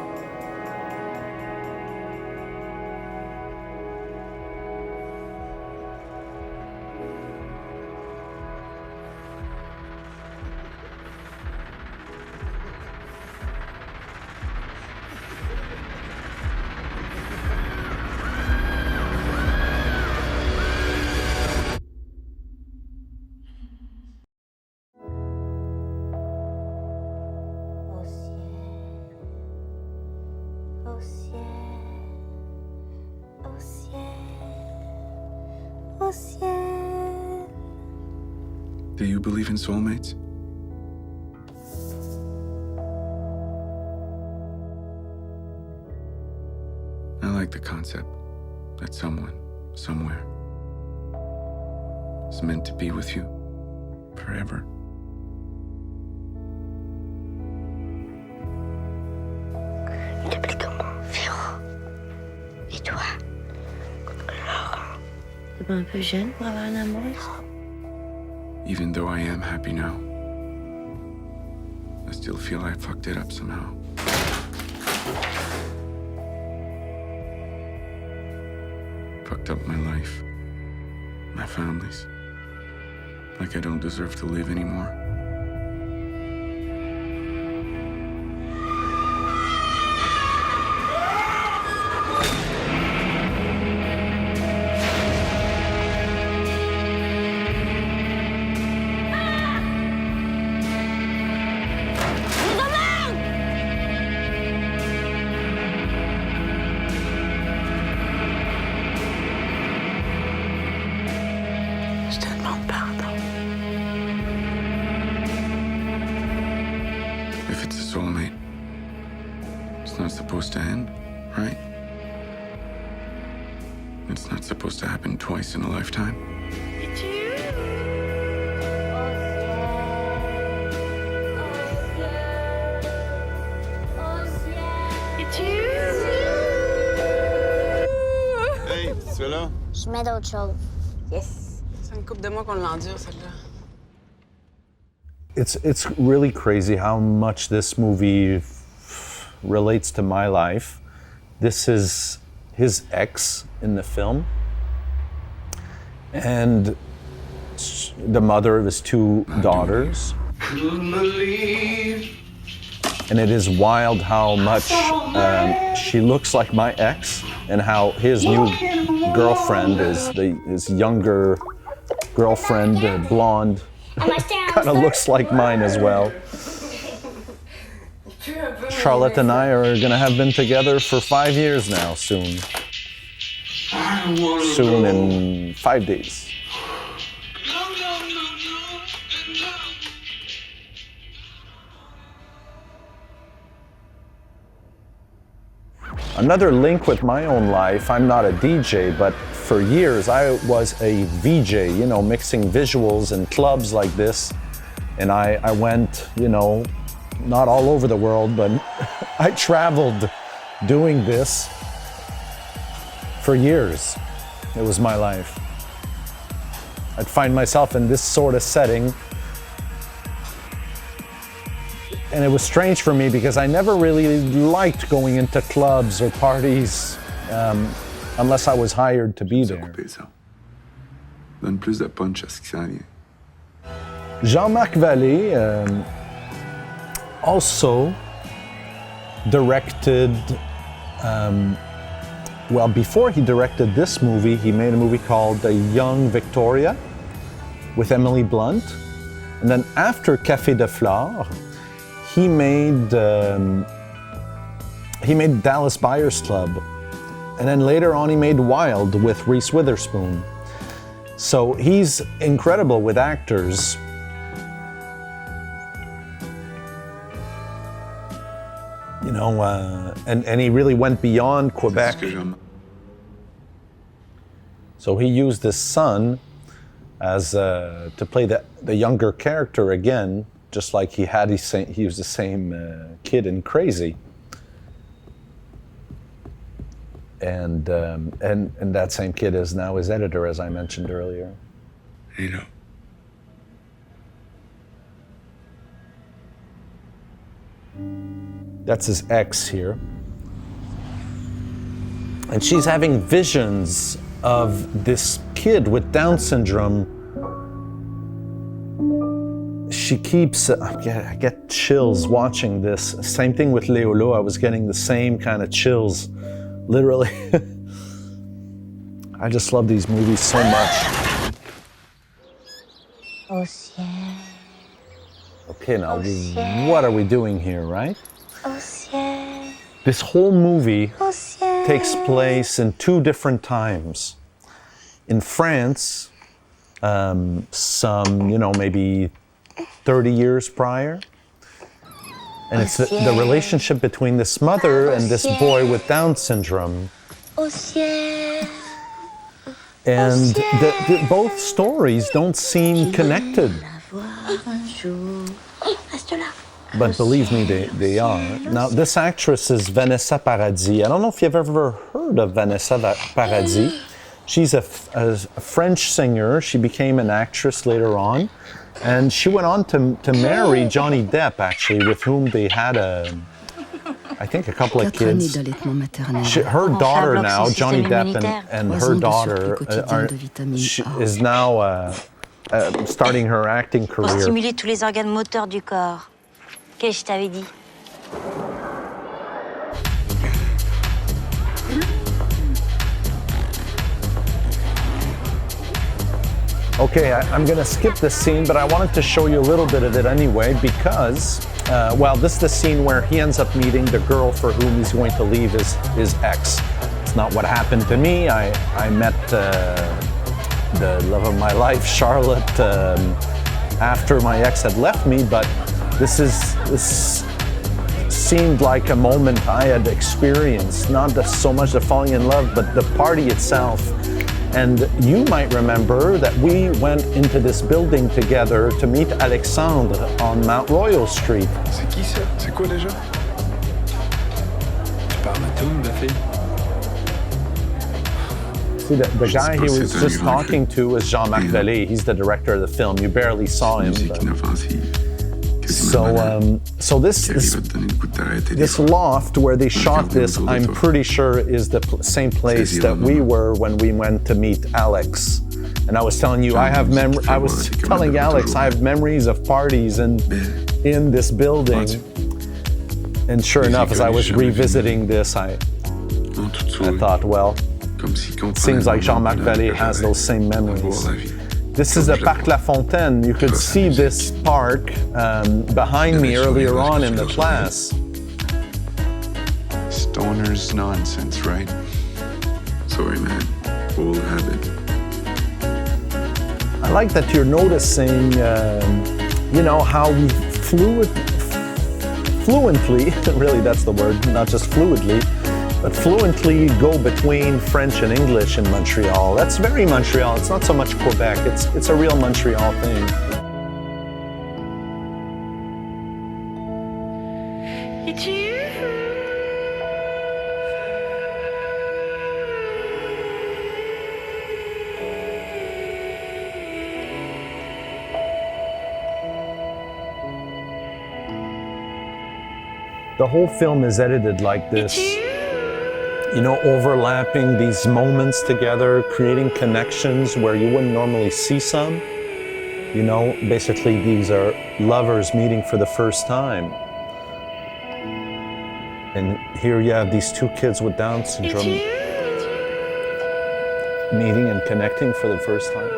Do you believe in soulmates? I like the concept that someone, somewhere, is meant to be with you forever.
pas un peu jeune pour avoir une amoureuse?
Even though I am happy now, I still feel I fucked it up somehow. Fucked up my life, my family's. Like I don't deserve to live anymore. To end, right? It's not supposed to happen twice in a lifetime.
It's you. It's you.
Hey, tu es là?
Je mets d'autres choses.
Yes. C'est une couple de mois qu'on l'endure, celle-là.
It's really crazy how much this movie relates to my life. This is his ex in the film, and the mother of his two daughters. And it is wild how much she looks like my ex, and how his new girlfriend is his younger girlfriend, blonde, kind of looks like mine as well. Charlotte and I are going to have been together for 5 years now, soon. Soon in 5 days. Another link with my own life, I'm not a DJ, but for years I was a VJ, you know, mixing visuals in clubs like this. And I went, you know, not all over the world, but I traveled doing this for years. It was my life. I'd find myself in this sort of setting. And it was strange for me because I never really liked going into clubs or parties unless I was hired to be there.
Donne plus de punch à ce qui s'en vient.
Jean-Marc Vallée also directed, well, before he directed this movie, he made a movie called The Young Victoria with Emily Blunt. And then after Café de Flore, he made Dallas Buyers Club. And then later on, he made Wild with Reese Witherspoon. So he's incredible with actors. You know, and he really went beyond Quebec. So he used his son as to play the younger character again, just like he used the same kid in Crazy. And that same kid is now his editor, as I mentioned earlier.
You know.
That's his ex here. And she's having visions of this kid with Down syndrome. She keeps, I get chills watching this. Same thing with Léolo, I was getting the same kind of chills, literally. I just love these movies so much.
Au ciel.
Okay, now what are we doing here, right?
Au ciel.
This whole movie takes place in two different times. In France, some, you know, maybe 30 years prior. And it's the relationship between this mother and this boy with Down syndrome. And both stories don't seem connected. But believe me, they are. Now, this actress is Vanessa Paradis. I don't know if you've ever heard of Vanessa Paradis. She's a French singer. She became an actress later on. And she went on to marry Johnny Depp, actually, with whom they had I think a couple of kids. Her daughter now, Johnny Depp, and her daughter is now starting her acting career.
Pour stimuler tous les organes moteurs du corps. Qu'est-ce que je t'avais dit?
Okay, I'm going to skip this scene, but I wanted to show you a little bit of it anyway because, this is the scene where he ends up meeting the girl for whom he's going to leave his ex. It's not what happened to me. I met the love of my life, Charlotte, after my ex had left me, but this seemed like a moment I had experienced, not so much the falling in love, but the party itself. And you might remember that we went into this building together to meet Alexandre on Mount Royal Street.
C'est qui ça? C'est quoi déjà? Tu parles à tout, la fille?
See, the guy he was just talking to is Jean-Marc Vallée. He's the director of the film. You barely saw him. So this loft where they shot this, I'm pretty sure is the same place that we were when we went to meet Alex. And I was telling you, I was telling Alex I have memories of parties in this building. And sure enough, as I was revisiting this, I thought, well, it seems like Jean-Marc Vallée has those same memories. This is the Parc La Fontaine. You could see this park behind me earlier on in the class.
Stoner's nonsense, right? Sorry, man. Old habit.
I like that you're noticing, how we fluently, really that's the word, not just fluidly, but fluently go between French and English in Montreal. That's very Montreal. It's not so much Quebec. It's a real Montreal thing. The whole film is edited like this. Overlapping these moments together, creating connections where you wouldn't normally see some. Basically these are lovers meeting for the first time. And here you have these two kids with Down syndrome meeting and connecting for the first time.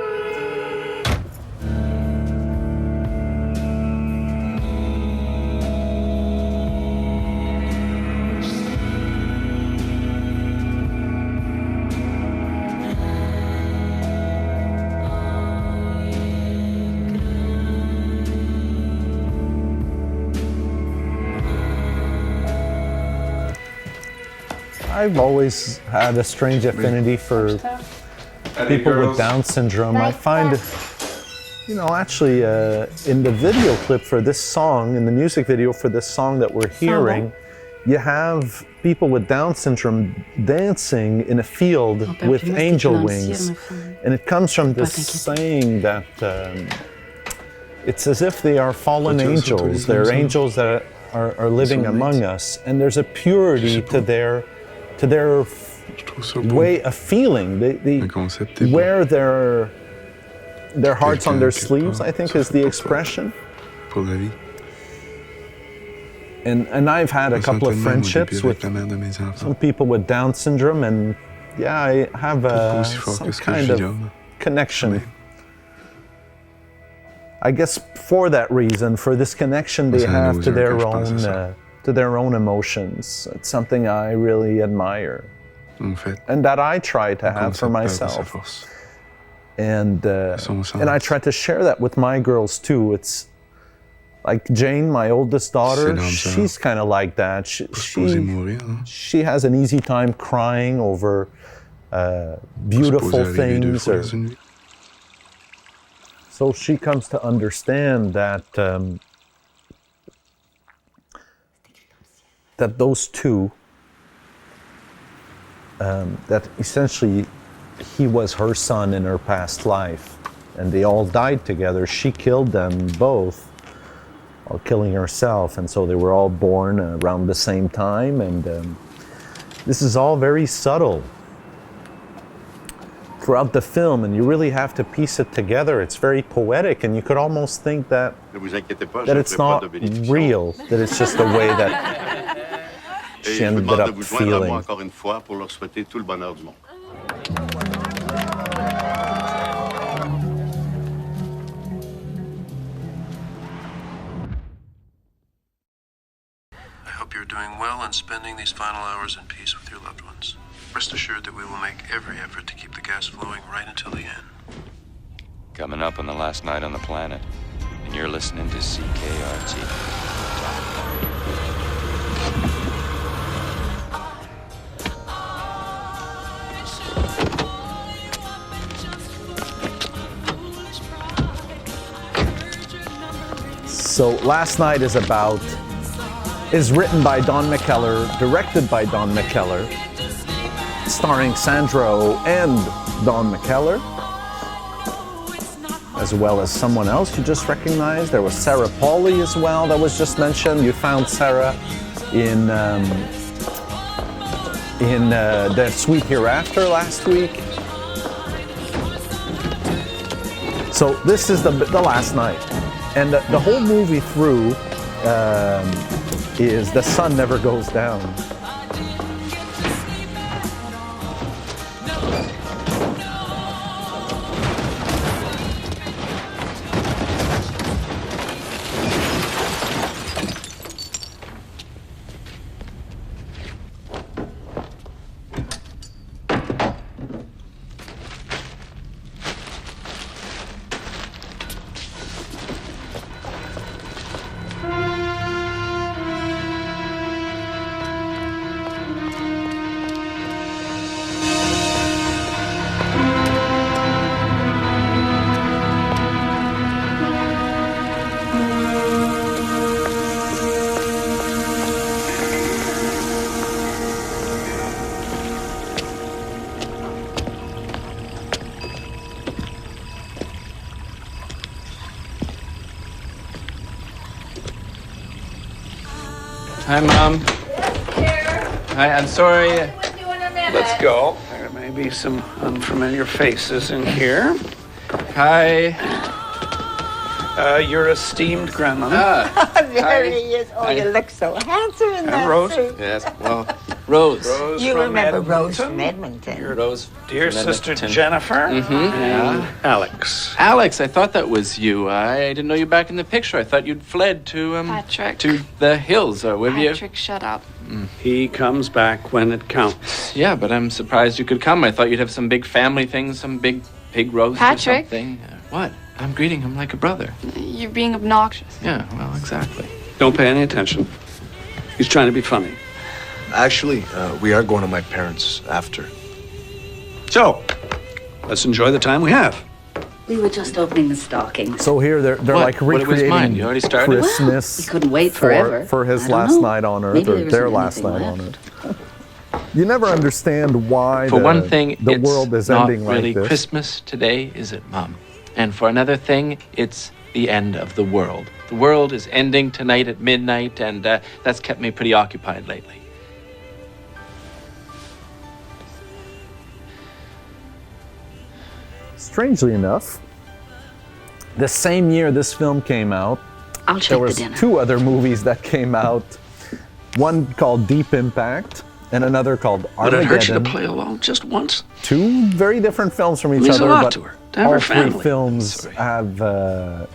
I've always had a strange affinity for people with Down syndrome. I find, actually in the video clip for this song, in the music video for this song that we're hearing, you have people with Down syndrome dancing in a field with angel wings. And it comes from this saying that it's as if they are fallen angels. They're angels that are living among us. And there's a purity to their way of feeling. They wear their hearts on their sleeves, I think is the expression. And I've had a couple of friendships with some people with Down syndrome, and I have some kind of connection. I guess for that reason, for this connection they have to their own emotions. It's something I really admire, and that I try to have for myself. And I try to share that with my girls too. It's like Jane, my oldest daughter, she's kind of like that. She has an easy time crying over beautiful things. So she comes to understand that that those two, that essentially he was her son in her past life, and they all died together. She killed them both, while killing herself, and so they were all born around the same time, and this is all very subtle throughout the film, and you really have to piece it together. It's very poetic, and you could almost think that it's not real, that it's just the way that she ended up feeling.
I hope you're doing well and spending these final hours in peace with your loved ones. Rest assured that we will make every effort to keep the gas flowing right until the end.
Coming up on the last night on the planet, and you're listening to CKRT.
So Last Night is written by Don McKellar, directed by Don McKellar, starring Sandra Oh and Don McKellar, as well as someone else you just recognized. There was Sarah Pauly as well that was just mentioned. You found Sarah in The Sweet Hereafter last week. So this is the last night. And the whole movie through is the sun never goes down.
Hi, Mom. Hi, I'm sorry.
Let's go. There may be some unfamiliar faces in here.
Hi.
Your esteemed grandmother.
There he is. Oh, you look so handsome in that
Rose?
suit.
Yes, well, Rose.
You
from
remember Rose
Edmonton.
from Edmonton.
Rose.
Dear
from
sister
Edmonton.
Jennifer.
Mm-hmm.
And Alex.
Alex, I thought that was you. I didn't know you back in the picture. I thought you'd fled to,
Patrick.
to the hills, with you.
Patrick, shut up.
He comes back when it counts.
Yeah, but I'm surprised you could come. I thought you'd have some big family thing, some big pig roast
Patrick.
or something. What? I'm greeting him like a brother.
You're being obnoxious.
Yeah, well, exactly.
Don't pay any attention. He's trying to be funny.
Actually, we are going to my parents after.
So, let's enjoy the time we have.
We were just opening the stockings.
So here they're
What?
like
What, it was
recreating
mine. You already started?
Christmas.
Well, we couldn't wait forever.
For his
I don't
last
know.
night on Earth,
Maybe
or
there
their
isn't
last
anything
night on
left.
Earth. You never understand why
For one thing,
the
it's
world is
not
ending
really
like this.
Christmas today, is it, Mom? And for another thing, it's the end of the world. The world is ending tonight at midnight, and that's kept me pretty occupied lately.
Strangely enough, the same year this film came out,
I'll check
there
the
was
dinner.
two other movies that came out. One called Deep Impact, and another called
Would it hurt you to
Armageddon.
play along just once?
Two very different films from each
Means a
other,
lot
but
to her, to have
all
her
three
family.
films have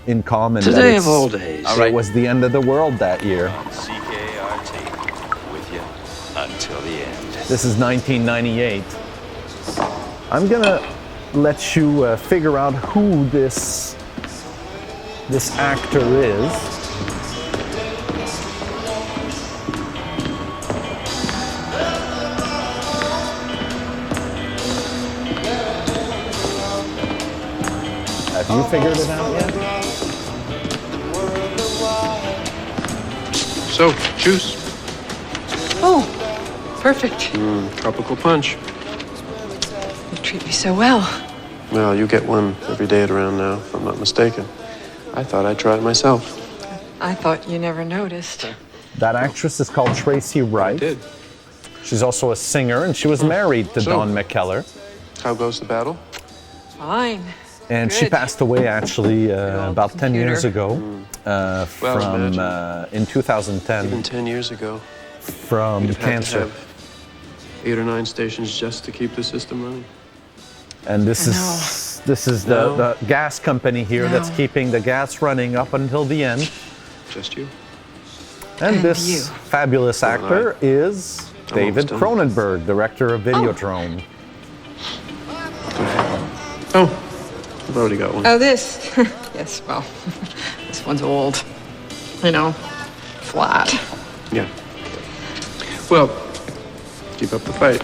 in common that
Today
it's-
of all days.
All right. It was the end of the world that year.
CKRT, with you until the end.
This is 1998. I'm gonna let you figure out who this actor is. Have you figured it out yet?
So, juice.
Oh, perfect.
Tropical punch.
treat me so well.
Well, you get one every day at around now, if I'm not mistaken. I thought I'd try it myself.
I thought you never noticed.
That actress is called Tracy Wright.
I did.
She's also a singer, and she was married to
So,
Don McKellar.
How goes the battle?
Fine.
And she
Good.
passed away actually about 10 years ago
Well,
in 2010
Even 10 years ago,
from
you'd have had to
cancer.
have 8 or 9 stations just to keep the system running.
And this is the gas company here
No.
that's keeping the gas running up until the end.
Just you?
And
And
this
you.
fabulous actor is David
almost done.
Cronenberg, director of Videodrome.
Oh, I've already got one.
Oh, this? Yes, well, this one's old. You know, flat.
Yeah. Well, keep up the fight.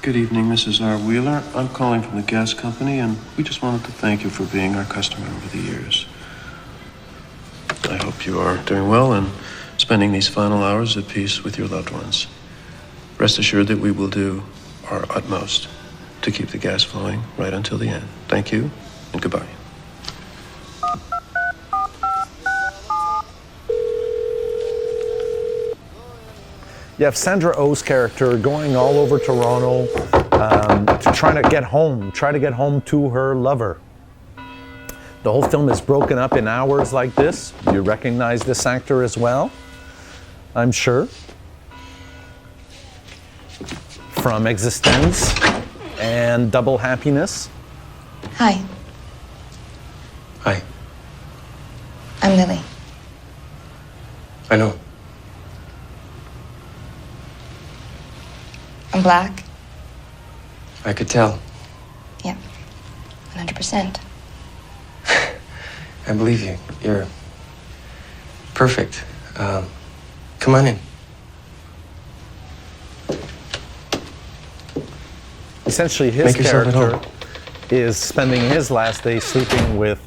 Good evening, Mrs. R. Wheeler. I'm calling from the gas company, and we just wanted to thank you for being our customer over the years. I hope you are doing well and spending these final hours at peace with your loved ones. Rest assured that we will do our utmost to keep the gas flowing right until the end. Thank you, and goodbye.
You have Sandra Oh's character going all over Toronto to try to get home to her lover. The whole film is broken up in hours like this. You recognize this actor as well, I'm sure, from Existence and Double Happiness.
Hi,
Hi.
I'm Lily.
I know.
I'm black.
I could tell.
Yeah, 100%.
I believe you. You're perfect. Come on in.
Essentially, his
Make yourself at
character
home.
is spending his last day sleeping with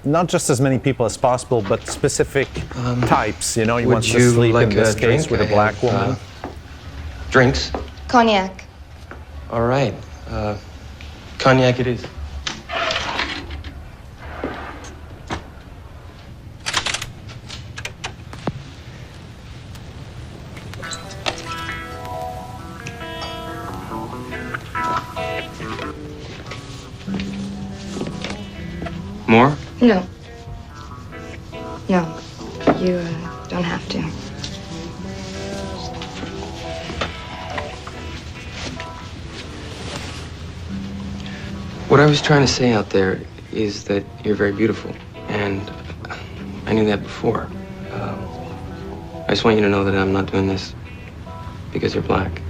not just as many people as possible, but specific types. You know, he
would
wants to
you
sleep
like
in this
a
case
drink?
with a
I
black
have,
woman.
Drinks?
Cognac.
All right. Cognac it is. More?
No. No, you don't have to.
What I was trying to say out there is that you're very beautiful, and I knew that before. I just want you to know that I'm not doing this because you're black.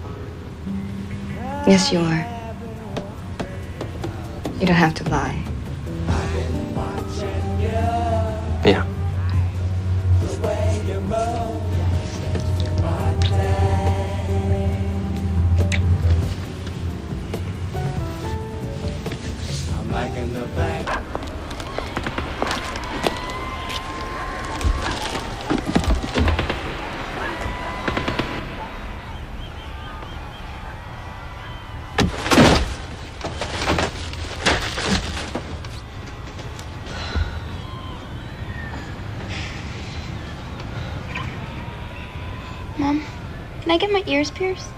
Yes, you are. You don't have to lie.
Yeah.
Can I get my ears pierced?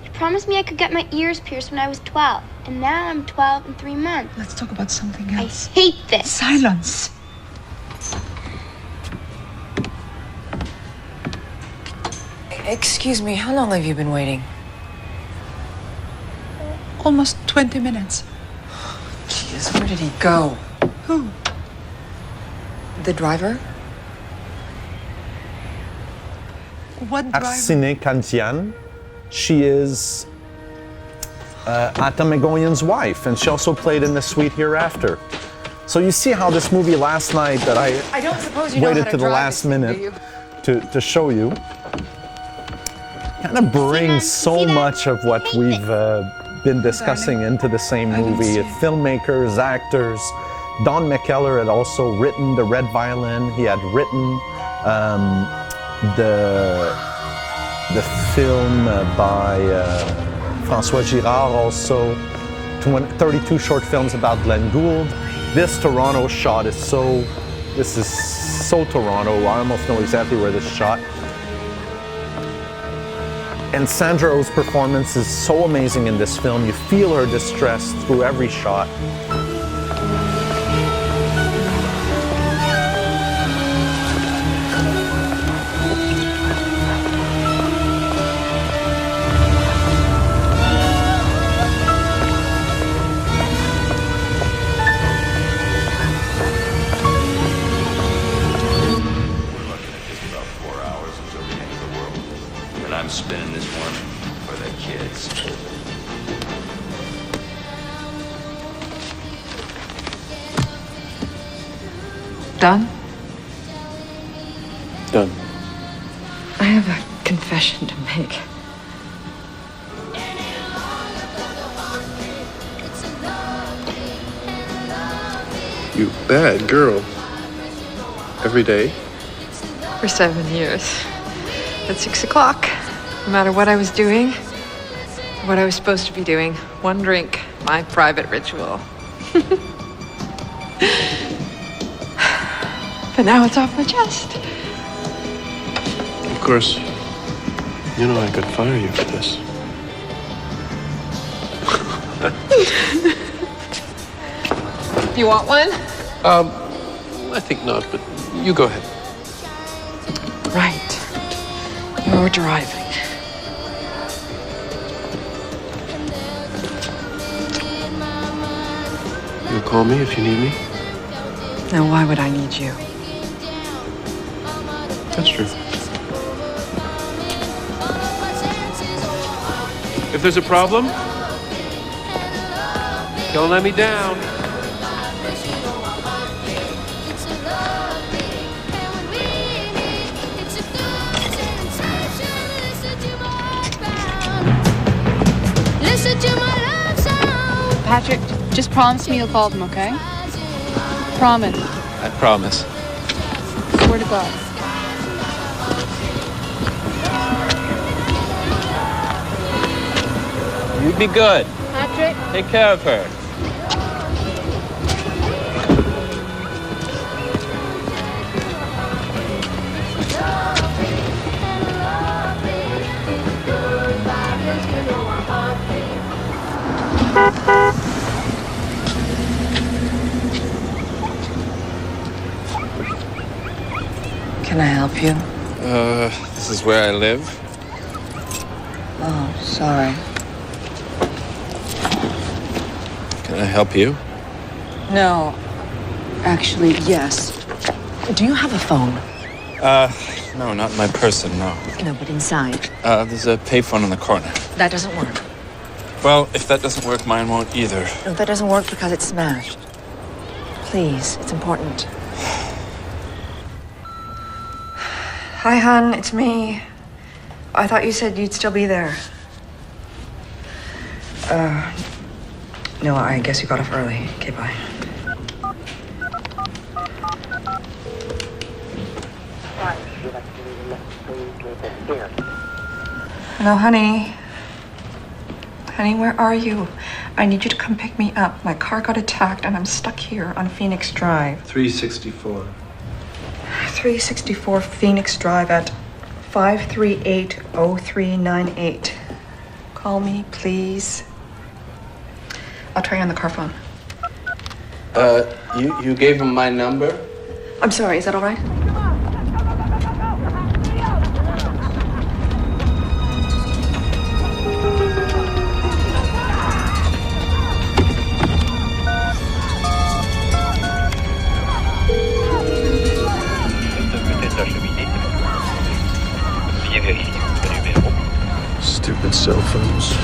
You promised me I could get my ears pierced when I was 12, and now I'm 12 and 3 months.
Let's talk about something else.
I hate this.
Silence.
Excuse me, how long have you been waiting?
Almost 20 minutes.
Jeez, where did he go?
Who?
The driver?
What driver?
Arsène Kantian. She is Atta Megoyan's wife, and she also played in The Sweet Hereafter. So you see how this movie last night that I
don't suppose you know
waited
how
to the
drive
last
this thing,
minute
do you?
to show you kind of brings so much of what we've been discussing into the same movie. Filmmakers, actors. Don McKellar had also written The Red Violin. He had written the film by François Girard also. 32 short films about Glenn Gould. This Toronto shot is so Toronto. I almost know exactly where this is shot. And Sandra Oh's performance is so amazing in this film. You feel her distress through every shot.
Spinning this one for the kids.
Done?
Done.
I have a confession to make.
You bad girl. Every day?
For 7 years. At 6 o'clock. No matter what I was doing, what I was supposed to be doing. One drink, my private ritual. But now it's off my chest.
Of course, you know I could fire you for this.
You want one?
I think not, but you go ahead.
Right. You're driving.
You'll call me if you need me?
Now, why would I need you?
That's true. If there's a problem, don't let me down.
Patrick, just promise me you'll call them, okay? Promise.
I promise.
Swear to God.
You be good.
Patrick?
Take care of her.
Can I help you?
This is where I live.
Oh, sorry.
Can I help you?
No. Actually, yes. Do you have a phone?
No, not in my person, no.
No, but inside.
There's a payphone in the corner.
That doesn't work.
Well, if that doesn't work, mine won't either.
No, that doesn't work because it's smashed. Please, it's important. Hi, hon, it's me. I thought you said you'd still be there. No, I guess you got off early. Okay, bye. Hello, honey. Honey, where are you? I need you to come pick me up. My car got attacked and I'm stuck here on Phoenix Drive.
364.
364 Phoenix Drive at 538-0398. Call me, please. I'll try you on the car phone.
You gave him my number?
I'm sorry, is that all right?
Stupid cell phones.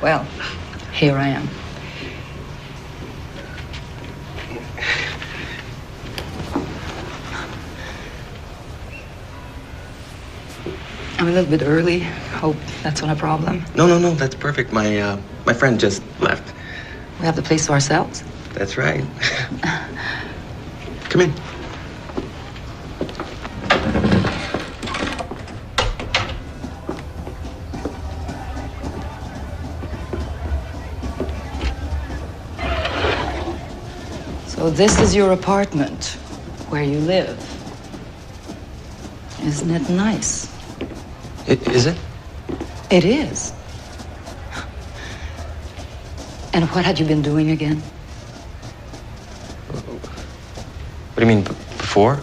Well, here I am. I'm a little bit early. Hope that's not a problem.
No, that's perfect. My friend just left.
We have the place to ourselves?
That's right. Come in.
So this is your apartment, where you live. Isn't it nice?
Is it?
It is. And what had you been doing again?
What do you mean, before?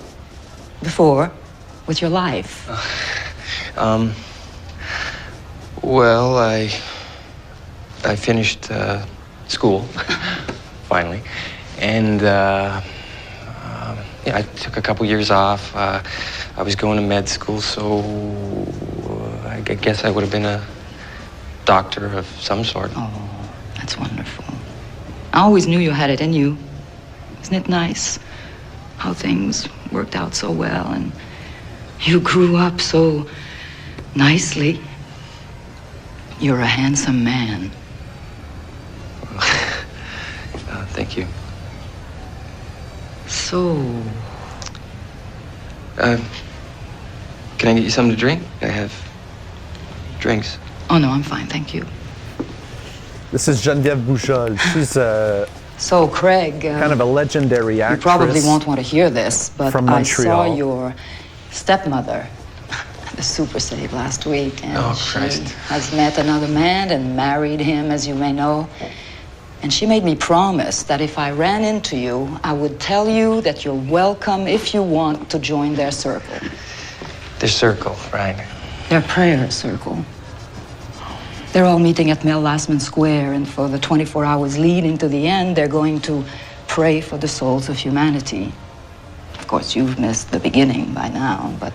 Before? With your life?
Well, I finished school, finally. And, I took a couple years off. I was going to med school, so I guess I would have been a doctor of some sort.
Oh, that's wonderful. I always knew you had it in you. Isn't it nice how things worked out so well and you grew up so nicely? You're a handsome man.
Thank you.
So...
can I get you something to drink? I have drinks.
Oh, no, I'm fine, thank you.
This is Geneviève Boujol. She's a...
So, Craig...
kind of a legendary actress.
You probably won't want to hear this, but
from Montreal.
I saw your stepmother at the Super Save last week, and she has met another man and married him, as you may know. And she made me promise that if I ran into you, I would tell you that you're welcome if you want to join their circle.
Their circle, right?
Their prayer circle. They're all meeting at Mel Lastman Square, and for the 24 hours leading to the end, they're going to pray for the souls of humanity. Of course, you've missed the beginning by now, but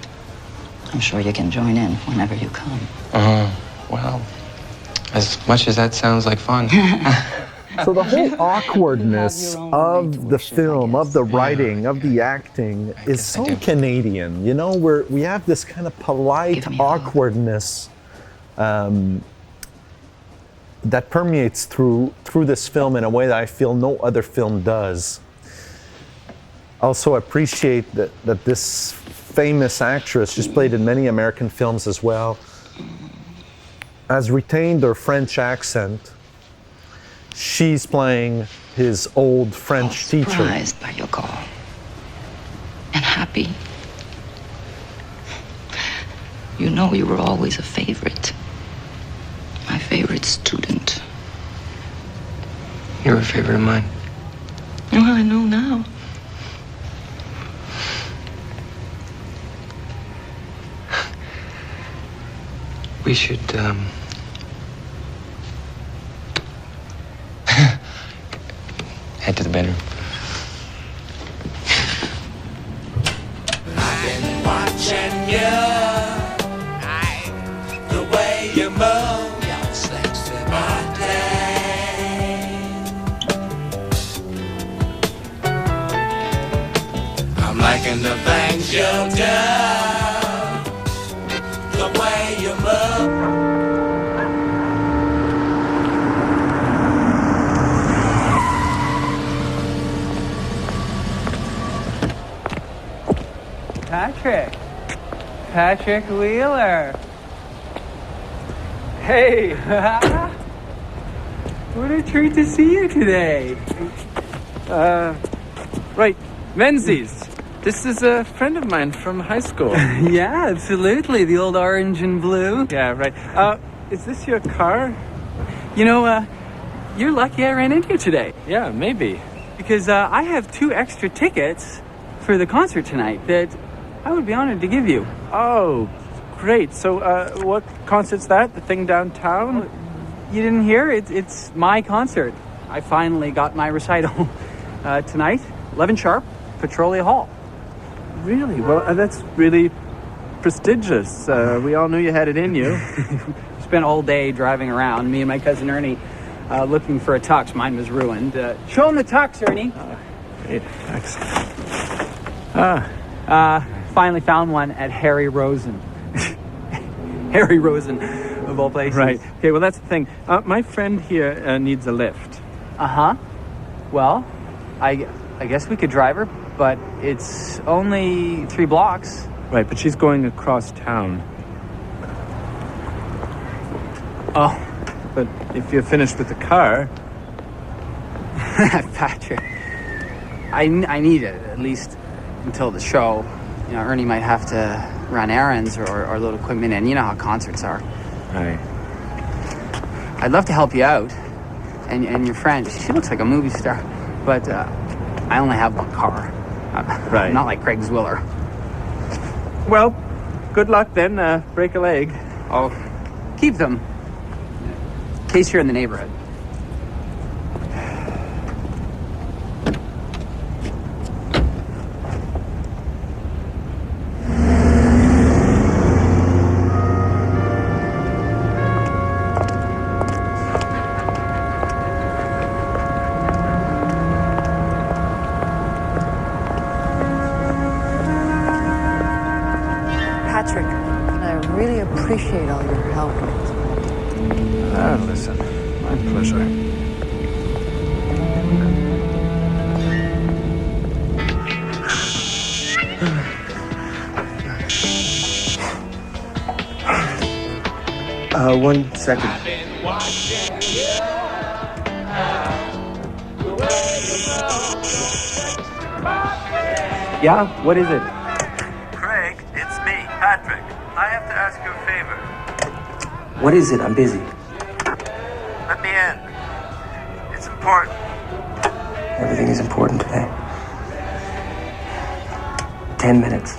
I'm sure you can join in whenever you come.
Well, as much as that sounds like fun.
So the whole awkwardness of the film, of the writing, of the acting is so Canadian. You know, we have this kind of polite awkwardness that permeates through this film in a way that I feel no other film does. Also appreciate that this famous actress, she's played in many American films as well, has retained her French accent. She's playing his old French teacher.
Surprised by your call. And happy. You know you were always a favorite. My favorite student.
You're a favorite of mine.
Well, I know now.
We should, head to the bedroom.
I've been watching you, the way you move your sexy body. I'm liking the things you do, the way you move.
Patrick Wheeler. Hey, what a treat to see you today.
Right, Menzies. This is a friend of mine from high school.
Yeah, absolutely. The old orange and blue.
Yeah, right. Is this your car?
You know, you're lucky I ran into you today.
Yeah, maybe.
Because I have 2 extra tickets for the concert tonight that I would be honored to give you.
Oh, great. So, what concert's that? The thing downtown?
You didn't hear? It's my concert. I finally got my recital tonight, 11 sharp, Petrolia Hall.
Really? Well, that's really prestigious. We all knew you had it in you.
Spent all day driving around, me and my cousin Ernie, looking for a tux. Mine was ruined. Show him the tux, Ernie.
Great, thanks.
Finally found one at Harry Rosen. Harry Rosen, of all places.
Right. Okay, well, that's the thing. My friend here needs a lift.
Uh-huh. Well, I guess we could drive her, but it's only 3 blocks.
Right, but she's going across town.
Oh.
But if you're finished with the car...
Patrick, I need it, at least until the show. You know, Ernie might have to run errands or load equipment in. You know how concerts are.
Right.
I'd love to help you out. And your friend, she looks like a movie star. But I only have 1 car.
Right.
I'm not like Craig Zwiller.
Well, good luck then. Break a leg.
I'll keep them. In case you're in the neighborhood.
Appreciate all your help.
Listen, my pleasure.
One second.
Yeah, what is it?
Craig, it's me, Patrick. I have to ask you a favor.
What is it? I'm busy.
Let me in. It's important.
Everything is important today. 10 minutes.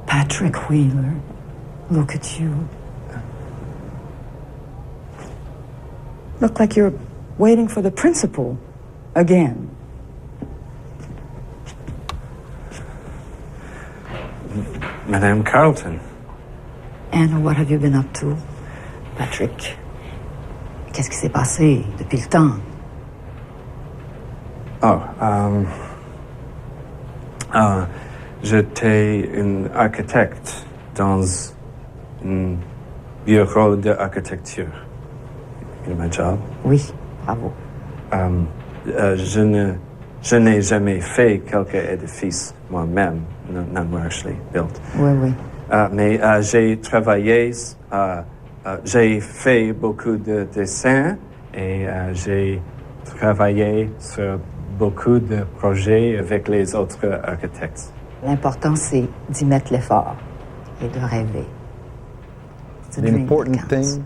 Patrick Wheeler, look at you. Look like you're waiting for the principal again.
Madame Carlton.
And what have you been up to, Patrick? Qu'est-ce qui s'est passé depuis le temps?
J'étais un architecte dans un bureau d'architecture. You know my job?
Oui, bravo.
Je n'ai jamais fait quelque édifice moi-même, not actually built.
Oui, oui.
Mais j'ai travaillé, j'ai fait beaucoup de dessins et j'ai travaillé sur beaucoup de projets avec les autres architectes.
L'important, c'est d'y mettre l'effort et de rêver.
The important thing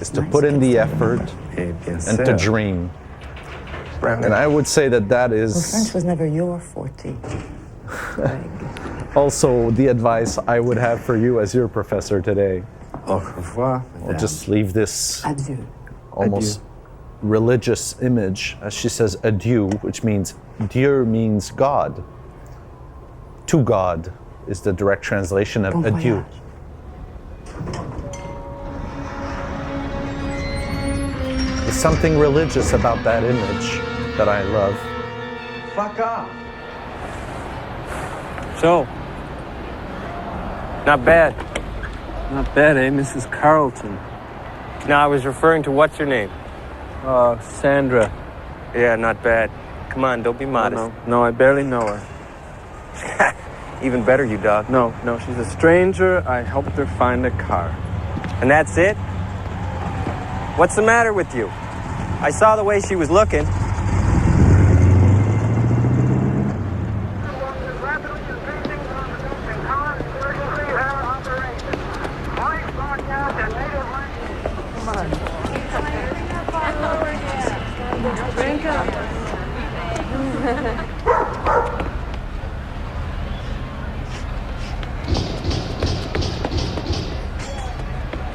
is to put in the effort and to dream. And I would say that is...
Well, French was never your forte.
also the advice I would have for you as your professor today.
Au revoir,
We'll just leave this
Adieu.
almost religious image as she says adieu, which means Dieu means God. To God is the direct translation of
Bon
adieu.
voyage.
There's something religious about that image that I love.
Fuck off.
So, not bad. Not bad, eh, Mrs. Carlton?
No, I was referring to what's her name?
Sandra.
Yeah, not bad. Come on, don't be modest.
No, I barely know her.
Even better, you dog.
No, she's a stranger. I helped her find a car.
And that's it? What's the matter with you? I saw the way she was looking.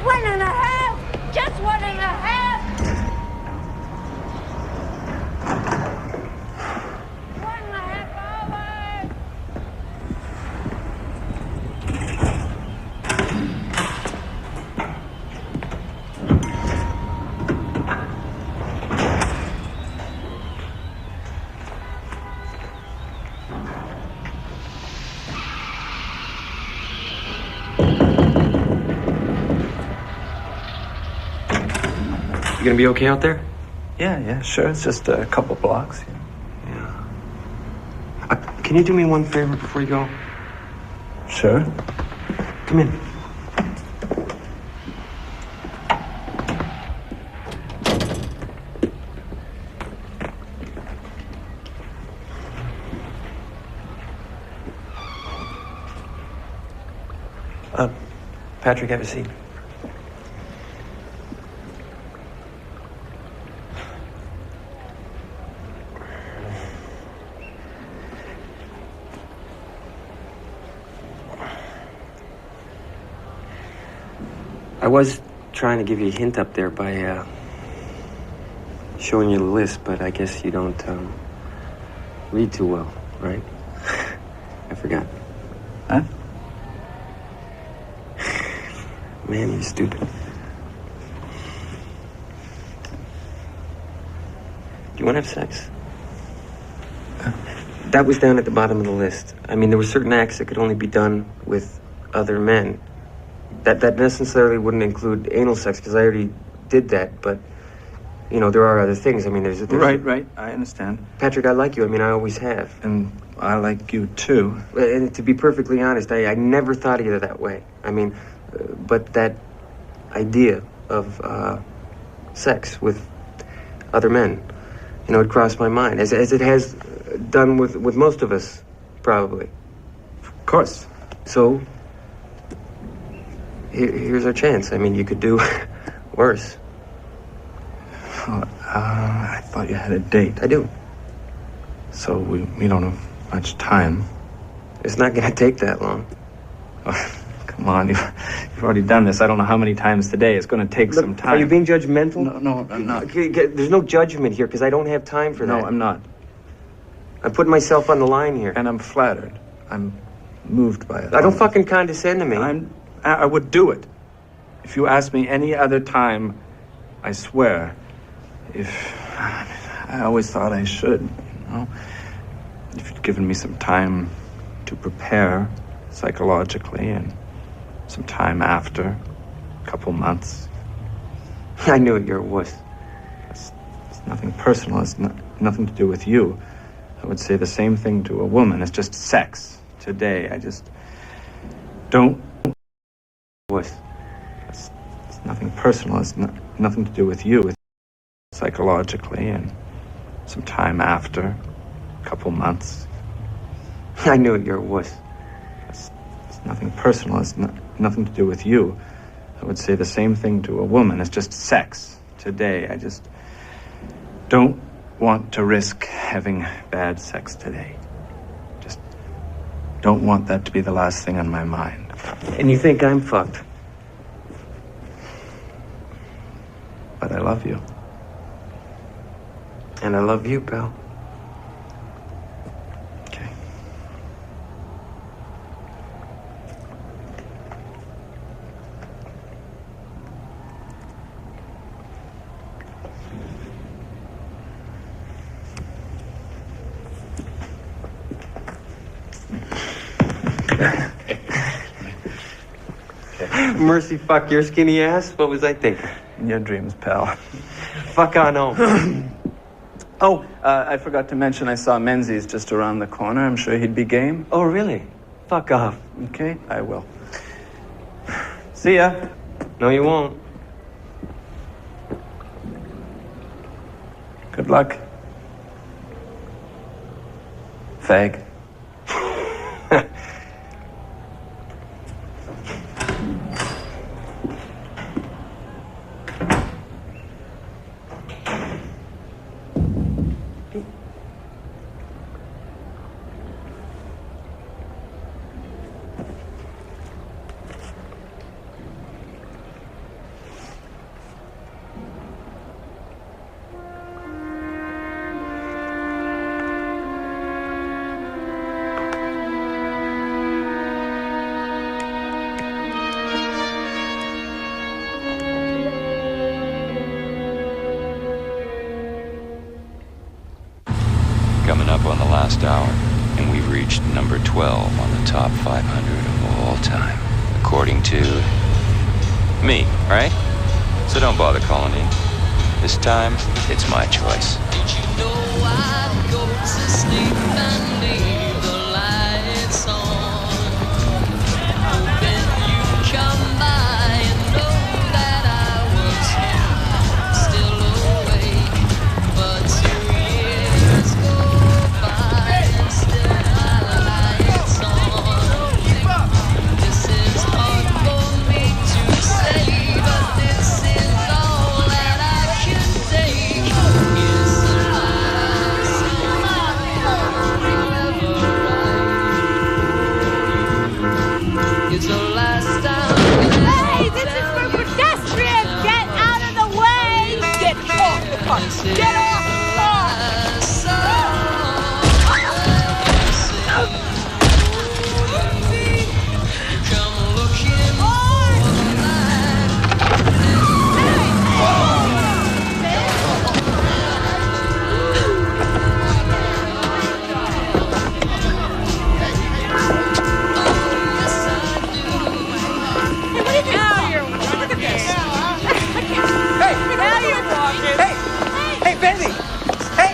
One and a half! Just 1.5! 1.5 hours!
You gonna be okay out there?
Yeah, sure. It's just a couple blocks.
Can you do me one favor before you go?
Sure.
Come in. Patrick, have a seat. I was trying to give you a hint up there by showing you the list, but I guess you don't read too well, right? I forgot.
Huh?
Man, you're stupid. Do you want to have sex? That was down at the bottom of the list. I mean, there were certain acts that could only be done with other men. That necessarily wouldn't include anal sex, because I already did that, but, you know, there are other things. I mean, there's
Right, I understand.
Patrick, I like you. I mean, I always have.
And I like you, too.
And to be perfectly honest, I never thought of you that way. I mean, but that idea of sex with other men, you know, it crossed my mind, as it has done with most of us, probably.
Of course.
So, here's our chance. I mean, you could do worse.
I thought you had a date.
I do.
So we don't have much time.
It's not going to take that long.
Come on, you've already done this. I don't know how many times today. It's going to take some time.
Are you being judgmental?
No, I'm not.
There's no judgment here, because I don't have time for that.
No, I'm not.
I'm putting myself on the line here.
And I'm flattered. I'm moved by it.
I don't fucking condescend to me.
I would do it. If you asked me any other time, I swear. I always thought I should, you know. If you'd given me some time to prepare psychologically, and some time after, a couple months.
I knew it, you're a wuss.
It's nothing personal. It's nothing to do with you. I would say the same thing to a woman. It's just sex. Today, I just don't.
Wuss.
It's nothing personal. It's nothing to do with you. It's psychologically, and some time after, a couple months.
I knew it, you're a wuss.
It's nothing personal. It's nothing to do with you. I would say the same thing to a woman. It's just sex. Today, I just don't want to risk having bad sex today. Just don't want that to be the last thing on my mind.
And you think I'm fucked? But I love you. And I love you, pal. Okay. Mercy fuck your skinny ass. What was I thinking?
Your dreams, pal.
Fuck on home.
Oh, I forgot to mention I saw Menzies just around the corner. I'm sure he'd be game.
Oh, really? Fuck off.
Okay, I will. See ya.
No, you won't.
Good luck. Fag.
Coming up on the last hour, and we've reached number 12 on the top 500 of all time, according to me, right? So don't bother calling in. This time, it's my choice.
Did you know I'd go to sleep and leave the lights on? Hoping you'd come by and know that I was home, still awake. But 2 years go by and still my lights on. This is hard for me to say, but this is all that I can take. Is the last It's the last time.
Hey, this is for pedestrians! Get out of the way! Get off the car! Get off the car!
Come looking for the light.
Hey,
Benny! Hey!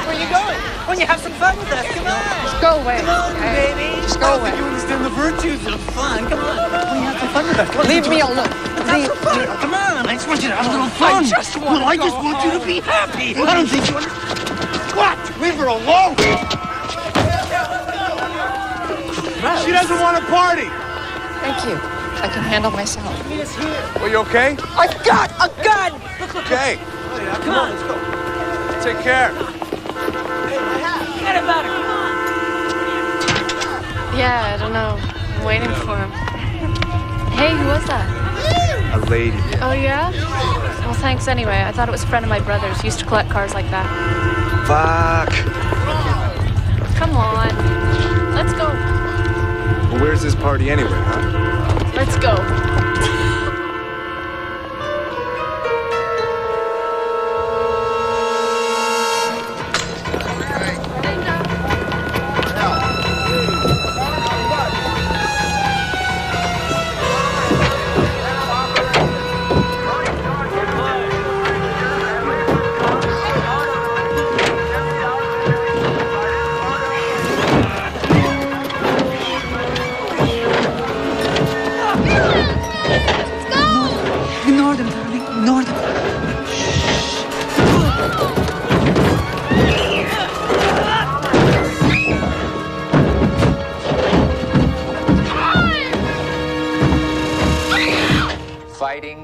Where you going? When you have some fun with us, come on!
Just go away.
Come on,
okay?
baby!
Just go away.
You understand the virtues of fun. Come on! When you have some fun with us.
Leave me alone.
Leave me. Come on! I just want you to have a little fun.
I just want to
I just want you to be happy. I don't think you What? Leave her alone! She doesn't want to party!
Thank you. I can handle myself.
Are you okay?
I've got a gun!
Okay. Come on, let's go. Take care.
Forget about it, come on!
Yeah, I don't know. I'm waiting for him. Hey, who was that?
A lady.
Oh, yeah? Well, thanks anyway. I thought it was a friend of my brother's. He used to collect cars like that.
Fuck.
Come on. Let's go.
Well, where's this party anyway, huh?
Let's go.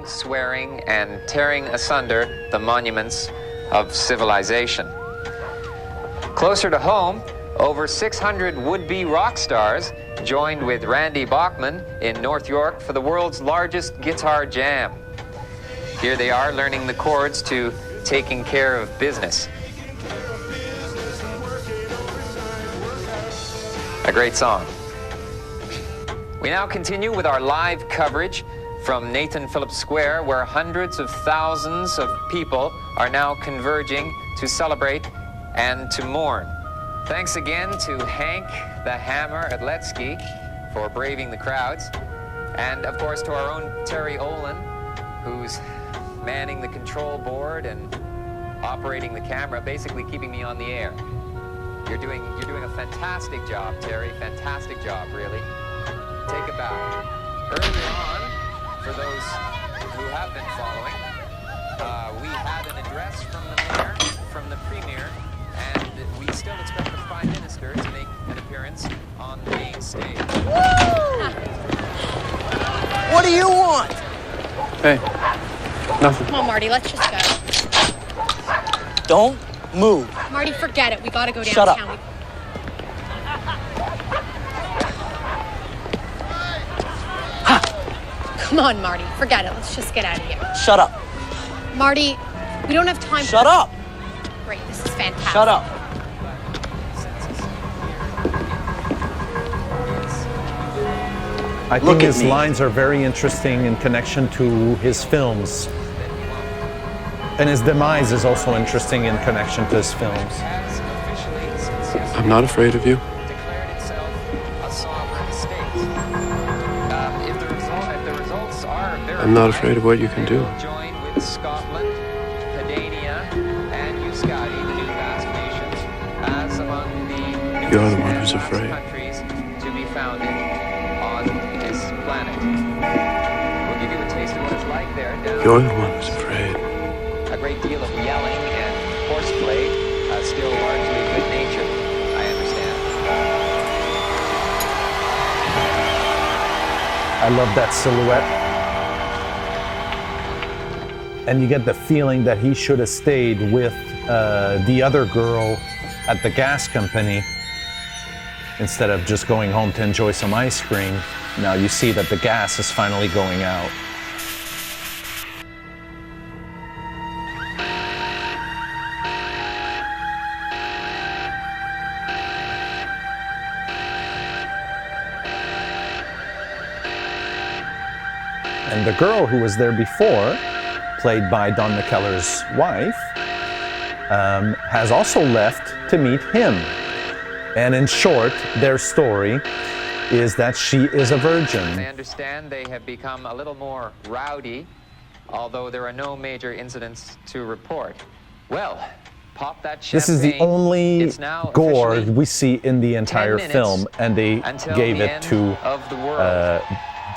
Swearing and tearing asunder the monuments of civilization. Closer to home, over 600 would-be rock stars joined with Randy Bachman in North York for the world's largest guitar jam. Here they are learning the chords to Taking Care of Business. A great song. We now continue with our live coverage from Nathan Phillips Square, where hundreds of thousands of people are now converging to celebrate and to mourn. Thanks again to Hank the Hammer Adletsky for braving the crowds, and of course to our own Terry Olin, who's manning the control board and operating the camera, basically keeping me on the air. You're doing a fantastic job, Terry. Fantastic job, really. Take a bow. Early on, for those who have been following, we had an address from the mayor, from the premier, and we still expect the Prime Minister to make an appearance on the main stage.
What do you want?
Hey, nothing.
Come on, Marty, let's just go.
Don't move.
Marty, forget it. We gotta go
Shut
downtown.
up.
Come on, Marty, forget it. Let's just get out of here.
Shut up.
Marty, we don't have time.
Shut up.
Great, this is fantastic.
Shut up.
I think his lines are very interesting in connection to his films. And his demise is also interesting in connection to his films.
I'm not afraid of you. I'm not afraid of what you can do.
Join with Scotland, Padania, and Euskadi, the new vast nations, as among the
You're the one who's afraid.
countries to be founded on this planet. We'll give you a taste of what it's like there.
You're the one who's afraid.
A great deal of yelling and horseplay, still largely good-natured, I understand.
I love that silhouette. And you get the feeling that he should have stayed with the other girl at the gas company instead of just going home to enjoy some ice cream. Now you see that the gas is finally going out. And the girl who was there before, played by Don McKellar's wife, has also left to meet him. And in short, their story is that she is a virgin.
I understand they have become a little more rowdy, although there are no major incidents to report. Well, pop that champagne.
This is the only
It's now
gore
officially
we see in the entire
10 minutes
film, and they
until
gave
the
it
end
to
of the world.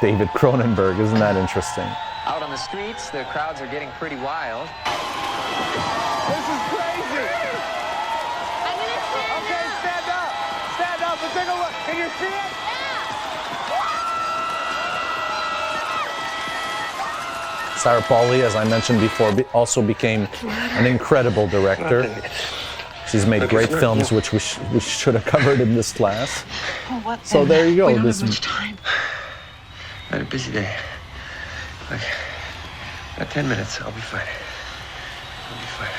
David Cronenberg. Isn't that interesting?
Out on the streets, the crowds are getting pretty wild.
This is crazy. Okay, stand up. Stand up and take a look. Can you see it?
Sarah Polley, as I mentioned before, also became an incredible director. She's made great films, which we should have covered in this class.
Oh, what
So there you go.
We don't
This
have much time. I had a busy day. Look, about 10 minutes, I'll be fine. I'll be fine.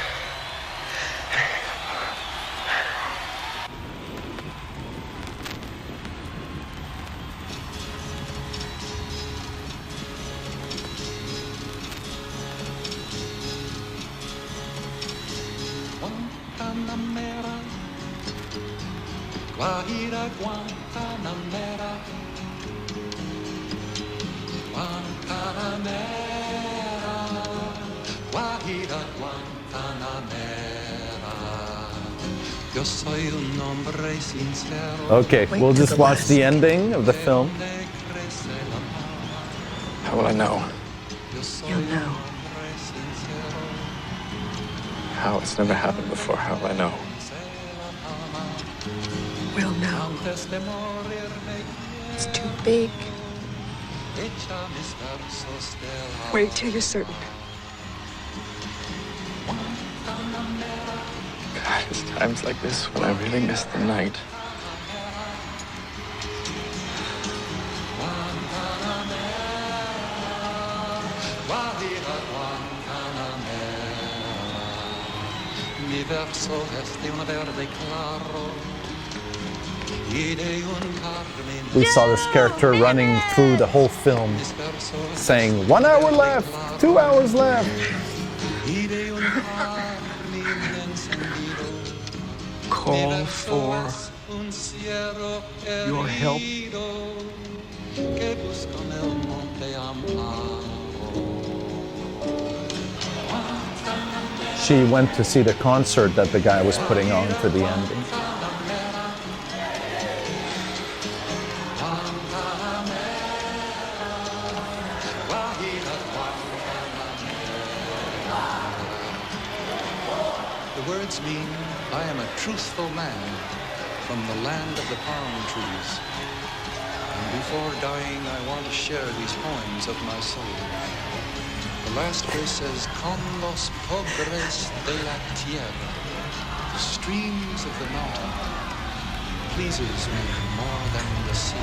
Guantanamera, Guajira, Guantanamera, Guantanamera, Guajira, Guantanamera. Yo soy un hombre sincero.
Okay, we'll just watch the ending of the film.
How will I know?
You'll know.
How? It's never happened before. How will I know?
We'll know. It's too big. Wait till you're certain.
God, it's times like this when I really miss the night.
We saw this character running through the whole film saying, 1 hour left, 2 hours left.
Call for your help.
She went to see the concert that the guy was putting on for the ending.
The words mean, I am a truthful man from the land of the palm trees. And before dying, I want to share these poems of my soul. The last verse says, Con los pobres de la tierra, the streams of the mountain, pleases me more than the sea.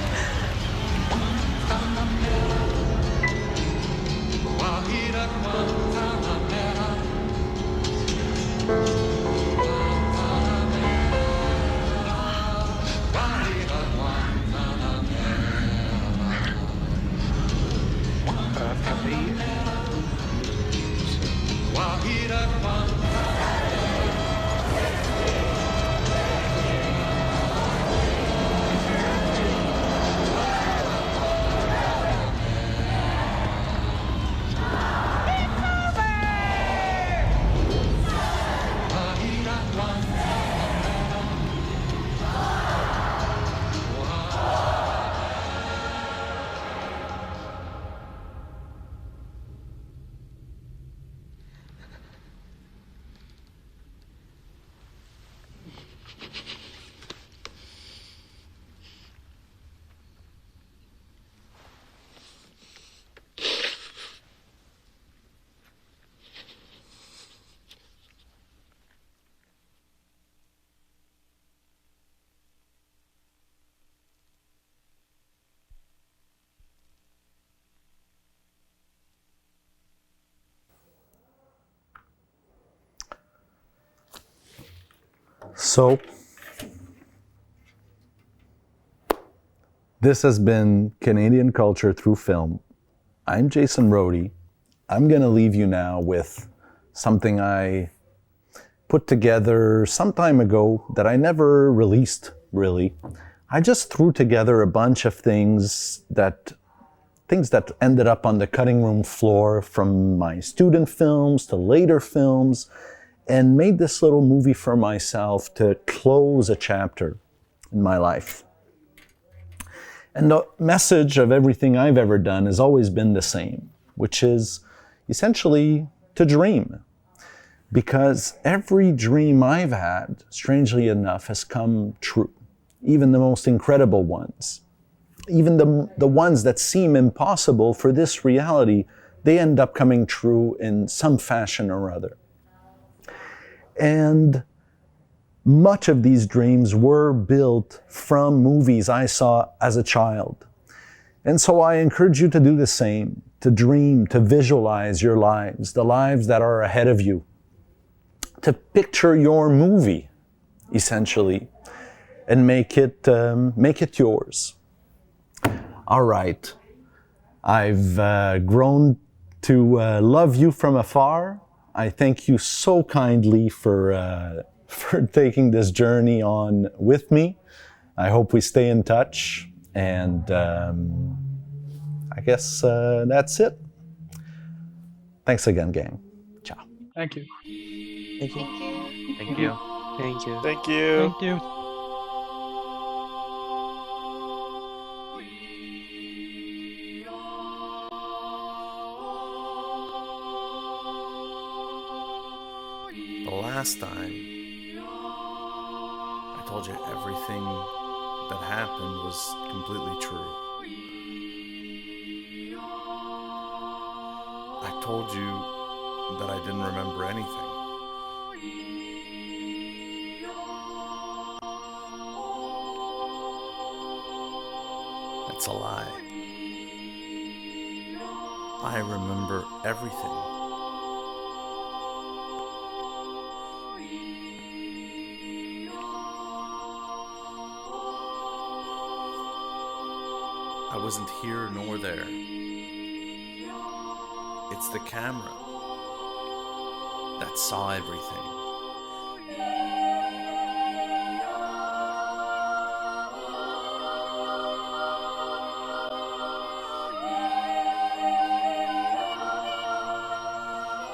So, this has been Canadian Culture Through Film. I'm Jason Rohde. I'm going to leave you now with something I put together some time ago that I never released, really. I just threw together a bunch of things that ended up on the cutting room floor, from my student films to later films, and made this little movie for myself to close a chapter in my life. And the message of everything I've ever done has always been the same, which is essentially to dream. Because every dream I've had, strangely enough, has come true. Even the most incredible ones. Even the ones that seem impossible for this reality, they end up coming true in some fashion or other. And much of these dreams were built from movies I saw as a child. And so I encourage you to do the same, to dream, to visualize your lives, the lives that are ahead of you, to picture your movie, essentially, and make it yours. All right, I've grown to love you from afar. I thank you so kindly for taking this journey on with me. I hope we stay in touch, and I guess that's it. Thanks again, gang. Ciao.
Thank you.
Thank you.
Thank you.
Thank you.
Thank you.
Thank you.
Last time, I told you everything that happened was completely true. I told you that I didn't remember anything. That's a lie. I remember everything. wasn't here nor there. It's the camera that saw everything.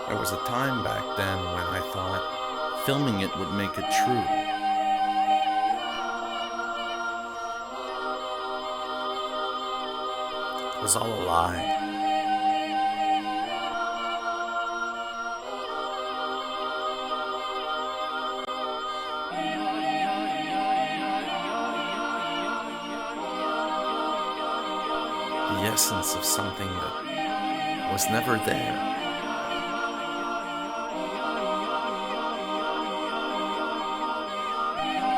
There was a time back then when I thought filming it would make it true. It was all a lie. The essence of something that was never there.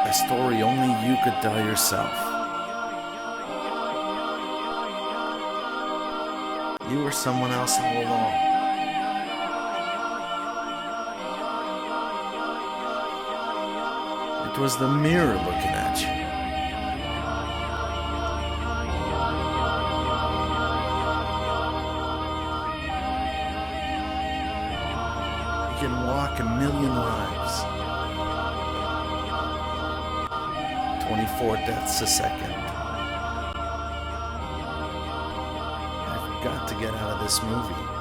A story only you could tell yourself. You were someone else all along. It was the mirror looking at you. You can walk a million lives. 24 deaths a second. I've got to get out of this movie.